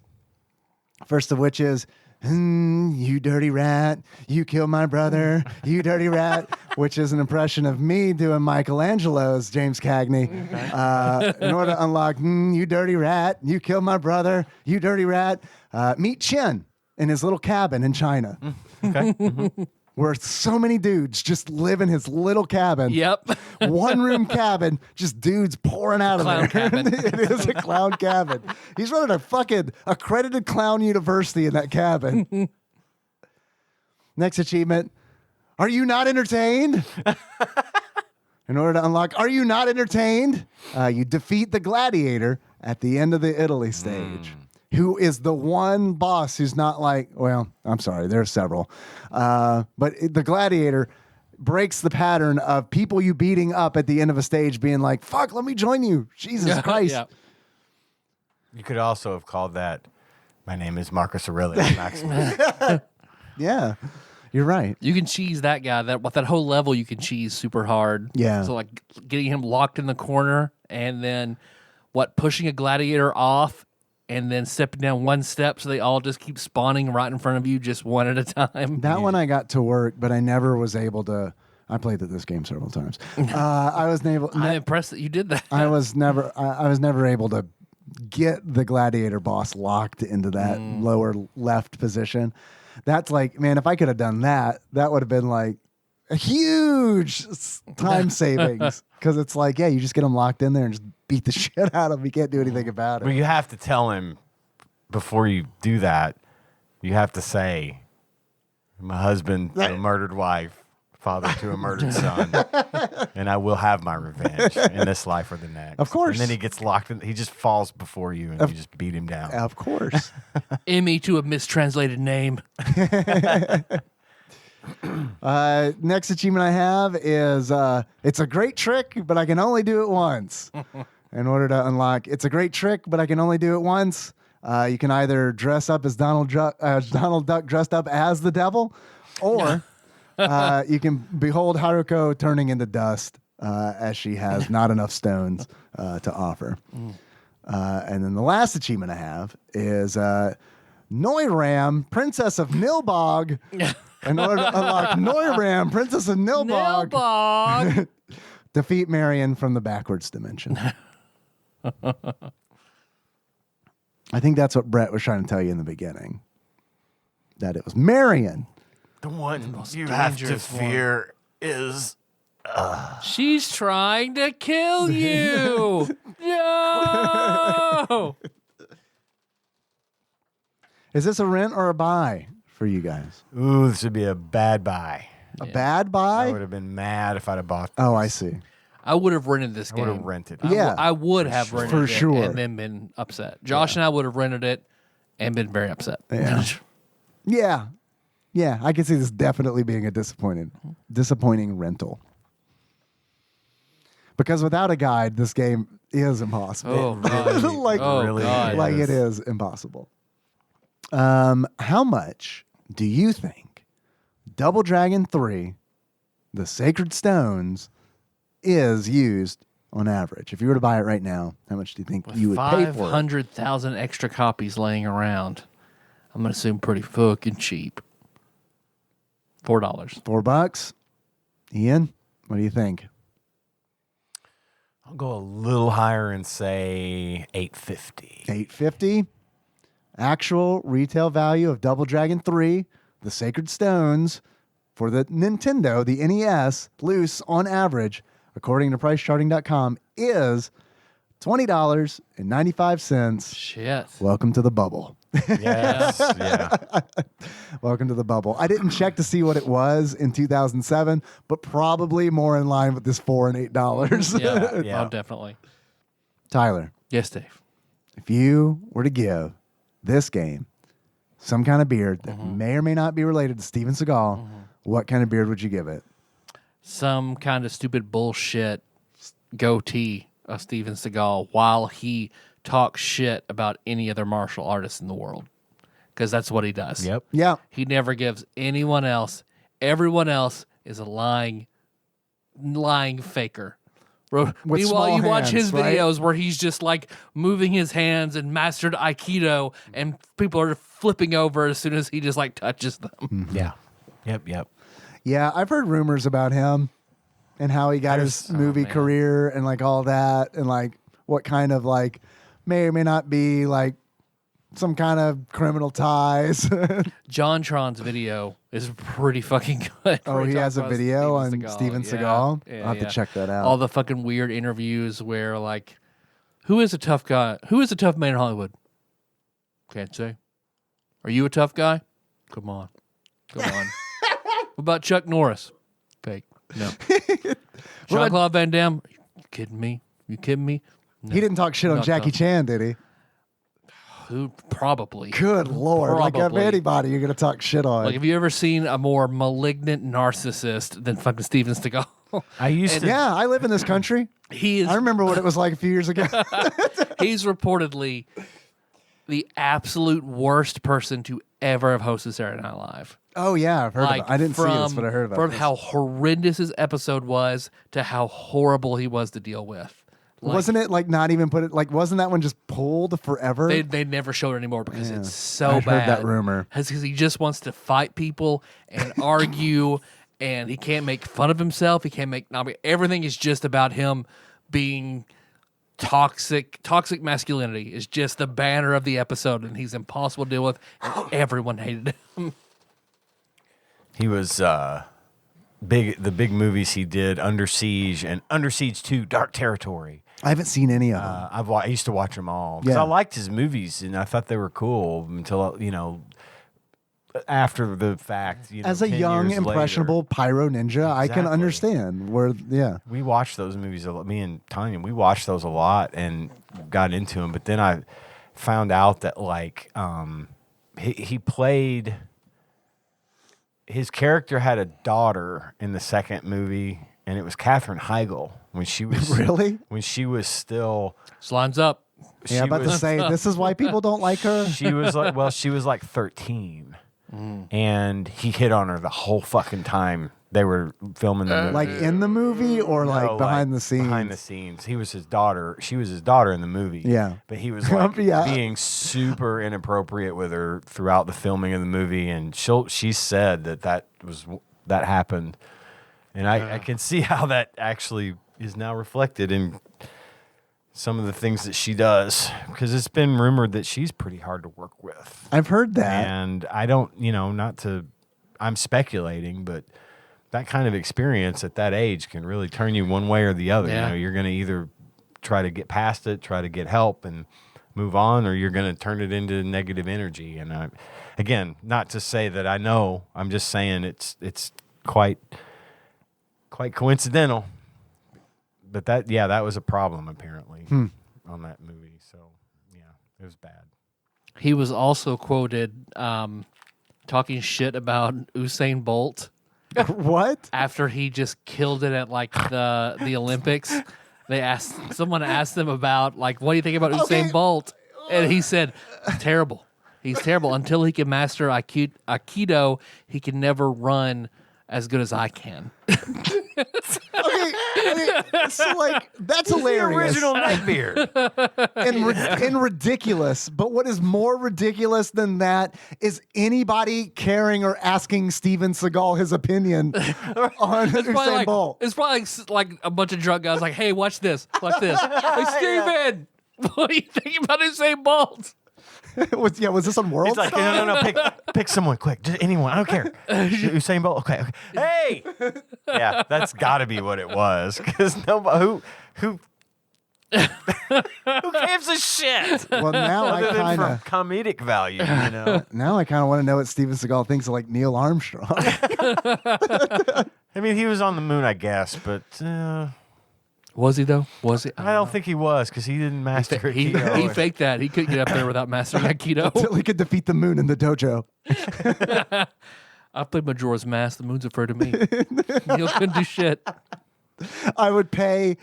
First of which is, you dirty rat, you killed my brother, you dirty rat, which is an impression of me doing Michelangelo's James Cagney. In order to unlock, you dirty rat, you killed my brother, you dirty rat, meet Chin in his little cabin in China. Okay. Where so many dudes just live in his little cabin. Yep. One room cabin, just dudes pouring out of Clown there. cabin. It is a clown cabin. He's running a fucking accredited clown university in that cabin. Next achievement. Are you not entertained? In order to unlock, are you not entertained? You defeat the gladiator at the end of the Italy stage. Who is the one boss who's not like, well, I'm sorry, there's several. But the gladiator breaks the pattern of people you beating up at the end of a stage being like, fuck, let me join you. Jesus Christ. Yeah. You could also have called that, my name is Marcus Aurelius Maximus. Yeah, you're right. You can cheese that guy. That whole level you can cheese super hard. Yeah. So like getting him locked in the corner and then pushing a gladiator off and then stepping down one step so they all just keep spawning right in front of you just one at a time. That one I got to work, but I never was able to. I played this game several times. I was able. I'm impressed that you did that. I was never able to get the gladiator boss locked into that lower left position. That's like, man, if I could have done that, that would have been like a huge time savings. Because it's like, yeah, you just get them locked in there and just beat the shit out of them. You can't do anything about Well, it. you have to tell him before you do that, you have to say, my husband to a murdered wife, father to a murdered son, and I will have my revenge in this life or the next. Of course. And then he gets locked in. He just falls before you and you just beat him down. Of course. Emmy to a mistranslated name. Next achievement I have is it's a great trick, but I can only do it once. In order to unlock, it's a great trick, but I can only do it once. You can either dress up as Donald Duck dressed up as the devil, or you can behold Haruko turning into dust as she has not enough stones to offer. And then the last achievement I have is Noiram, Princess of Nilbog. In order to unlock Noiram, Princess of Nilbog, Nilbog. defeat Marion from the backwards dimension. I think that's what Brett was trying to tell you in the beginning. That it was Marion. The one you have to fear is She's trying to kill you. No. Is this a rent or a buy for you guys? ooh, this would be a bad buy. A bad I buy? would have been mad if I'd have bought. Oh, I see. I would have rented this I game. would have rented. Yeah. I would have rented For it sure. and then been upset. Josh and I would have rented it and been very upset. Yeah. Yeah. Yeah, I can see this definitely being a disappointing rental. Because without a guide, this game is impossible. Oh, God. like, Oh, really God. like it is impossible. How much do you think Double Dragon 3, The Sacred Stones, is used on average? If you were to buy it right now, how much do you think you would pay for it? 500,000 extra copies laying around. I'm going to assume pretty fucking cheap. $4. $4? Ian, what do you think? I'll go a little higher and say $850. $850. Actual retail value of Double Dragon 3, The Sacred Stones, for the Nintendo, the NES, loose on average, according to PriceCharting.com, is $20.95. Shit. Welcome to the bubble. Yes, yeah. Welcome to the bubble. I didn't check to see what it was in 2007, but probably more in line with this $4 and $8. Yeah, Yeah. Oh, definitely. Tyler, Yes, Dave. if you were to give this game some kind of beard that may or may not be related to Steven Seagal, what kind of beard would you give it? Some kind of stupid bullshit goatee of Steven Seagal while he talks shit about any other martial artist in the world. Because that's what he does. Yep. Yeah. He never gives anyone else. Everyone else is a lying faker. Meanwhile, small you watch hands, his right? videos where he's just like moving his hands and mastered Aikido, and people are flipping over as soon as he just like touches them. Yeah. Yep. Yeah, I've heard rumors about him and how he got his movie man. career and like all that, and like what kind of like may or may not be like some kind of criminal ties. John Tron's video is pretty fucking good. Oh, where he talks has a about video on Steven Seagal? Yeah, I'll have to check that out. All the fucking weird interviews where like, who is a tough guy? Who is a tough man in Hollywood? Can't say. Are you a tough guy? Come on. What about Chuck Norris? Fake. No. Jean-Claude Van Damme? Are you kidding me? No. He didn't talk shit on Not Jackie tough. Chan, did he? Who? Probably. Good Lord. Like, of Probably. anybody you're going to talk shit on. Like, have you ever seen a more malignant narcissist than fucking Steven Seagal? I used to. yeah, I live in this country. He is. I remember what it was like a few years ago. He's reportedly the absolute worst person to ever have hosted Saturday Night Live. Oh, yeah, I've heard of it. I didn't see this, but I heard about From this. how horrendous his episode was to how horrible he was to deal with. Like, Wasn't it like not even put it, like, wasn't that one just pulled forever? They never showed it anymore because it's so I've bad. heard that rumor. Because he just wants to fight people and argue, and he can't make fun of himself. He can't make everything is just about him being toxic. Toxic masculinity is just the banner of the episode, and he's impossible to deal with. And everyone hated him. He was big. The big movies he did, Under Siege and Under Siege 2, Dark Territory. I haven't seen any of them. I used to watch them all because Yeah. I liked his movies and I thought they were cool until after the fact. As a 10 young, years impressionable later, pyro ninja, I can Exactly. understand where, yeah. we watched those movies a lot. Me and Tanya, we watched those a lot and got into them. But then I found out that like he played his character had a daughter in the second movie, and it was Katherine Heigl when she was Really? when she was still. This lines up. Yeah, about to say this is why people don't like her. She was like 13, and he hit on her the whole fucking time they were filming the movie. Like in the movie or No, like behind the scenes? Behind the scenes. He was his daughter. She was his daughter in the movie. Yeah. But he was like Yeah. being super inappropriate with her throughout the filming of the movie, and she said that happened, and I can see how that actually is now reflected in some of the things that she does, because it's been rumored that she's pretty hard to work with. I've heard that. And I don't, I'm speculating, but that kind of experience at that age can really turn you one way or the other. Yeah. You're going to either try to get past it, try to get help and move on, or you're going to turn it into negative energy. And again, not to say that I know, I'm just saying it's quite coincidental. But that was a problem apparently on that movie. So yeah, it was bad. He was also quoted talking shit about Usain Bolt What? after he just killed it at like the Olympics. Someone asked him about like, what do you think about Usain Bolt? And he said, terrible. He's terrible. Until he can master Aikido, he can never run as good as I can. Okay, so like that's hilarious. The original Nightbeard. and ridiculous. But what is more ridiculous than that is anybody caring or asking Steven Seagal his opinion on Usain Bolt. It's probably like a bunch of drunk guys like, hey, watch this. Hey, Steven, what do you think about Usain Bolt? Was this on World? It's like, no, pick someone quick. Just anyone. I don't care. Usain Bolt. Okay. Hey! Yeah, that's got to be what it was. Because nobody, who gives a shit? Well, now Other I than kind for of comedic value, now I kind of want to know what Steven Seagal thinks of like Neil Armstrong. I mean, he was on the moon, I guess, but Was he though? Was he? I don't think he was, because he didn't master He Aikido. faked that. He couldn't get up there without mastering Aikido. Until he could defeat the moon in the dojo. I played Majora's Mask. The moon's afraid of me. Neil couldn't do shit. I would pay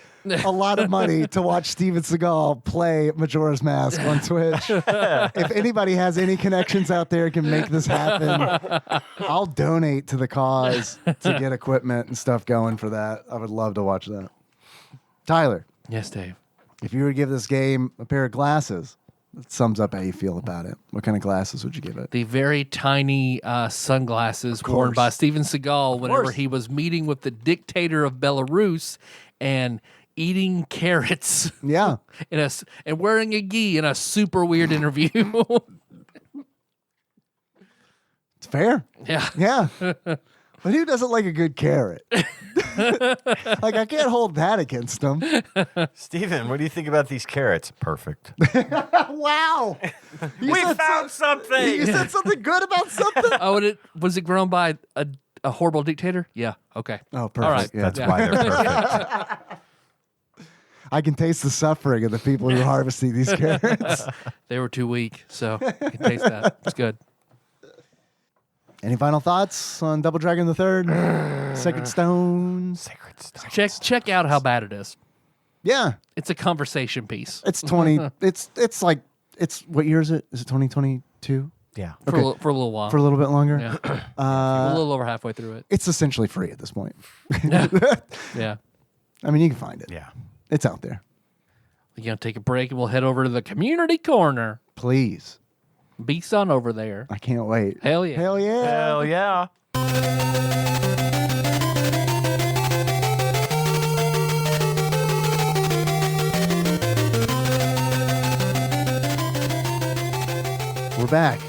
a lot of money to watch Steven Seagal play Majora's Mask on Twitch. If anybody has any connections out there can make this happen, I'll donate to the cause to get equipment and stuff going for that. I would love to watch that. Tyler, Yes, Dave. if you were to give this game a pair of glasses, that sums up how you feel about it. What kind of glasses would you give it? The very tiny sunglasses worn by Steven Seagal whenever course. he was meeting with the dictator of Belarus and eating carrots Yeah. and wearing a gi in a super weird interview. It's fair. Yeah. Yeah. But who doesn't like a good carrot? Like, I can't hold that against them. Steven, what do you think about these carrots? Perfect. Wow. We found something. You said something good about something? Oh, was it grown by a horrible dictator? Yeah. Okay. Oh, perfect. All right. Yeah. That's why they're perfect. I can taste the suffering of the people who are harvesting these carrots. They were too weak, so I can taste that. It's good. Any final thoughts on Double Dragon the Third? Sacred Stones? Sacred stuff. Check out how bad it is. Yeah. It's a conversation piece. It's 20. It's like, what year is it? Is it 2022? Yeah. For, Okay. for a little while. For a little bit longer? Yeah. a little over halfway through it. It's essentially free at this point. Yeah. I mean, you can find it. Yeah. It's out there. We're going to take a break and we'll head over to the community corner. Please. Beast on over there. I can't wait. Hell yeah. Hell yeah. Hell yeah. We're back.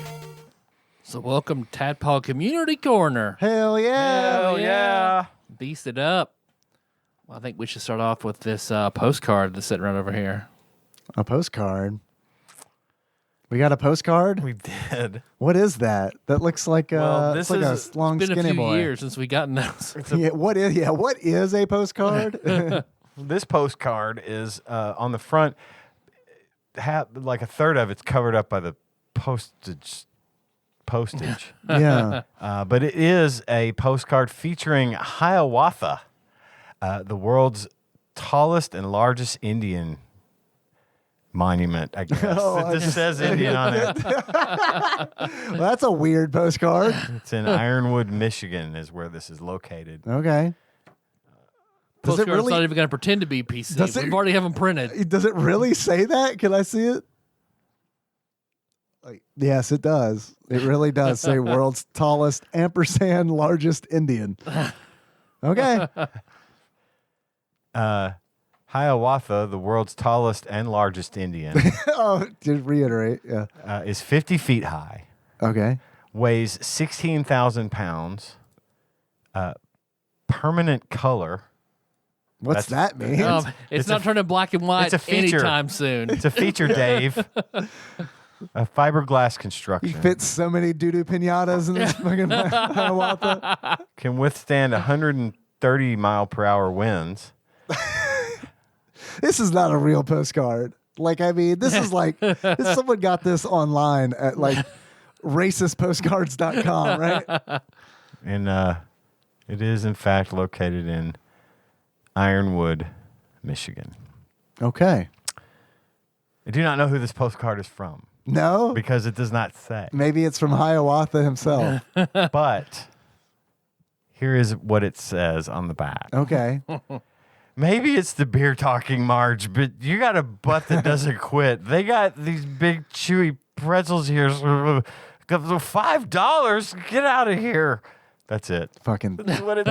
So welcome to Tadpog Community Corner. Hell yeah. Hell yeah. Beast it up. Well, I think we should start off with this postcard that's sitting right over here. A postcard. We got a postcard? We did. What is that? That looks like Well, it's this like is- a long It's been a skinny few boy. years since we gotten those. Yeah, what is a postcard? This postcard is on the front. Like a third of it's covered up by the postage postage. Yeah. But it is a postcard featuring Hiawatha, the world's tallest and largest Indian monument, I guess. Oh, It just says Indian on it. Well, that's a weird postcard. It's in Ironwood, Michigan is where this is located. Okay. Does it Postcard's really? not even going to pretend to be PC. Does it- We've already have them printed. Does it really say that? Can I see it? Yes, it does. It really does say world's tallest ampersand largest Indian. Okay. Hiawatha, the world's tallest and largest Indian, Oh, to reiterate. Yeah. is 50 feet high, Okay. weighs 16,000 pounds, permanent color. What's that mean? It's It's not a- turning black and white it's a feature. anytime soon. It's a feature, Dave. A fiberglass He construction. fits so many doo-doo pinatas in this fucking Hiawatha. Can withstand 130 mile per hour winds. This is not a real postcard. Like, I mean, this is like someone got this online at like racistpostcards.com, right? And it is, in fact, located in Ironwood, Michigan. Okay. I do not know who this postcard is from No? because it does not say. Maybe it's from Hiawatha himself. But here is what it says on the back. Okay. Maybe it's the beer talking Marge, but you got a butt that doesn't quit. They got these big chewy pretzels here. $5. Get out of here. That's it. Fucking What it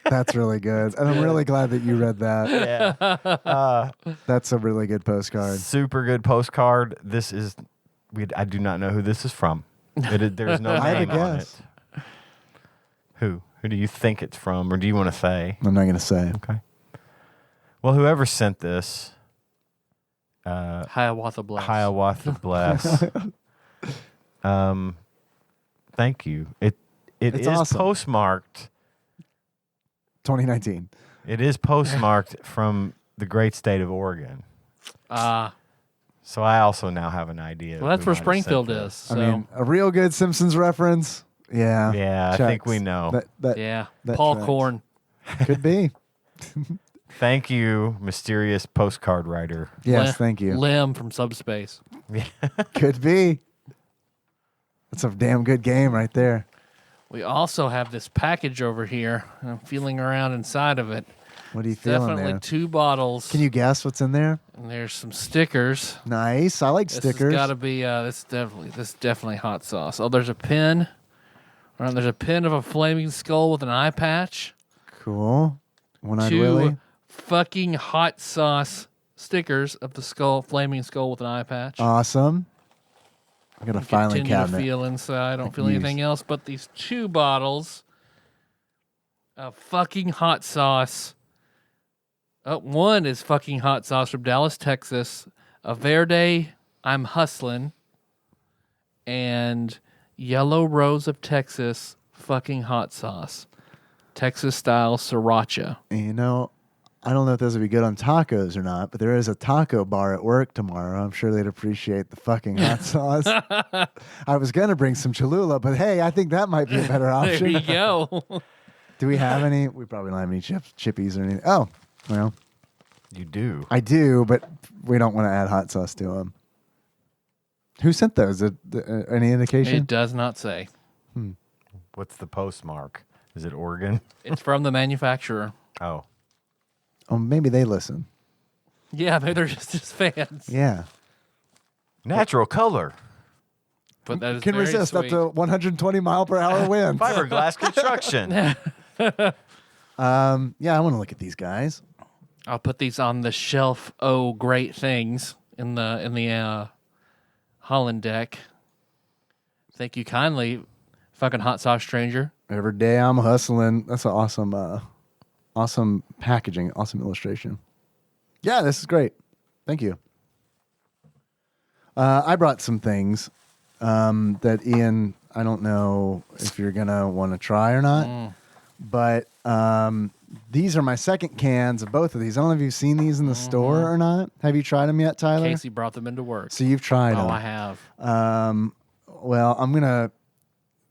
that's really good. And I'm really glad that you read that. Yeah. That's a really good postcard. Super good postcard. This is, I do not know who this is from. There's no I have a name on guess. it. Who? Who do you think it's from, or do you want to say? I'm not going to say. Okay. Well, whoever sent this, Hiawatha bless. Hiawatha bless. Thank you. It It's is awesome. postmarked. 2019. It is postmarked from the great state of Oregon. So I also now have an idea. Well, that's who where might have Springfield sent is. this. So, I mean, a real good Simpsons reference. Yeah. Yeah, I think we know. That yeah. that Paul tracks. Korn. could be. Thank you, mysterious postcard writer. Yes, thank you. Lim from Subspace. Could be. That's a damn good game right there. We also have this package over here. I'm feeling around inside of it. What are you feeling Definitely there? 2 bottles. Can you guess what's in there? And there's some stickers. Nice. I like This stickers. has got to be this is definitely hot sauce. Oh, there's a pin. There's a pin of a flaming skull with an eye patch. Cool. One-eyed 2 Willie. fucking hot sauce stickers of the flaming skull with an eye patch. Awesome. I got a filing Continue to cabinet. feel inside. I don't feel Use. anything else but these 2 bottles of fucking hot sauce. One is fucking hot sauce from Dallas, Texas. A Verde, I'm hustling. And Yellow Rose of Texas, fucking hot sauce. Texas style sriracha. And you know, I don't know if this would be good on tacos or not, but there is a taco bar at work tomorrow. I'm sure they'd appreciate the fucking hot sauce. I was going to bring some Cholula, but hey, I think that might be a better There option. you go. Do we have any? We probably don't have any chippies or anything. Oh, well, You do. I do, but we don't want to add hot sauce to them. Who sent those? Any indication? It does not say. What's the postmark? Is it Oregon? It's from the manufacturer. Oh. Oh, maybe they listen. Yeah, maybe they're just fans. Yeah. Natural color. But that is Can very resist sweet. up to 120 mile per hour winds. Fiberglass construction. Yeah, I want to look at these guys. I'll put these on the shelf. Oh, great things in the Holland deck. Thank you kindly, fucking hot sauce stranger. Every day I'm hustling. That's an awesome packaging, awesome illustration. Yeah, this is great. Thank you. I brought some things that Ian, I don't know if you're going to want to try or not, but these are my second cans of both of these. I don't know if you've seen these in the store or not. Have you tried them yet, Tyler? Casey brought them into work. So you've tried them. Oh, I have. well,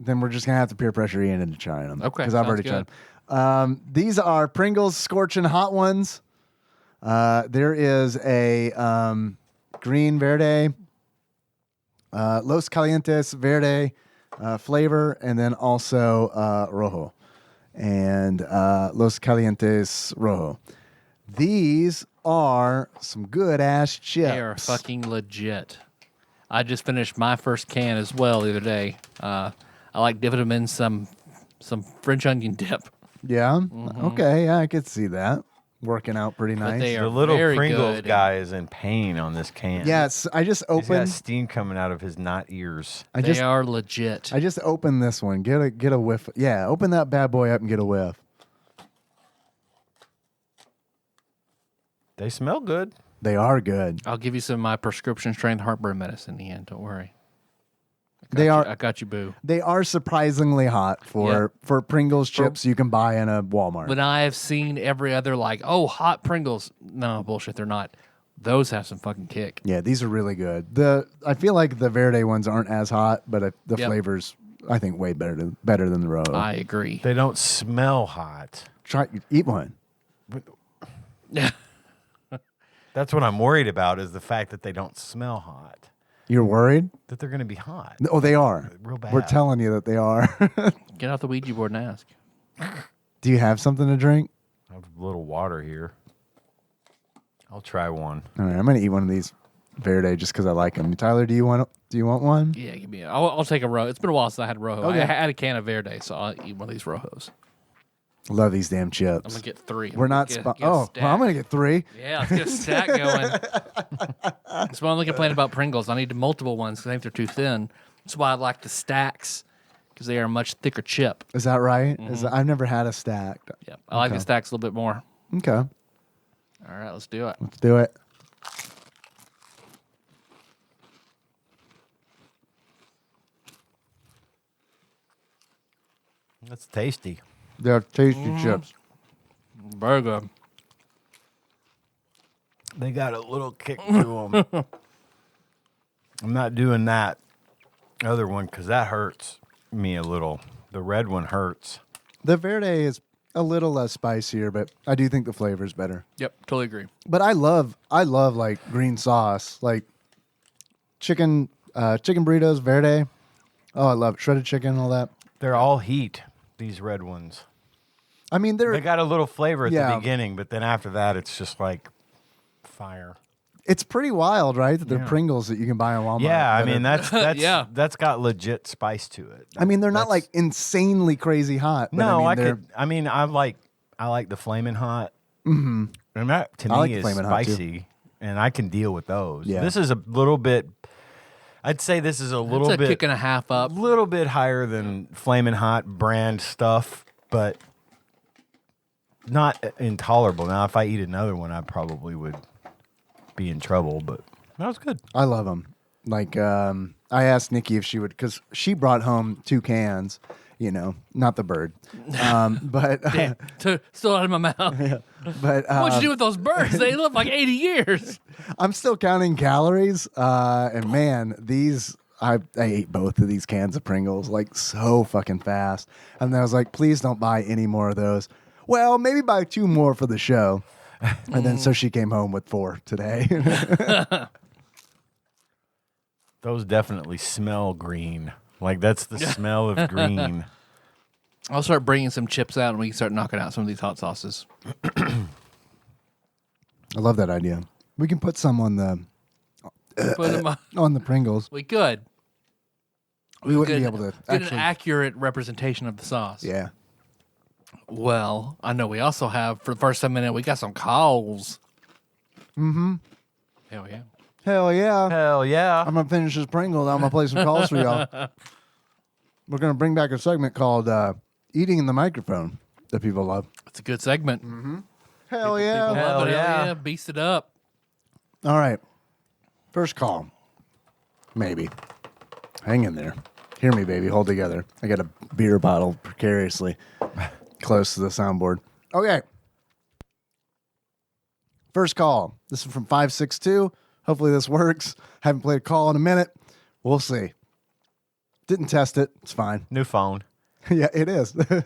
then we're just gonna have to peer pressure Ian into trying them. Okay, because I've sounds already good. tried them. These are Pringles Scorchin' Hot Ones. There is a green verde, Los Calientes verde flavor, and then also rojo and Los Calientes rojo. These are some good ass chips. They are fucking legit. I just finished my first can as well the other day. I like dipping them in some French onion dip. Yeah. Okay. Yeah, I could see that working out pretty nice. they are The little very Pringles good. guy is in pain on this can. Yes, I just He's got opened. steam coming out of his not ears. They are legit. I just opened this one. Get a whiff. Yeah, open that bad boy up and get a whiff. They smell good. They are good. I'll give you some of my prescription strength heartburn medicine, Ian. Don't worry. I got you, boo. They are surprisingly hot for Pringles chips you can buy in a Walmart. When I have seen every other hot Pringles. No, bullshit, they're not. Those have some fucking kick. Yeah, these are really good. I feel like the verde ones aren't as hot, but the flavors I think way better than the rojo. I agree. They don't smell hot. Eat one. That's what I'm worried about is the fact that they don't smell hot. You're worried? That they're going to be hot. Oh, they are. Real bad. We're telling you that they are. Get off the Ouija board and ask. Do you have something to drink? I have a little water here. I'll try one. All right, I'm gonna eat one of these verde just because I like them. Tyler, do you want one? Yeah, give me. I'll take a rojo. It's been a while since I had rojo. Okay. I had a can of verde, so I'll eat one of these rojos. Love these damn chips. I'm gonna get 3. We're not. Get Well, a I'm stack. gonna get 3. Yeah, let's get a stack going. That's why I'm only complaining about Pringles. I need multiple ones because I think they're too thin. That's why I like the stacks because they are a much thicker chip. Is that right? Mm-hmm. I've never had a stacked. Yeah, I like the stacks a little bit more. Okay, All right, let's do it. let's do it. That's tasty. They're tasty Mm-hmm. chips. Very good. They got a little kick to them. I'm not doing that other one because that hurts me a little. The red one hurts. The verde is a little less spicier, but I do think the flavor is better. Yep, totally agree. But I love like green sauce, like chicken burritos, verde. Oh, I love shredded chicken, all that. They're all heat, these red ones. I mean, They got a little flavor at Yeah. the beginning, but then after that, it's just like fire. it's pretty wild, right? That they're Yeah. Pringles that you can buy in Walmart. Yeah, I that mean are- that's Yeah. that's got legit spice to it. I mean, they're not That's- like insanely crazy hot. But No, they're- I like the flaming hot. Mm-hmm. And that to I like me the is Flamin' Hot, too. spicy, and I can deal with those. Yeah. This is a little bit. I'd say this is a little It's a bit, kick and a half up. little bit higher than Flamin' Hot brand stuff, but not intolerable. Now, if I eat another one, I probably would be in trouble. But that was good. I love them. Like, I asked Nikki if she would, because she brought home 2 cans. You know, not the bird, but Damn, still out of my mouth. but What'd you do with those birds? They live like 80 years. I'm still counting calories. And man, I ate both of these cans of Pringles like so fucking fast. And then I was like, please don't buy any more of those. Well, maybe buy 2 more for the show. And then so she came home with 4 today. Those definitely smell green. Like that's the smell of green. I'll start bringing some chips out and we can start knocking out some of these hot sauces. I love that idea. We can put some on the Put them on- on the Pringles. we could. We wouldn't be Get- able to get actually. an accurate representation of the sauce. Yeah. Well, I know we also have, for the first time in it, we got some calls. Mm-hmm. Hell yeah. Hell yeah. Hell yeah! I'm gonna finish this Pringle. Now I'm gonna play some calls for y'all. We're gonna bring back a segment called "Eating in the Microphone" that people love. It's a good segment. Hell yeah! People Hell love it. yeah. Beast it up. All right, first call. Maybe. Hang in there. Hear me, baby. Hold together. I got a beer bottle precariously close to the soundboard. Okay. First call. This is from 562. Hopefully this works. Haven't played a call in a minute. We'll see. Didn't test it. It's fine. New phone. Yeah, it is. Who Hey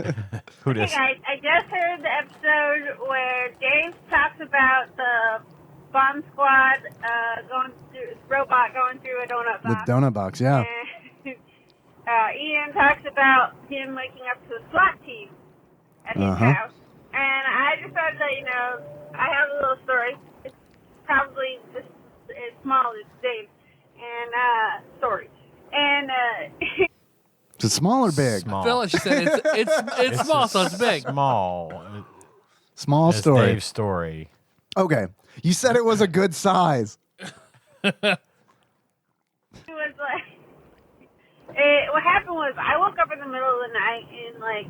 dis? guys, I just heard the episode where Dave talks about the bomb squad robot going through a donut The box. donut box, yeah. And Ian talks about him waking up to a SWAT team at his house. And I just thought that, I have a little story. It's probably just as small as Dave's. And, story. And, Is it small or big? Small. I feel like she said it's small, so it's big. Small. Small It's story. Dave's story. Okay. You said it was a good size. it was like, what happened was I woke up in the middle of the night in like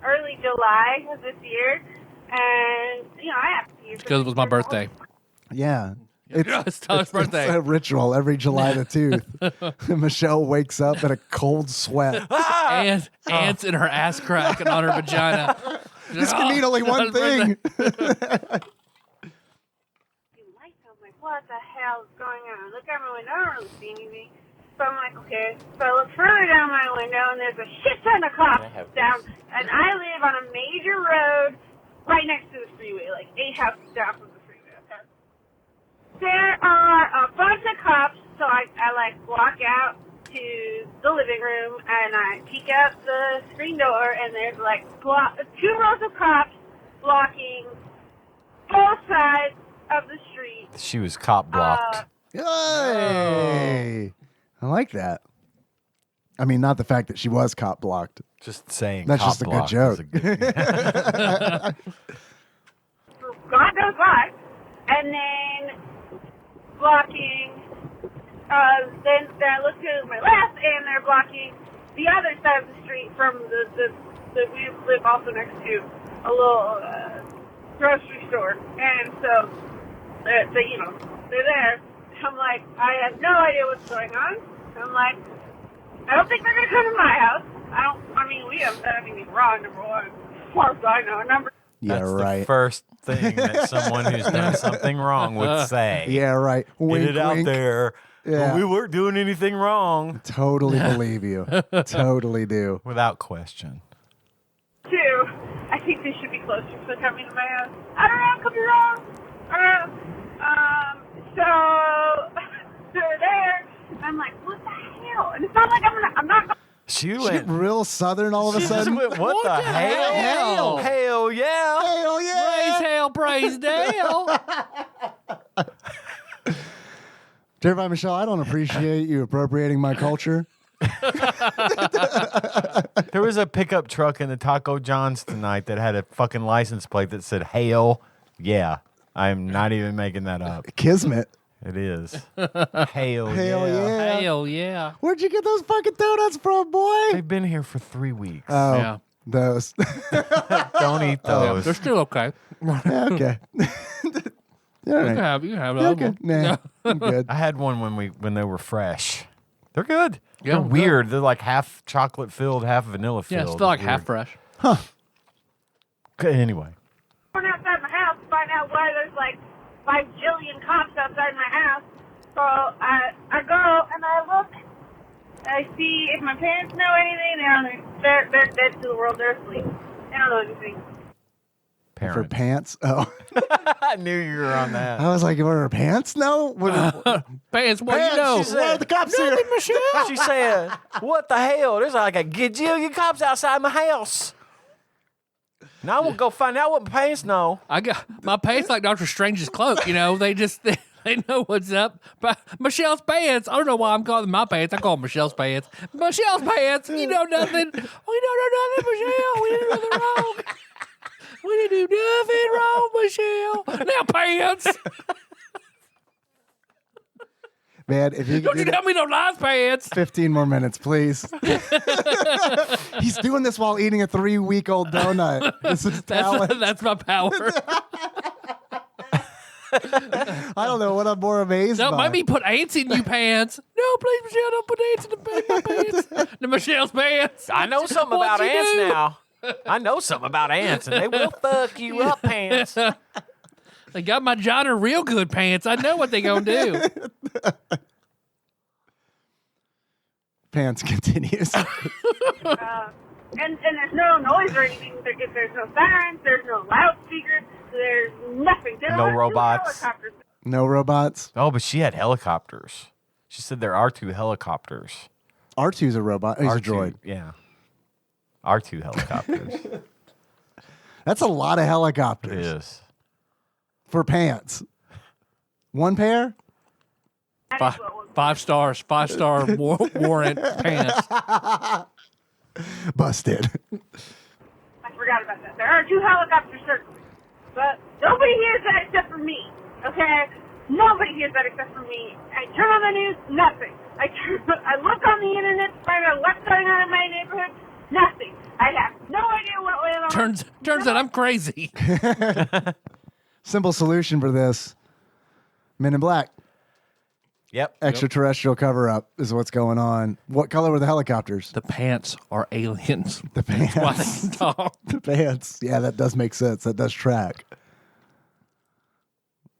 early July of this year, and I have to use Because it was my birthday. Yeah. It's Tyler's birthday. It's a ritual every July the 2th. Michelle wakes up in a cold sweat. And ants in her ass crack and on her vagina. This can mean only one thing. lights. I was like, what the hell is going on? I look out my window, I don't really see anything. So I'm like, okay. So I look further down my window, and there's a shit ton of cops down. And I live on a major road right next to the freeway, like 8 houses down from the freeway. Okay? There are a bunch of cops, so I walk out to the living room, and I peek out the screen door, and there's 2 rows of cops blocking both sides of the street. She was cop blocked. Yay! I like that. I mean, not the fact that she was cop blocked. Just saying. That's cop just a good blocked joke. is a good- God knows why. And then blocking, then I look to my left, and they're blocking the other side of the street from the we live also next to a little grocery store. And so, they're there. I'm like, I have no idea what's going on. I'm like, I don't think they're going to come to my house. We haven't done anything wrong, number one. As far as I know. Number Yeah, That's right. the first thing that someone who's done something wrong would say. Yeah, right. Wink, Get it out wink. there. Yeah. We weren't doing anything wrong. Totally believe you. Totally do. Without question. 2, I think they should be closer to coming to my house. I don't know, could be wrong. I don't know. So they're there. I'm like, what the hell? And it's not like I'm not. She She went. get real southern all of a She just sudden. went, what the hell? hell? Hell yeah. Hell yeah! Praise hell, praise Dale. Terrified Michelle, I don't appreciate you appropriating my culture. There was a pickup truck in the Taco John's tonight that had a fucking license plate that said "Hail." Yeah, I'm not even making that up. Kismet. It is. Hail, Hell yeah. Hell yeah. Where'd you get those fucking donuts from, boy? They've been here for 3 weeks. Oh, Yeah. those. Don't eat those. They're still okay. Yeah, okay. All You right. can have Yeah, okay. Nah, I'm good. I had one when they were fresh. They're good. Yeah, They're good. weird. They're like half chocolate filled, half vanilla filled. Yeah, it's still like Weird. half fresh. Okay, anyway, Going outside my house to find out why there's 5 jillion cops outside my house. So I go and I look. I see if my parents know anything. They're dead to the world. They're asleep. They don't know anything. For parents. pants? Oh. I knew you were on that. I was like, what are pants? No? What, Pants, what pants, you know? she said. Why are the cops here? She said, "What the hell? There's like a gajillion cops outside my house." Now I'm gonna go find out what my pants know. I got my pants like Doctor Strange's cloak. They know what's up. But Michelle's pants. I don't know why I'm calling them my pants. I call them Michelle's pants. Michelle's pants. You know nothing. We don't know nothing, Michelle. We didn't do nothing wrong. We didn't do nothing wrong, Michelle. Now pants. Man, if you Don't could you do tell that me no lies, pants. 15 more minutes, please. He's doing this while eating a 3-week-old donut. This is talent. That's my power. I don't know what I'm more amazed No, by. make me put ants in you pants. No, please, Michelle, don't put ants in my pants. The Michelle's pants. I know something about What'd you ants do? now. I know something about ants, and they will fuck you up, pants. They got my Johnner real good pants. I know what they gonna do. Pants continues. And there's no noise or anything. There's no sirens. There's no loudspeakers. There's nothing. There No are 2 robots. helicopters. No robots. Oh, but she had helicopters. She said there are 2 helicopters. R2's a robot. He's a droid. Yeah. R2 helicopters. That's a lot of It helicopters is. for Pants. One pair? That is what was- 5 stars, 5-star warrant Pants. Busted. I forgot about that. There are 2 helicopters circling. But nobody hears that except for me. Okay? Nobody hears that except for me. I turn on the news, nothing. I look on the internet to find out what's going on in my neighborhood, nothing. I have no idea what went on. Turns out I'm crazy. Simple solution for this. Men in Black. Yep. Extraterrestrial cover-up is what's going on. What color were the helicopters? The pants are aliens. The Why pants. they can talk. The pants. Yeah, that does make sense. That does track.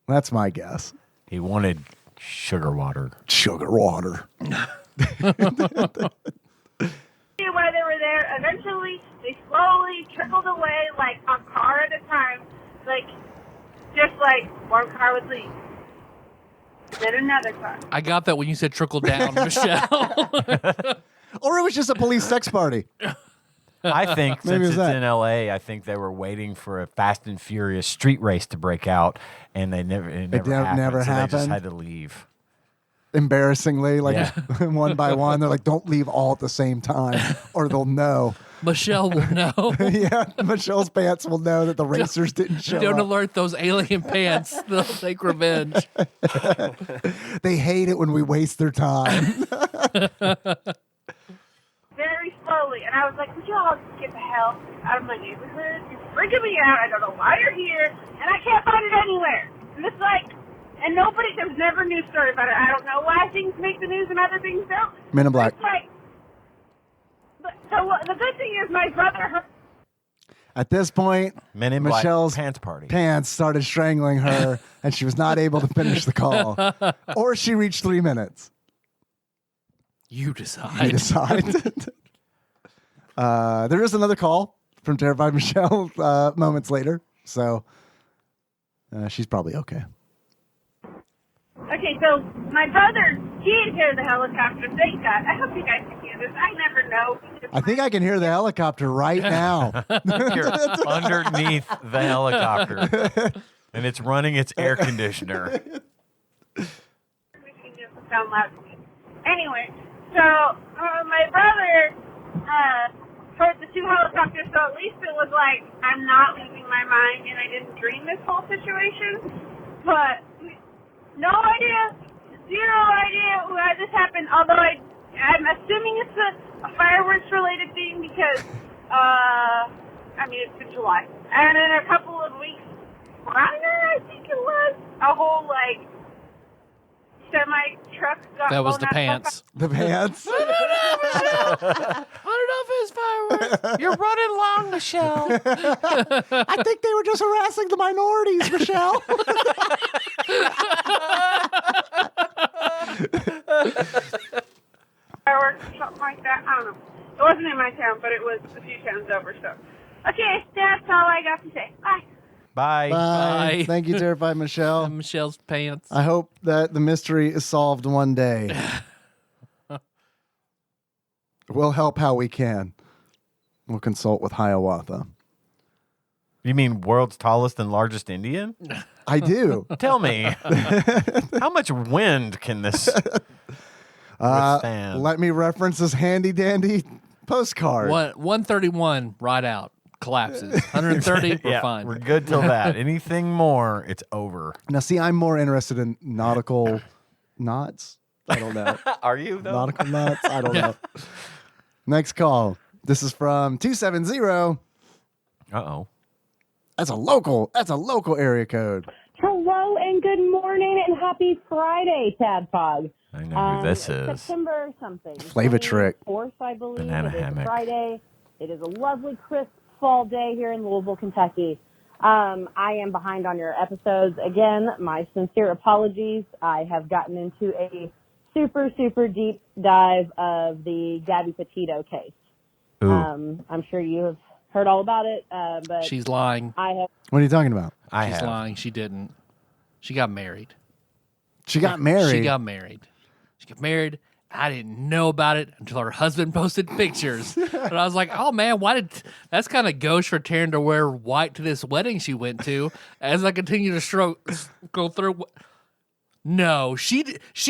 That's my guess. He wanted sugar water. Sugar water. Why they were there. Eventually, they slowly trickled away like a car at a time. Like, just like one car would leave. Then another car. I got that when you said trickle down, Michelle. Or it was just a police sex party. I think Maybe since it's it's that. in L.A., I think they were waiting for a Fast and Furious street race to break out, and it never happened. never so They just happened? had to leave. Embarrassingly, like Yeah. one by one. They're like, don't leave all at the same time or they'll know. Michelle will know. Yeah, Michelle's pants will know that the racers didn't show Don't up. alert those alien pants. They'll take revenge. They hate it when we waste their time. Very slowly. And I was like, would you all get the hell out of my neighborhood? You're freaking me out. I don't know why you're here. And I can't find it anywhere. And it's like, and there's never a news story about it. I don't know why things make the news and other things don't. Men in Black. It's like, the good thing is my brother heard. At this point, Men in Michelle's Black pants party. pants started strangling her and she was not able to finish the call. Or she reached 3 minutes. You You decide. decide. There is another call from Terrified Michelle moments later. So she's probably okay. Okay, so my brother, he didn't hear the helicopter. Thank God. I hope you guys can hear this. I never know. I think I can hear the helicopter right now. You're underneath the helicopter, and it's running its air conditioner. It doesn't sound loud to me. Anyway, so my brother heard the 2 helicopters, so at least it was like, I'm not losing my mind and I didn't dream this whole situation. But no idea, 0 idea why this happened, although I'm assuming it's a fireworks-related thing because, it's in July. And in a couple of weeks prior, I think it was, a whole, semi-truck got That was blown the up. pants. The pants. I don't know if it's fireworks. You're running long, Michelle. I think they were just harassing the minorities, Michelle. Fireworks or something like that. I don't know. It wasn't in my town, but it was a few towns over, so. Okay, that's all I got to say. Bye. Bye. Bye. Bye. Thank you, Terrified Michelle. Michelle's pants. I hope that the mystery is solved one day. We'll help how we can. We'll consult with Hiawatha. You mean world's tallest and largest Indian? I do. Tell me, how much wind can this withstand? Let me reference this handy dandy postcard. 131 right out. Collapses. 130, we're yeah, fine. we're good till that. Anything more, it's over. Now, see, I'm more interested in nautical knots. I don't know. Are you though? Nautical knots? I don't know. Next call. This is from 270. Uh-oh. That's a local area code. Hello and good morning and happy Friday, TADPOG. I know who this is. September something. Flavor Trick. 4th, I believe. Banana it is hammock. a Friday. It is a lovely, crisp fall day here in Louisville, Kentucky. I am behind on your episodes. Again, my sincere apologies. I have gotten into a super, super deep dive of the Gabby Petito case. Ooh. I'm sure you have heard all about it, but She's lying. I have. What are you talking about? She's lying. She didn't. She got married. She got married. She got married. She got married. I didn't know about it until her husband posted pictures. And I was like, oh, man, that's kind of gauche for Taryn to wear white to this wedding she went to. As I continue to go through. No, she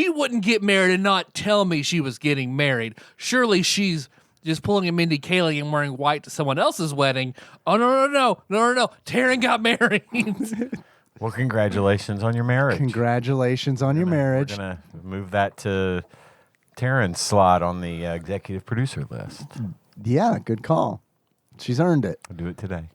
wouldn't get married and not tell me she was getting married. Surely she's just pulling a Mindy Kaling and wearing white to someone else's wedding. Oh, no. Taryn got married. Well, congratulations on your marriage. Congratulations on your marriage. We're going to move that to Taryn's slot on the executive producer list. Yeah, good call. She's earned it. I'll do it today.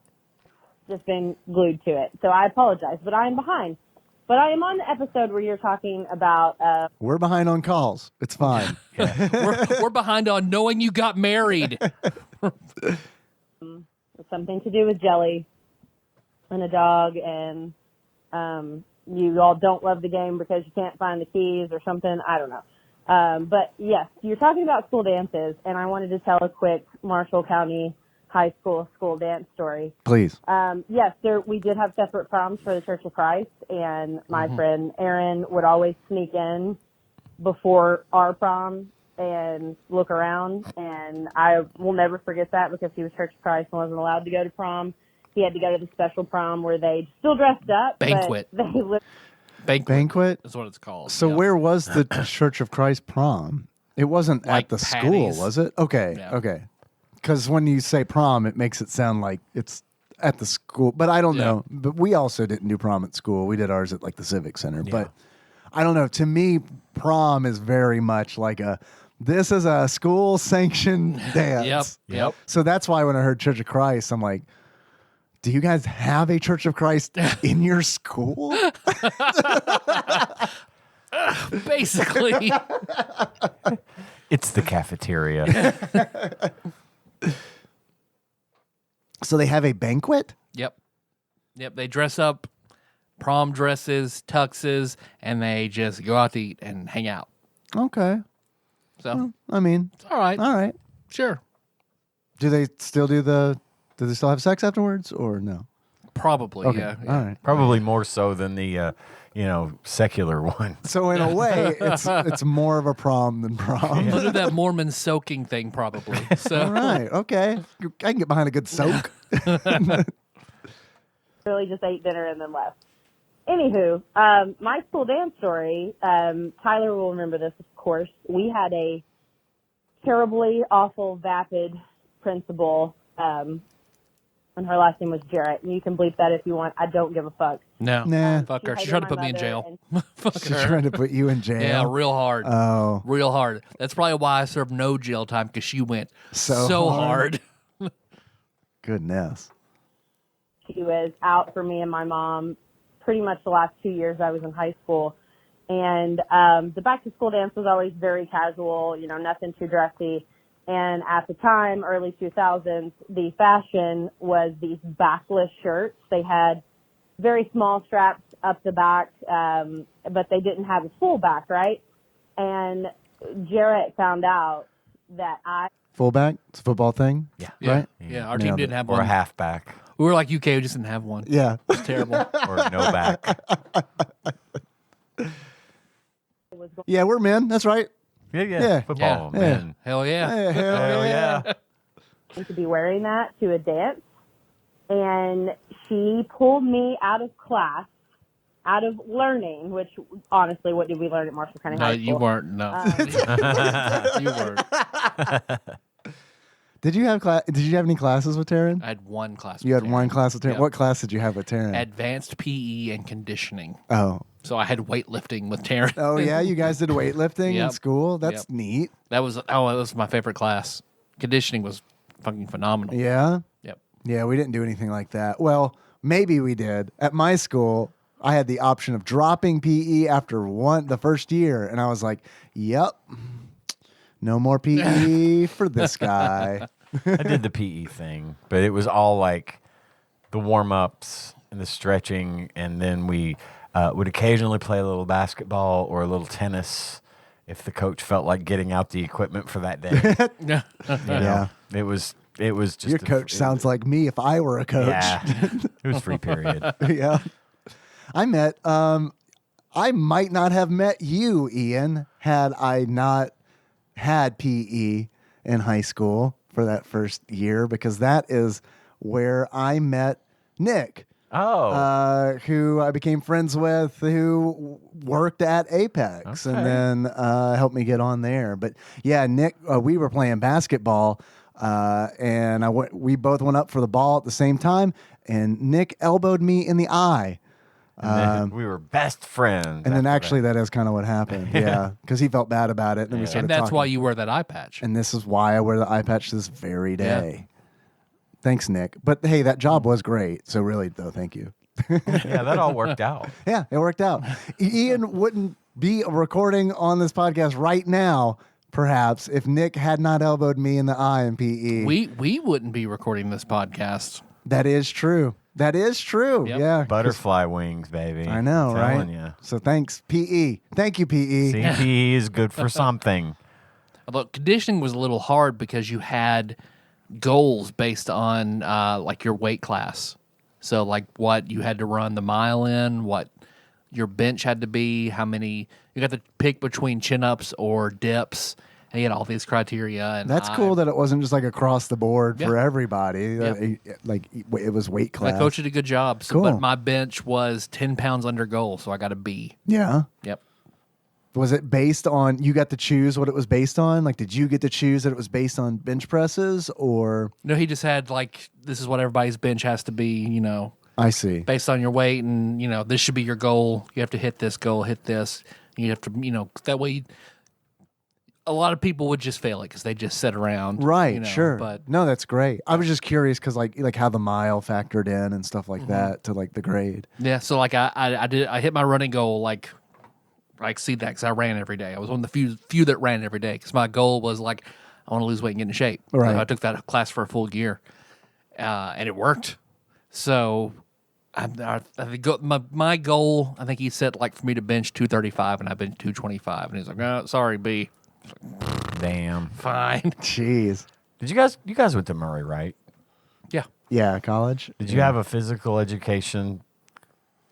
Just been glued to it. So I apologize, but I am behind. But I am on the episode where you're talking about... We're behind on calls. It's fine. We're behind on knowing you got married. something to do with jelly and a dog, and you all don't love the game because you can't find the keys or something. I don't know. But yes, you're talking about school dances, and I wanted to tell a quick Marshall County High School dance story. Please. Yes, we did have separate proms for the Church of Christ, and my friend Erin would always sneak in before our prom and look around, and I will never forget that because he was Church of Christ and wasn't allowed to go to prom. He had to go to the special prom where they still dressed up. Banquet. But they Banquet? That's what it's called. So yeah. where was the Church of Christ prom? It wasn't Like at the Patty's. school, was it? Okay, Yeah. okay. Because when you say prom, it makes it sound like it's at the school. But I don't Yeah. know. But we also didn't do prom at school. We did ours at like the Civic Center. But I don't know. To me, prom is very much like this is a school sanctioned dance. Yep. So that's why when I heard Church of Christ, I'm like, do you guys have a Church of Christ in your school? Basically. It's the cafeteria. So they have a banquet? Yep. They dress up, prom dresses, tuxes, and they just go out to eat and hang out. Okay. So Well, I mean, it's all right. all right. Sure. Do they still have sex afterwards or no? Probably. Okay. Yeah. All right. Probably more so than the secular one. So in a way, it's more of a prom than prom. They'll do that Mormon soaking thing probably. So All right. Okay. I can get behind a good soak. really just ate dinner and then left. Anywho, my school dance story, Tyler will remember this, of course. We had a terribly awful, vapid principal, and her last name was Jarrett. And you can bleep that if you want. I don't give a fuck. no. Nah. Fuck her. She hated tried to my put me in mother jail. and- Fuck She's her. trying to put you in jail. Yeah, real hard. Oh. Real hard. That's probably why I served no jail time, because she went So hard. Goodness. She was out for me and my mom pretty much the last 2 years I was in high school. And the back-to-school dance was always very casual, nothing too dressy. And at the time, early 2000s, the fashion was these backless shirts. They had very small straps up the back, but they didn't have a full back, right? And Jarrett found out that Fullback? It's a football thing? Yeah. Right? Yeah, our team Nailed didn't it. have Or one. a halfback. We were like UK, we just didn't have one. Yeah. It's terrible. Or no back. was Yeah, we're men. That's right. Yeah. Football, Yeah. man. Hell yeah. Hey, hell yeah. going to be wearing that to a dance. And she pulled me out of class, out of learning, which honestly, what did we learn at Marshall County No, High School? you weren't. No. You weren't. Did you have any classes with Taryn? I had one class. You with had one Taryn. class with Taryn. Yep. What class did you have with Taryn? Advanced PE and conditioning. Oh. So I had weightlifting with Taryn. Oh yeah, you guys did weightlifting in Yep. school. That's Yep. neat. That was my favorite class. Conditioning was fucking phenomenal. Yeah. Yep. Yeah, we didn't do anything like that. Well, maybe we did. At my school, I had the option of dropping PE after the first year, and I was like, "Yep, no more PE for this guy." I did the PE thing, but it was all like the warm-ups and the stretching, and then we would occasionally play a little basketball or a little tennis, if the coach felt like getting out the equipment for that day. Yeah. Yeah. It was just Your coach sounds like me if I were a coach. Yeah, it was free period. Yeah. I might not have met you, Ian, had I not had PE in high school for that first year, because that is where I met Nick. Oh, Who I became friends with, who worked at Apex, Okay. and then helped me get on there. But yeah, Nick, we were playing basketball, and we both went up for the ball at the same time, and Nick elbowed me in the eye. and then we were best friends. And then after actually that is kind of what happened. Yeah, because he felt bad about it, and then we started And that's talking. why you wear that eye patch. And this is why I wear the eye patch this very day. Thanks, Nick. But hey, that job was great. So really, though, thank you. Yeah, that all worked out. Yeah, it worked out. Ian wouldn't be recording on this podcast right now, perhaps, if Nick had not elbowed me in the eye in PE. We wouldn't be recording this podcast. That is true. That is true. Yep. Yeah. 'cause Butterfly wings, baby. I know, I'm right? telling you. So thanks, PE. Thank you, PE. CPE is good for something. Although conditioning was a little hard because you had goals based on like your weight class. So like what you had to run the mile in, what your bench had to be, how many you got to pick between chin ups or dips. And you had all these criteria. And That's cool that it wasn't just like across the board for Yeah. everybody. Like it was weight class. the coach did a good job. So, Cool. But my bench was 10 pounds under goal, so I got a B. Yeah. Yep. Was it based on, you got to choose what it was based on? Like, did you get to choose that it was based on bench presses, or? No, he just had like, this is what everybody's bench has to be, I see. based on your weight, and this should be your goal. You have to hit this goal, hit this. You have to, that way. A lot of people would just fail it because they just sit around. Right, sure. But no, that's great. I was just curious because like how the mile factored in and stuff like that to like the grade. yeah, so like I hit my running goal like I exceed that because I ran every day. I was one of the few that ran every day because my goal was like I want to lose weight and get in shape. Right. So I took that class for a full year, and it worked. So I think my goal, I think he set like for me to bench 235, and I've been 225, and he's like, "Oh, sorry, B." Damn. Fine. Jeez. Did you guys went to Murray, right? Yeah. Yeah, college. Did you have a physical education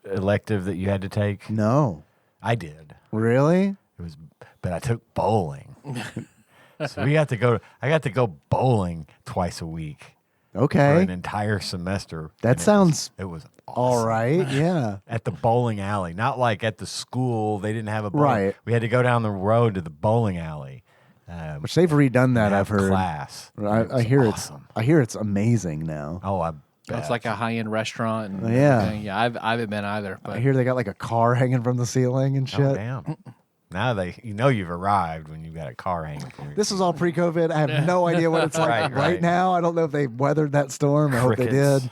elective that you had to take? No. I did. Really? It was, but I took bowling. So I got to go bowling twice a week for Okay. an entire semester. That and sounds it was awesome. all right. Yeah. At the bowling alley, not like at the school. They didn't have a bowling. Right. We had to go down the road to the bowling alley. Which they've redone that, and I've have heard. class. I It was hear awesome. I hear it's amazing now. Oh, I bet. It's like a high end restaurant. And Yeah. everything. Yeah. I haven't been either, but I hear they got like a car hanging from the ceiling and shit. Oh, damn. Now you've arrived when you've got a car hanging from your This is all pre-COVID. I have no idea what it's like Right. now. I don't know if they weathered that storm. I hope they Crickets. did.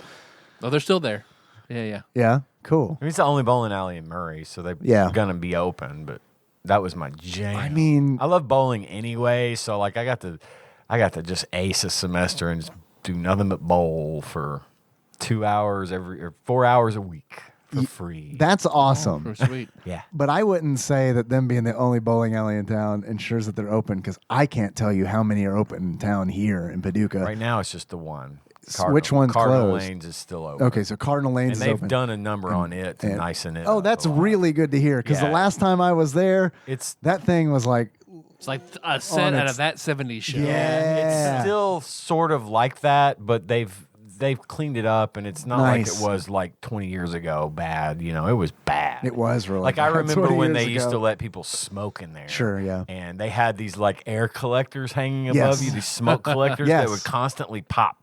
oh, they're still there. Yeah. Yeah, cool. I mean, it's the only bowling alley in Murray, so they're Yeah. gonna be open. But that was my jam. I mean, I love bowling anyway, so like I got to just ace a semester and just do nothing but bowl for 2 hours or 4 hours a week for free. that's Oh, awesome. sweet. Yeah. But I wouldn't say that them being the only bowling alley in town ensures that they're open, because I can't tell you how many are open in town here in Paducah. Right now it's just the one. Which one's Cardinal closed? Lanes is still open. Okay, so Cardinal Lanes And is they've open. done a number on it to and- nicen it Oh, up that's a lot. really good to hear, because the Yeah. last time I was there, It's that thing was like, It's like a set out its- of that 70s show. Yeah. It's still sort of like that, but they've cleaned it up, and it's not like Nice. it was like 20 years ago bad. It was bad. it was really Like I bad remember 20 when they years used to ago. let people smoke in there. Sure, yeah. And they had these like air collectors hanging above Yes. you, these smoke collectors Yes. that would constantly pop.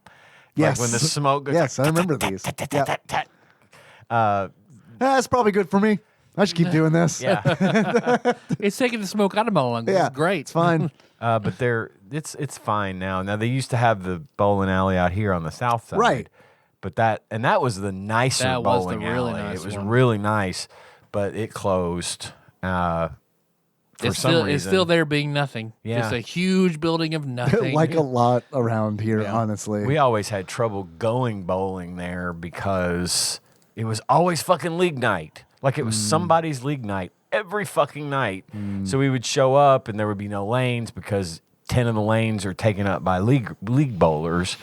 Yes. Like when the smoke goes Yes, I remember these. Yeah. That's probably good for me. I should keep doing this. Yeah. It's taking the smoke out of my lungs. Yeah, It's great. It's fine. But it's fine now. Now they used to have the bowling alley out here on the south side. Right. But that was the nicer That was the bowling really alley. nice It was one. really nice, but it closed. For It's some still, reason. it's still there being nothing. Yeah. Just a huge building of nothing. Like a lot around here, Yeah. honestly. We always had trouble going bowling there because it was always fucking league night. Like it was somebody's league night every fucking night. So we would show up and there would be no lanes because 10 of the lanes are taken up by league bowlers.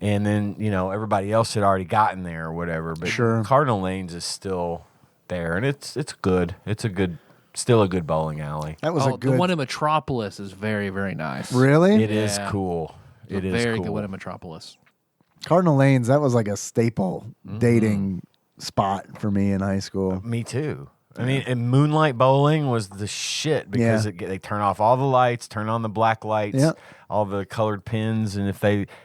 And then, everybody else had already gotten there or whatever. But Cardinal Lanes is still there, and it's good. It's still a good bowling alley. That was a good. The one in Metropolis is very, very nice. Really? It is cool. It is very cool. good one in Metropolis. Cardinal Lanes, that was like a staple dating spot for me in high school. Me too. I mean, and Moonlight Bowling was the shit because they turn off all the lights, turn on the black lights, all the colored pins, and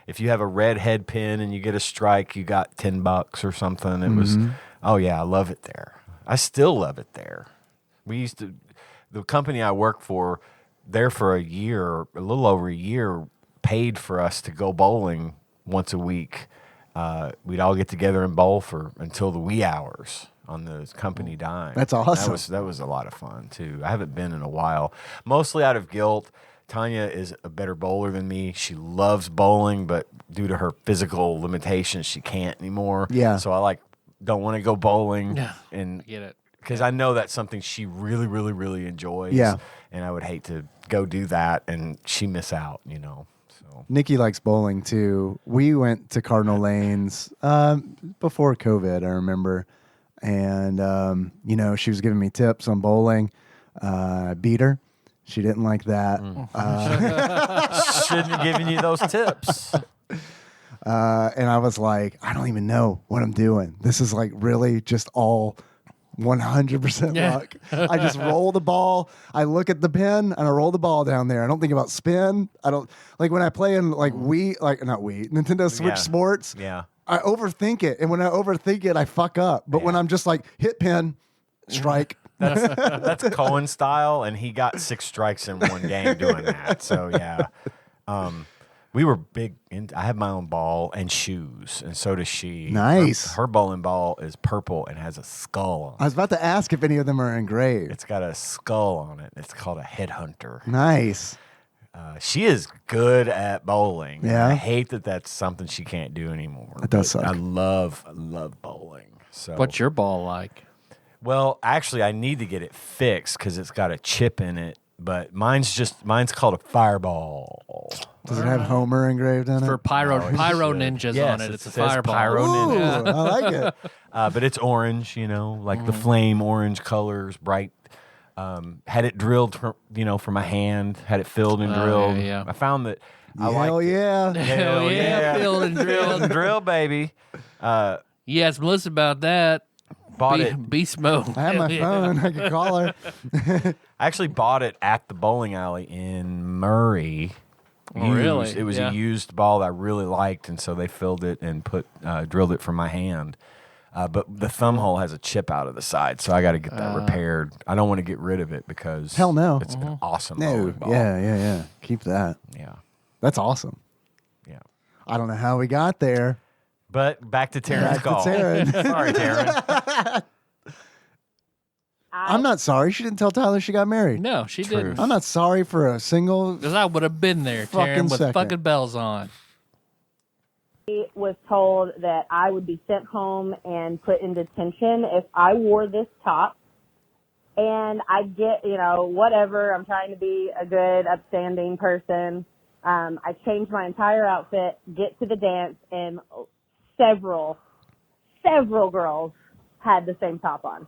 if you have a red head pin and you get a strike, you got $10 or something. It was, I love it there. I still love it there. The company I work for, there for a little over a year, paid for us to go bowling once a week. We'd all get together and bowl until the wee hours on the company dime. That's awesome. That was a lot of fun too. I haven't been in a while, mostly out of guilt. Tanya is a better bowler than me. She loves bowling, but due to her physical limitations, she can't anymore. Yeah. So I don't want to go bowling. Yeah. And I get it. because I know that's something she really, really, really enjoys. Yeah. And I would hate to go do that and she miss out, So Nikki likes bowling too. We went to Cardinal Lanes before COVID, I remember. And, she was giving me tips on bowling. I beat her. She didn't like that. Shouldn't have given you those tips. And I was like, I don't even know what I'm doing. This is like really just all 100% luck. I just roll the ball. I look at the pin and I roll the ball down there. I don't think about spin. I don't like when I play in Nintendo Switch Sports. Yeah. I overthink it. And when I overthink it, I fuck up. But when I'm just like hit pin, strike. That's Cohen style, and he got 6 strikes in one game doing that. So yeah. We were big. I have my own ball and shoes, and so does she. Nice. Her bowling ball is purple and has a skull on it. I was about to ask if any of them are engraved. It's got a skull on it. It's called a headhunter. Nice. She is good at bowling. Yeah. I hate that that's something she can't do anymore. It does suck. I love bowling. So What's your ball like? Well, actually, I need to get it fixed because it's got a chip in it. But mine's called a fireball. Does it have Homer engraved on it? For pyro ninjas Yes, on it. It's a says fireball. Pyro Ooh, Ninja. I like it. But it's orange, like the flame orange colors, bright. Had it drilled, for my hand. Had it filled and drilled. yeah. I found that I Hell liked it. yeah. Hell yeah, filled and drilled. Drill, baby. Yes, Melissa about that. Bought it. Beast mode. I have my phone. I could call her. I actually bought it at the bowling alley in Murray. Oh, really? It was Yeah. a used ball that I really liked, and so they filled it and drilled it from my hand. But the thumb hole has a chip out of the side, so I got to get that repaired. I don't want to get rid of it because Hell no. it's an awesome No. bowling ball. Yeah. Keep that. Yeah. That's awesome. Yeah. I don't know how we got there. But back to Taryn's Back to call. Taryn. Sorry, Taryn. I'm not sorry. She didn't tell Tyler she got married. No, she True. didn't. I'm not sorry for a single. Because I would have been there, Fucking Taryn, with second. fucking bells on. Was told that I would be sent home and put in detention if I wore this top. And I get, whatever. I'm trying to be a good, upstanding person. I changed my entire outfit, get to the dance, and several girls had the same top on.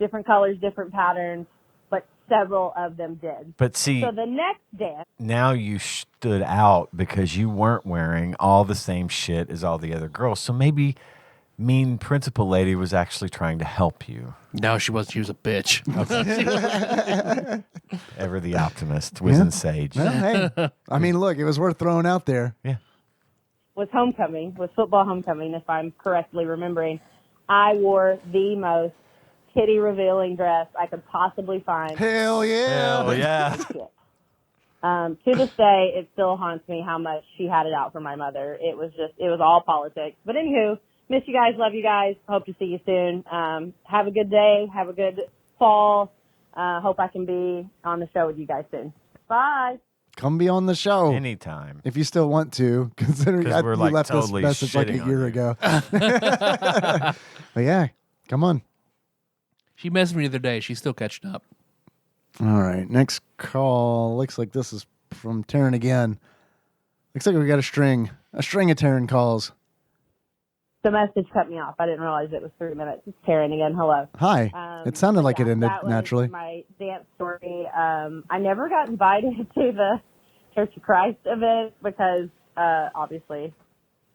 Different colors, different patterns, but several of them did. But see, So the next dance, now you stood out because you weren't wearing all the same shit as all the other girls. So maybe mean principal lady was actually trying to help you. No, she wasn't. She was a bitch. Ever the optimist, Wizen Sage. Well, hey, I mean, look, it was worth throwing out there. Yeah. was football homecoming, if I'm correctly remembering. I wore the most titty revealing dress I could possibly find. Hell yeah. Hell yeah. To this day, it still haunts me how much she had it out for my mother. It was all politics. But anywho, miss you guys, love you guys. Hope to see you soon. Have a good day. Have a good fall. Hope I can be on the show with you guys soon. Bye. Come be on the show. Anytime. If you still want to, considering 'Cause we're, you like, left totally this message like a shitting on year you. ago. But yeah, come on. She messaged me the other day. She's still catching up. All right. Next call. Looks like this is from Taryn again. Looks like we got a string of Taryn calls. The message cut me off. I didn't realize it was 3 minutes. It's Taryn again. Hello. Hi. It sounded like it ended that was naturally. My dance story. I never got invited to the Church of Christ event because obviously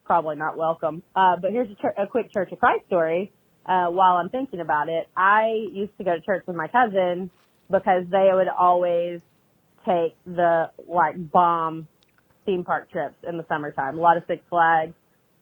probably not welcome. But here's a quick Church of Christ story. While I'm thinking about it, I used to go to church with my cousin because they would always take the bomb theme park trips in the summertime. A lot of Six Flags,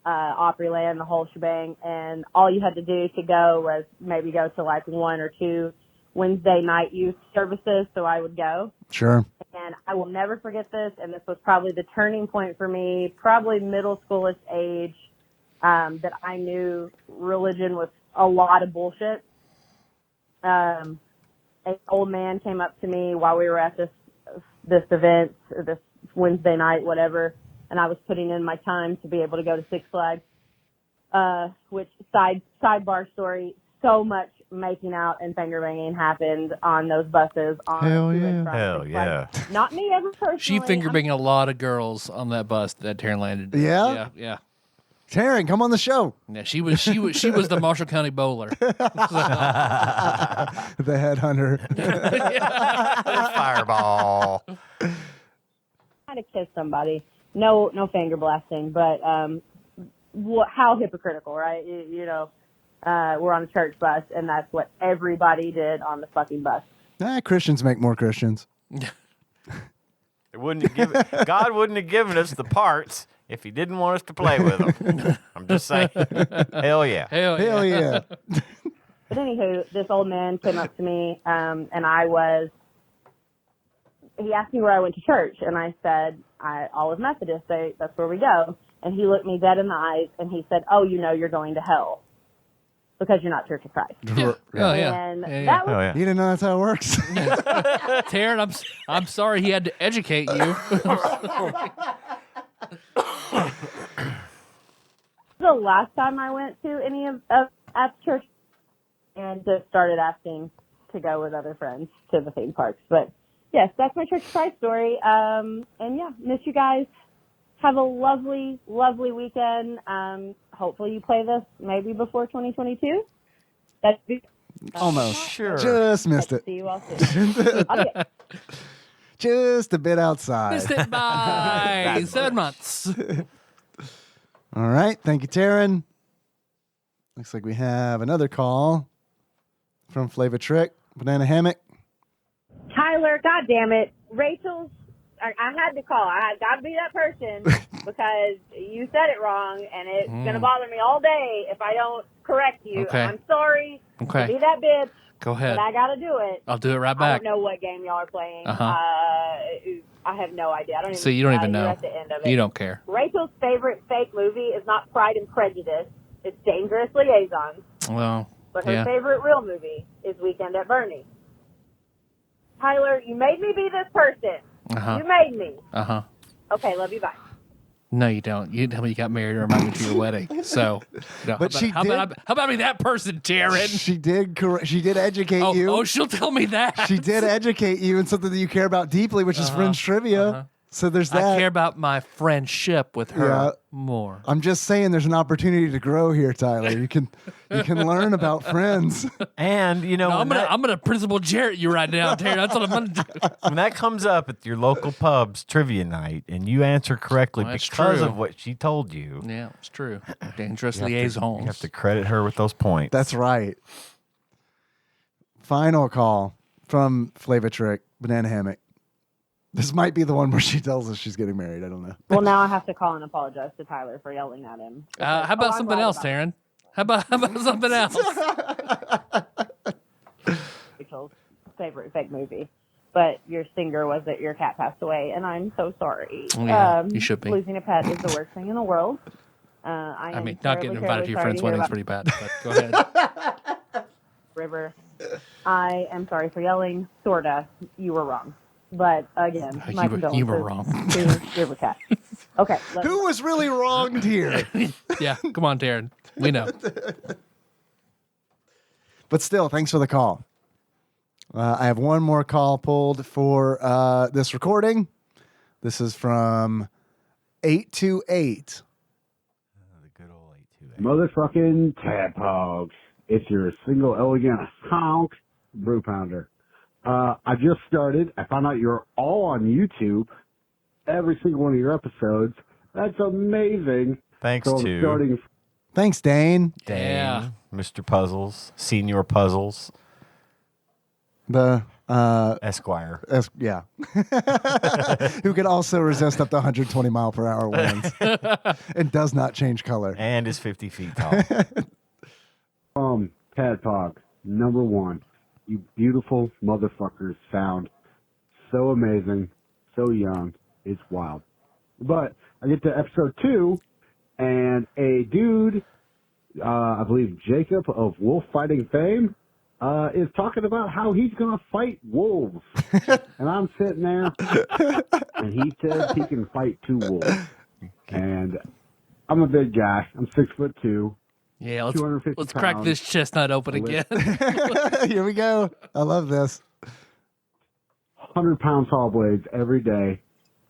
Opryland, the whole shebang, and all you had to do to go was maybe go to 1 or 2 Wednesday night youth services, so I would go. Sure. And I will never forget this, and this was probably the turning point for me, probably middle schoolish age, that I knew religion was a lot of bullshit. An old man came up to me while we were at this event, or this Wednesday night, whatever, and I was putting in my time to be able to go to Six Flags, which sidebar story, so much making out and finger banging happened on those buses. Hell yeah. Hell yeah. Not me ever personally. She finger banging a lot of girls on that bus that Taryn landed. Yeah? Yeah. Taryn, come on the show. Yeah, she was the Marshall County bowler. The headhunter. Fireball. Trying to kiss somebody. No finger blasting, but how hypocritical, right? We're on a church bus, and that's what everybody did on the fucking bus. Christians make more Christians. God wouldn't have given us the parts if he didn't want us to play with them. I'm just saying. Hell yeah. Hell yeah. But anywho, this old man came up to me, and he asked me where I went to church, and I said, Olive Methodist, that's where we go. And he looked me dead in the eyes, and he said, oh, you're going to hell because you're not Church of Christ. Yeah. Oh, yeah. And Yeah. that was You didn't know that's how it works. Taryn, I'm sorry he had to educate you. the last time I went to any of at church, and just started asking to go with other friends to the theme parks. But yes, that's my Church of Christ story. And yeah, miss you guys. Have a lovely, lovely weekend. Hopefully you play this maybe before 2022. That'd be Almost. Sure. Just missed it. See you all soon. Okay. Just a bit outside. Missed it by 7 months. All right. Thank you, Taryn. Looks like we have another call from Flava Trick, Banana Hammock. Tyler, God damn it. Rachel's, I had to call. I got to be that person because you said it wrong, and it's going to bother me all day if I don't correct you. Okay. I'm sorry Okay. to be that bitch, Go ahead. but I got to do it. I'll do it right I back. don't know what game y'all are playing. Uh-huh. I have no idea. I don't even. So you don't even you're know. At the end of it. You don't care. Rachel's favorite fake movie is not Pride and Prejudice. It's Dangerous Liaisons. Well, But her yeah. favorite real movie is Weekend at Bernie's. Tyler, you made me be this person. Uh-huh. You made me. Uh-huh. Okay, love you. Bye. No, you don't. You didn't tell me you got married or remind me to your wedding. So, no, But how about me that person, Taryn? She did educate you. Oh, she'll tell me that. She did educate you in something that you care about deeply, which is Fringe trivia. So there's that. I care about my friendship with her Yeah. more. I'm just saying there's an opportunity to grow here, Tyler. You can learn about friends. And, No, I'm gonna Principal Jarrett you right now, Taryn. That's what I'm gonna do. when that comes up at your local pub's trivia night and you answer correctly Well, that's because true. of what she told you, Yeah, it's true. Dangerous you have liaisons. to, credit her with those points. That's right. Final call from Flava Trick, Banana Hammock. This might be the one where she tells us she's getting married. I don't know. Well, now I have to call and apologize to Tyler for yelling at him. How about I'm something right else, about Taryn? How about something else? Rachel's favorite fake movie. But your stinger was that your cat passed away, and I'm so sorry. Oh, yeah, you should be. Losing a pet is the worst thing in the world. I mean, not getting invited to your friend's wedding wedding is pretty bad. But go ahead. River. I am sorry for yelling. Sorta. You were wrong. But again, my You were condolences wrong. to River Cat. Okay. Who was really wronged here? Yeah, come on, Taryn. We know. But still, thanks for the call. I have one more call pulled for this recording. This is from 828. The good old 828. Motherfucking tadpogs. It's your single elegant honk brew pounder. I just started. I found out you're all on YouTube. Every single one of your episodes. That's amazing. Thanks so I'm to starting. Thanks, Dane. Dane, Yeah. Mr. Puzzles, Senior Puzzles, The Esquire. yeah, who can also resist up to 120 mile per hour winds and does not change color. And is 50 feet tall. Tadpog, number one. You beautiful motherfuckers sound so amazing, so young. It's wild. But I get to episode 2, and a dude, I believe Jacob of Wolf Fighting fame, is talking about how he's going to fight wolves. And I'm sitting there, and he says he can fight 2 wolves. And I'm a big guy. I'm 6'2". Yeah, let's 250 crack pounds. this chestnut open again. Here we go. I love this. 100-pound saw blades every day.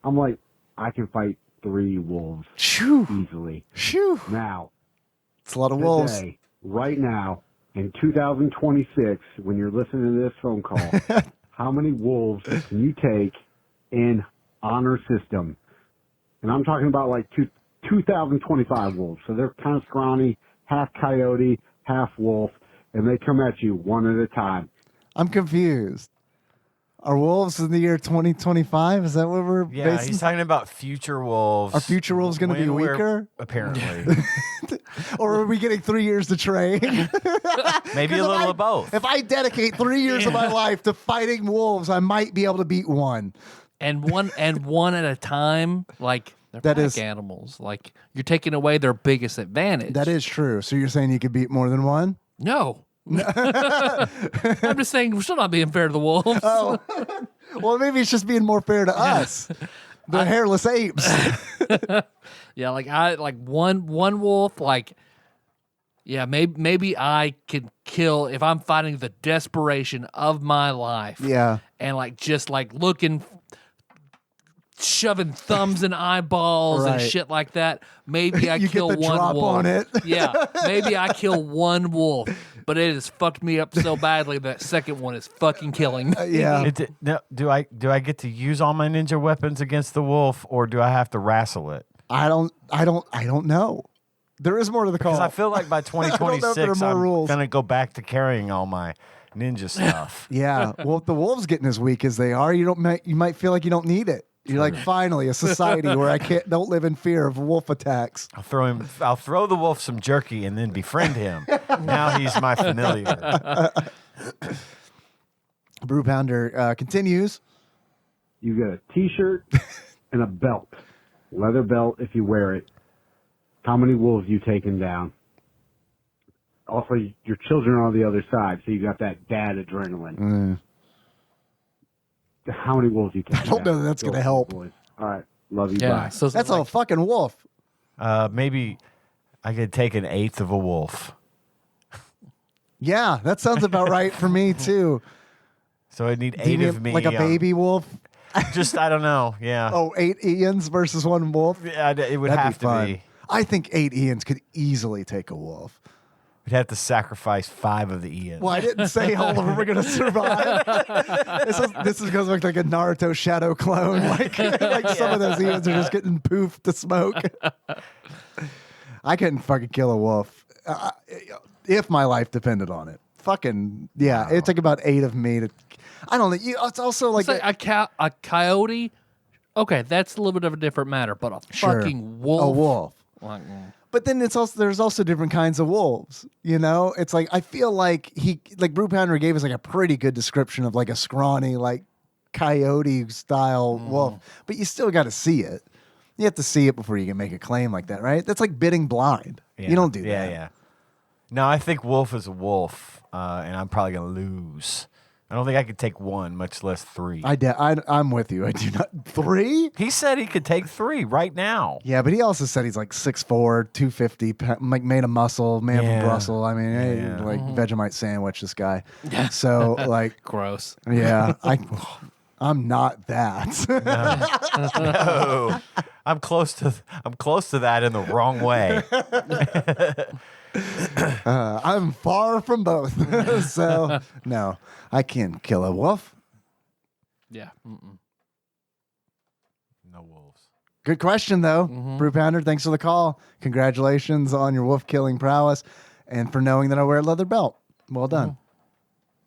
I'm like, I can fight 3 wolves Shoo. easily. Shoo. Now, It's a lot of wolves. today, right now, in 2026, when you're listening to this phone call, how many wolves can you take in honor system? And I'm talking about like 2025 wolves. So they're kind of scrawny, half coyote, half wolf, and they come at you one at a time. I'm confused. Are wolves in the year 2025? Is that what we're Yeah, basing? he's talking about future wolves. Are future wolves going to be When we're- weaker? Apparently. Or are we getting 3 years to train? Maybe a little of both. If I dedicate 3 years of my life to fighting wolves, I might be able to beat one. and one at a time, like they're That pack is- animals. Like you're taking away their biggest advantage. That is true. So you're saying you could beat more than one? No. I'm just saying we're still not being fair to the wolves. Oh, well, maybe it's just being more fair to us, the hairless apes. Yeah, like one wolf, like yeah, maybe I could kill if I'm fighting the desperation of my life. Yeah. And like just like looking shoving thumbs in eyeballs and Right. shit like that. Maybe I You kill get the one drop wolf. on it. Yeah, maybe I kill one wolf, but it has fucked me up so badly that second one is fucking killing me. Yeah. Now, do I get to use all my ninja weapons against the wolf, or do I have to wrestle it? I don't know. There is more to the call. Because I feel like by don't know if there are 2026, more I'm rules. gonna go back to carrying all my ninja stuff. Yeah. Well, if the wolves getting as weak as they are, you might feel like you don't need it. You're like, finally, a society where I don't live in fear of wolf attacks. I'll throw the wolf some jerky and then befriend him. Now he's my familiar. Brew Pounder continues. You get a T-shirt and a belt, leather belt if you wear it. How many wolves you taking down? Also, your children are on the other side, so you got that dad adrenaline. How many wolves you taking down? I don't know that that's Go gonna for it, help. boys. All right, love you. Yeah, Bye. so That's like, a fucking wolf. Maybe I could take an eighth of a wolf. Yeah, that sounds about right for me too. So I'd need Do you 8 mean of me. like a baby wolf? Just, I don't know. Yeah. Oh, 8 Ians versus one wolf? Yeah, it would That'd have be fun. to be. I think 8 Ians could easily take a wolf. We'd have to sacrifice 5 of the Ians. Well, I didn't say all of them are going to survive. This goes like a Naruto shadow clone. Like some of those Ians are just getting poofed to smoke. I couldn't fucking kill a wolf if my life depended on it. Fucking yeah, it took about 8 of me to. I don't know. It's also like say a coyote. Okay, that's a little bit of a different matter, but a Sure. fucking wolf. a wolf. Like, But then there's also different kinds of wolves. You know, it's like I feel like Brew Pounder gave us like a pretty good description of like a scrawny like coyote style wolf, but you still got to see it. You have to see it before you can make a claim like that, right? That's like bidding blind. Yeah. You don't do Yeah, that. yeah. No, I think wolf is a wolf, and I'm probably going to lose. I don't think I could take one, much less three. I'm with you. I do not. 3? He said he could take 3 right now. Yeah, but he also said he's like 6'4", 250, like made of muscle, man Yeah. from Brussels. I mean, hey, like Vegemite sandwich, this guy. So like, Gross. yeah, I'm not that. No. I'm close to that in the wrong way. I'm far from both. So no, I can't kill a wolf. Yeah. Mm-mm. No wolves. Good question, though. Brew Pounder, thanks for the call. Congratulations on your wolf killing prowess and for knowing that I wear a leather belt. Well done.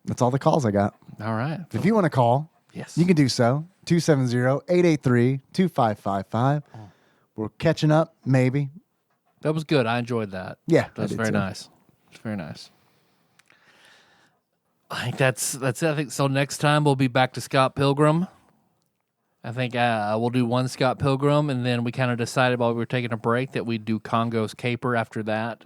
That's all the calls I got. All right. If you want to call, Yes. you can do so. 270-883-2555. We're catching up, maybe. That was good. I enjoyed that. Yeah, That was I did very too. nice. It's very nice. I think that's it. I think so. Next time we'll be back to Scott Pilgrim. I think we'll do one Scott Pilgrim, and then we kind of decided while we were taking a break that we'd do Congo's Caper after that.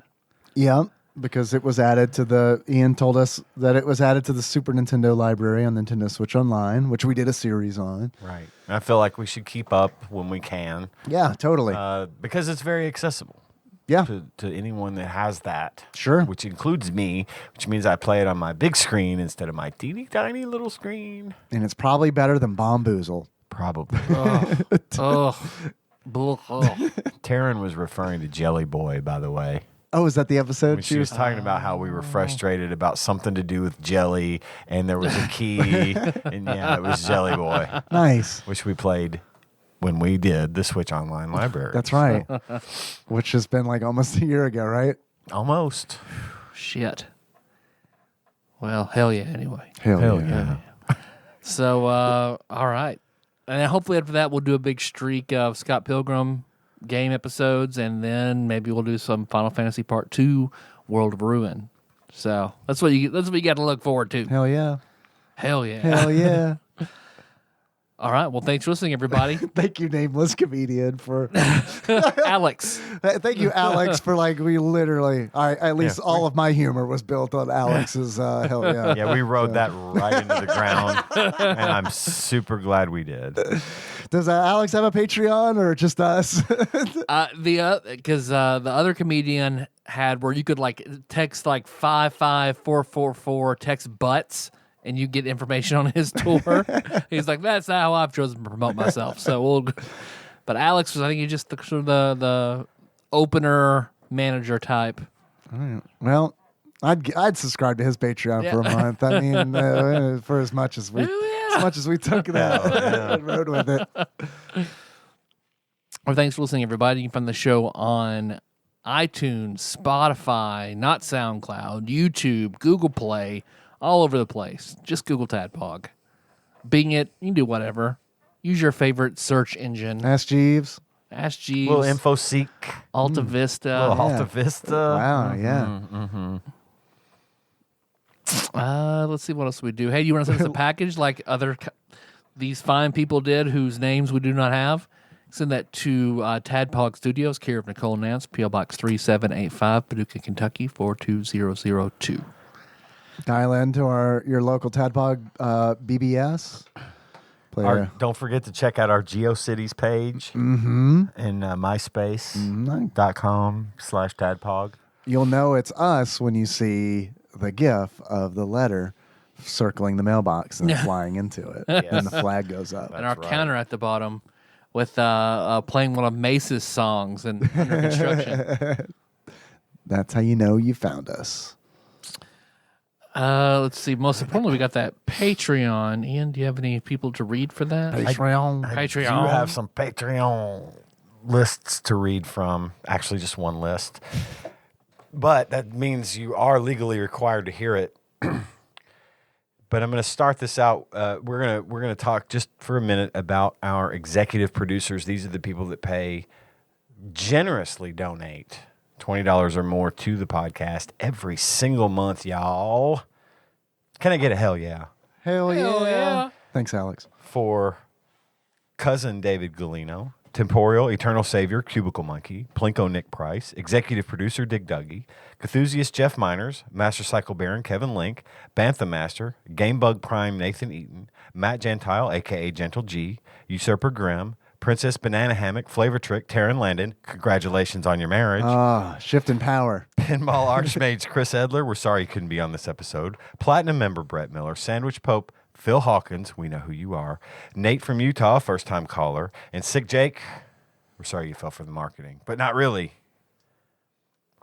Yeah, because it was added to Ian told us that it was added to the Super Nintendo library on Nintendo Switch Online, which we did a series on. Right. I feel like we should keep up when we can. Yeah, totally. Because it's very accessible. Yeah. To anyone that has that. Sure. Which includes me, which means I play it on my big screen instead of my teeny tiny little screen. And it's probably better than Bomboozle. Probably. Oh. Taryn was referring to Jelly Boy, by the way. Oh, is that the episode? When she was talking about how we were frustrated about something to do with jelly, and there was a key, and yeah, it was Jelly Boy, Nice. which we played when we did the Switch Online library. That's right. Which has been like almost a year ago, right? Almost. Shit. Well, hell yeah. Anyway. Hell yeah. So, all right. And then hopefully after that, we'll do a big streak of Scott Pilgrim game episodes, and then maybe we'll do some Final Fantasy Part 2 World of Ruin. So that's what you got to look forward to. Hell yeah. Hell yeah. Hell yeah. All right. Well, thanks for listening, everybody. Thank you, nameless comedian, for Alex. thank you, Alex, for we literally at least all of my humor was built on Alex's hell yeah. Yeah, we rode that right into the ground, and I'm super glad we did. Does Alex have a Patreon or just us? Because the other comedian had where you could text 55444 text butts, and you get information on his tour. He's like, that's not how I've chosen to promote myself. But Alex was, I think, he just the opener manager type. All right. Well, I'd subscribe to his Patreon for a month. I mean, for as much as we took that and rode with it. Well, thanks for listening, everybody. You can find the show on iTunes, Spotify, not SoundCloud, YouTube, Google Play, all over the place. Just Google TADPOG. Bing it. You can do whatever. Use your favorite search engine. Ask Jeeves. Ask Jeeves. Little InfoSeek. Alta Vista. Little Alta Vista. Wow, yeah. Let's see what else we do. Hey, you want to send us a package like these fine people did whose names we do not have? Send that to Tadpog Studios, care of Nicole Nance, P.O. Box 3785, Paducah, Kentucky, 42002. Dial into your local Tadpog BBS. Don't forget to check out our GeoCities page Mm-hmm. and myspace.com/Tadpog. You'll know it's us when you see the GIF of the letter circling the mailbox and flying into it, and the flag goes up. And our counter at the bottom with playing one of Mace's songs and under construction. That's how you know you found us. Let's see. Most importantly, we got that Patreon. Ian, do you have any people to read for that? Patreon. Patreon. You have some Patreon lists to read from. Actually, just one list. But that means you are legally required to hear it. But I'm going to start this out. We're going to talk just for a minute about our executive producers. These are the people that generously donate $20 or more to the podcast every single month, y'all. Can I get a hell yeah? Hell yeah. yeah. Thanks, Alex. For cousin David Galino, Temporal Eternal Savior Cubicle Monkey, Plinko Nick Price, Executive Producer Dig Duggy, Cthusiast Jeff Miners, Master Cycle Baron Kevin Link, Bantha Master, Gamebug Prime Nathan Eaton, Matt Gentile aka Gentle G, Usurper Grimm, Princess Banana Hammock, Flavor Trick, Taryn Landon. Congratulations on your marriage. Shift in power. Pinball Archmage Chris Edler. We're sorry you couldn't be on this episode. Platinum member Brett Miller. Sandwich Pope Phil Hawkins. We know who you are. Nate from Utah, first time caller. And Sick Jake. We're sorry you fell for the marketing, but not really.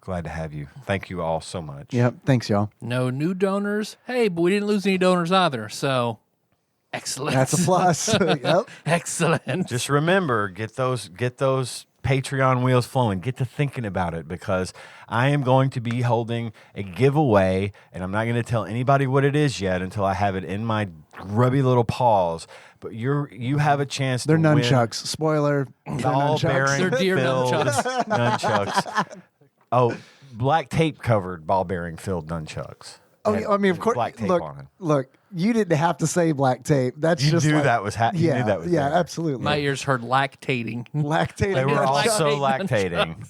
Glad to have you. Thank you all so much. Yep. Thanks, y'all. No new donors. Hey, but we didn't lose any donors either. So excellent. That's a plus. Yep. Excellent. Just remember, get those Patreon wheels flowing. Get to thinking about it, because I am going to be holding a giveaway, and I'm not going to tell anybody what it is yet until I have it in my grubby little paws. But you have a chance They're to win nunchucks. Spoiler. ball bearing They're deer filled nunchucks. nunchucks. Oh, black tape covered ball bearing filled nunchucks. Oh, Had I mean, of course. black tape Look, on it. look. You didn't have to say black tape. That's You just knew like, that was you yeah, knew that was yeah, there. absolutely. My ears heard lactating. Lactating. They were Lactating also nunchucks. lactating.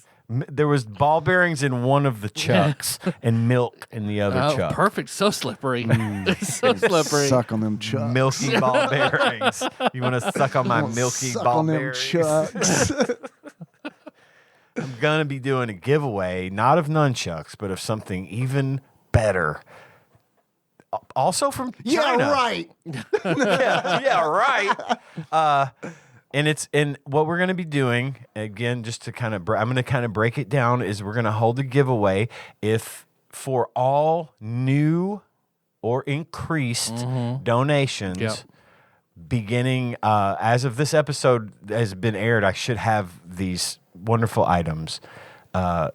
There was ball bearings in one of the chucks and milk in the other Oh, chuck. perfect. So slippery. so slippery. Suck on them chucks. Milky ball bearings. You want to suck on my milky Suck ball on them bearings? chucks. I'm going to be doing a giveaway, not of nunchucks, but of something even better. Also from China. Yeah, right. yeah, right. And what we're going to be doing, again, just to kind of, I'm going to kind of break it down, is we're going to hold a giveaway if for all new or increased donations, Yep. beginning as of this episode has been aired, I should have these wonderful items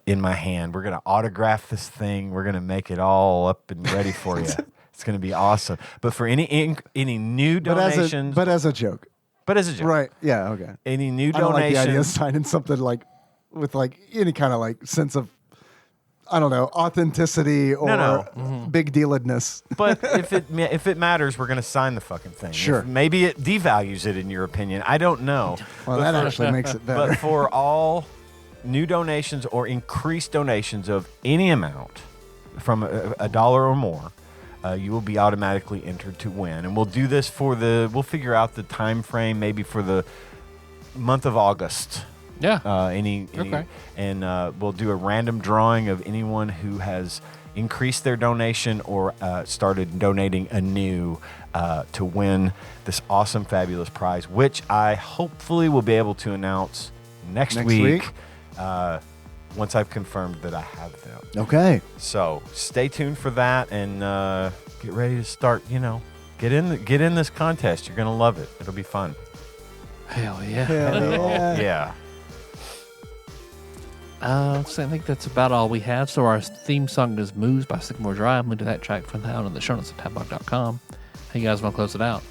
in my hand. We're going to autograph this thing. We're going to make it all up and ready for you. It's going to be awesome. But for any new donations, But as a joke. but as a joke, Right. Yeah, okay. any new I don't like the idea of donations, signing something like with like any kind of like sense of, I don't know, authenticity or big dealedness. but if it matters, we're going to sign the fucking thing. Sure. Maybe it devalues it in your opinion. I don't know. Well, that actually makes it better. But for all new donations or increased donations of any amount from $1 or more, you will be automatically entered to win. And we'll do this we'll figure out the time frame maybe for the month of August. Yeah. Okay. And we'll do a random drawing of anyone who has increased their donation or started donating anew to win this awesome, fabulous prize, which I hopefully will be able to announce next week. Once I've confirmed that I have them. Okay. So stay tuned for that and get ready to start. Get in this contest. You're gonna love it. It'll be fun. Hell yeah. Yeah. So I think that's about all we have. So our theme song is Moves by Sycamore Drive. I'm going to do that track from the out in the show notes at TADPOG.com. How you guys want to close it out?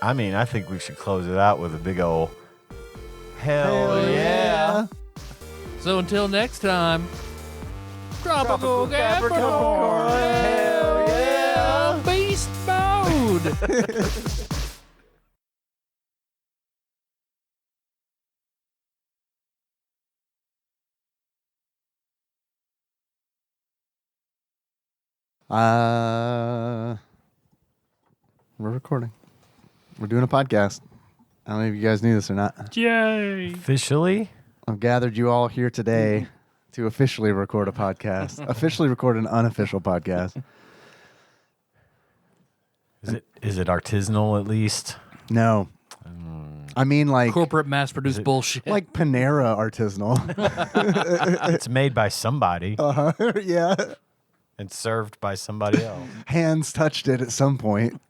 I mean, I think we should close it out with a big old hell yeah. So until next time, Tropical Capricorn. Capricorn. Hell yeah. Beast mode. We're recording. We're doing a podcast. I don't know if you guys knew this or not. Yay. Officially? I've gathered you all here today to officially record a podcast. Officially record an unofficial podcast. Is it artisanal at least? No. I mean like Corporate mass-produced bullshit. like Panera artisanal. It's made by somebody Yeah. and served by somebody else. Hands touched it at some point.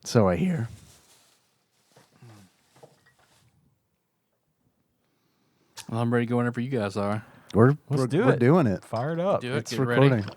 So I hear. Well, I'm ready to go whenever you guys are. We're do we're it. doing it. Fire it up. Do it. It's Get recording. ready.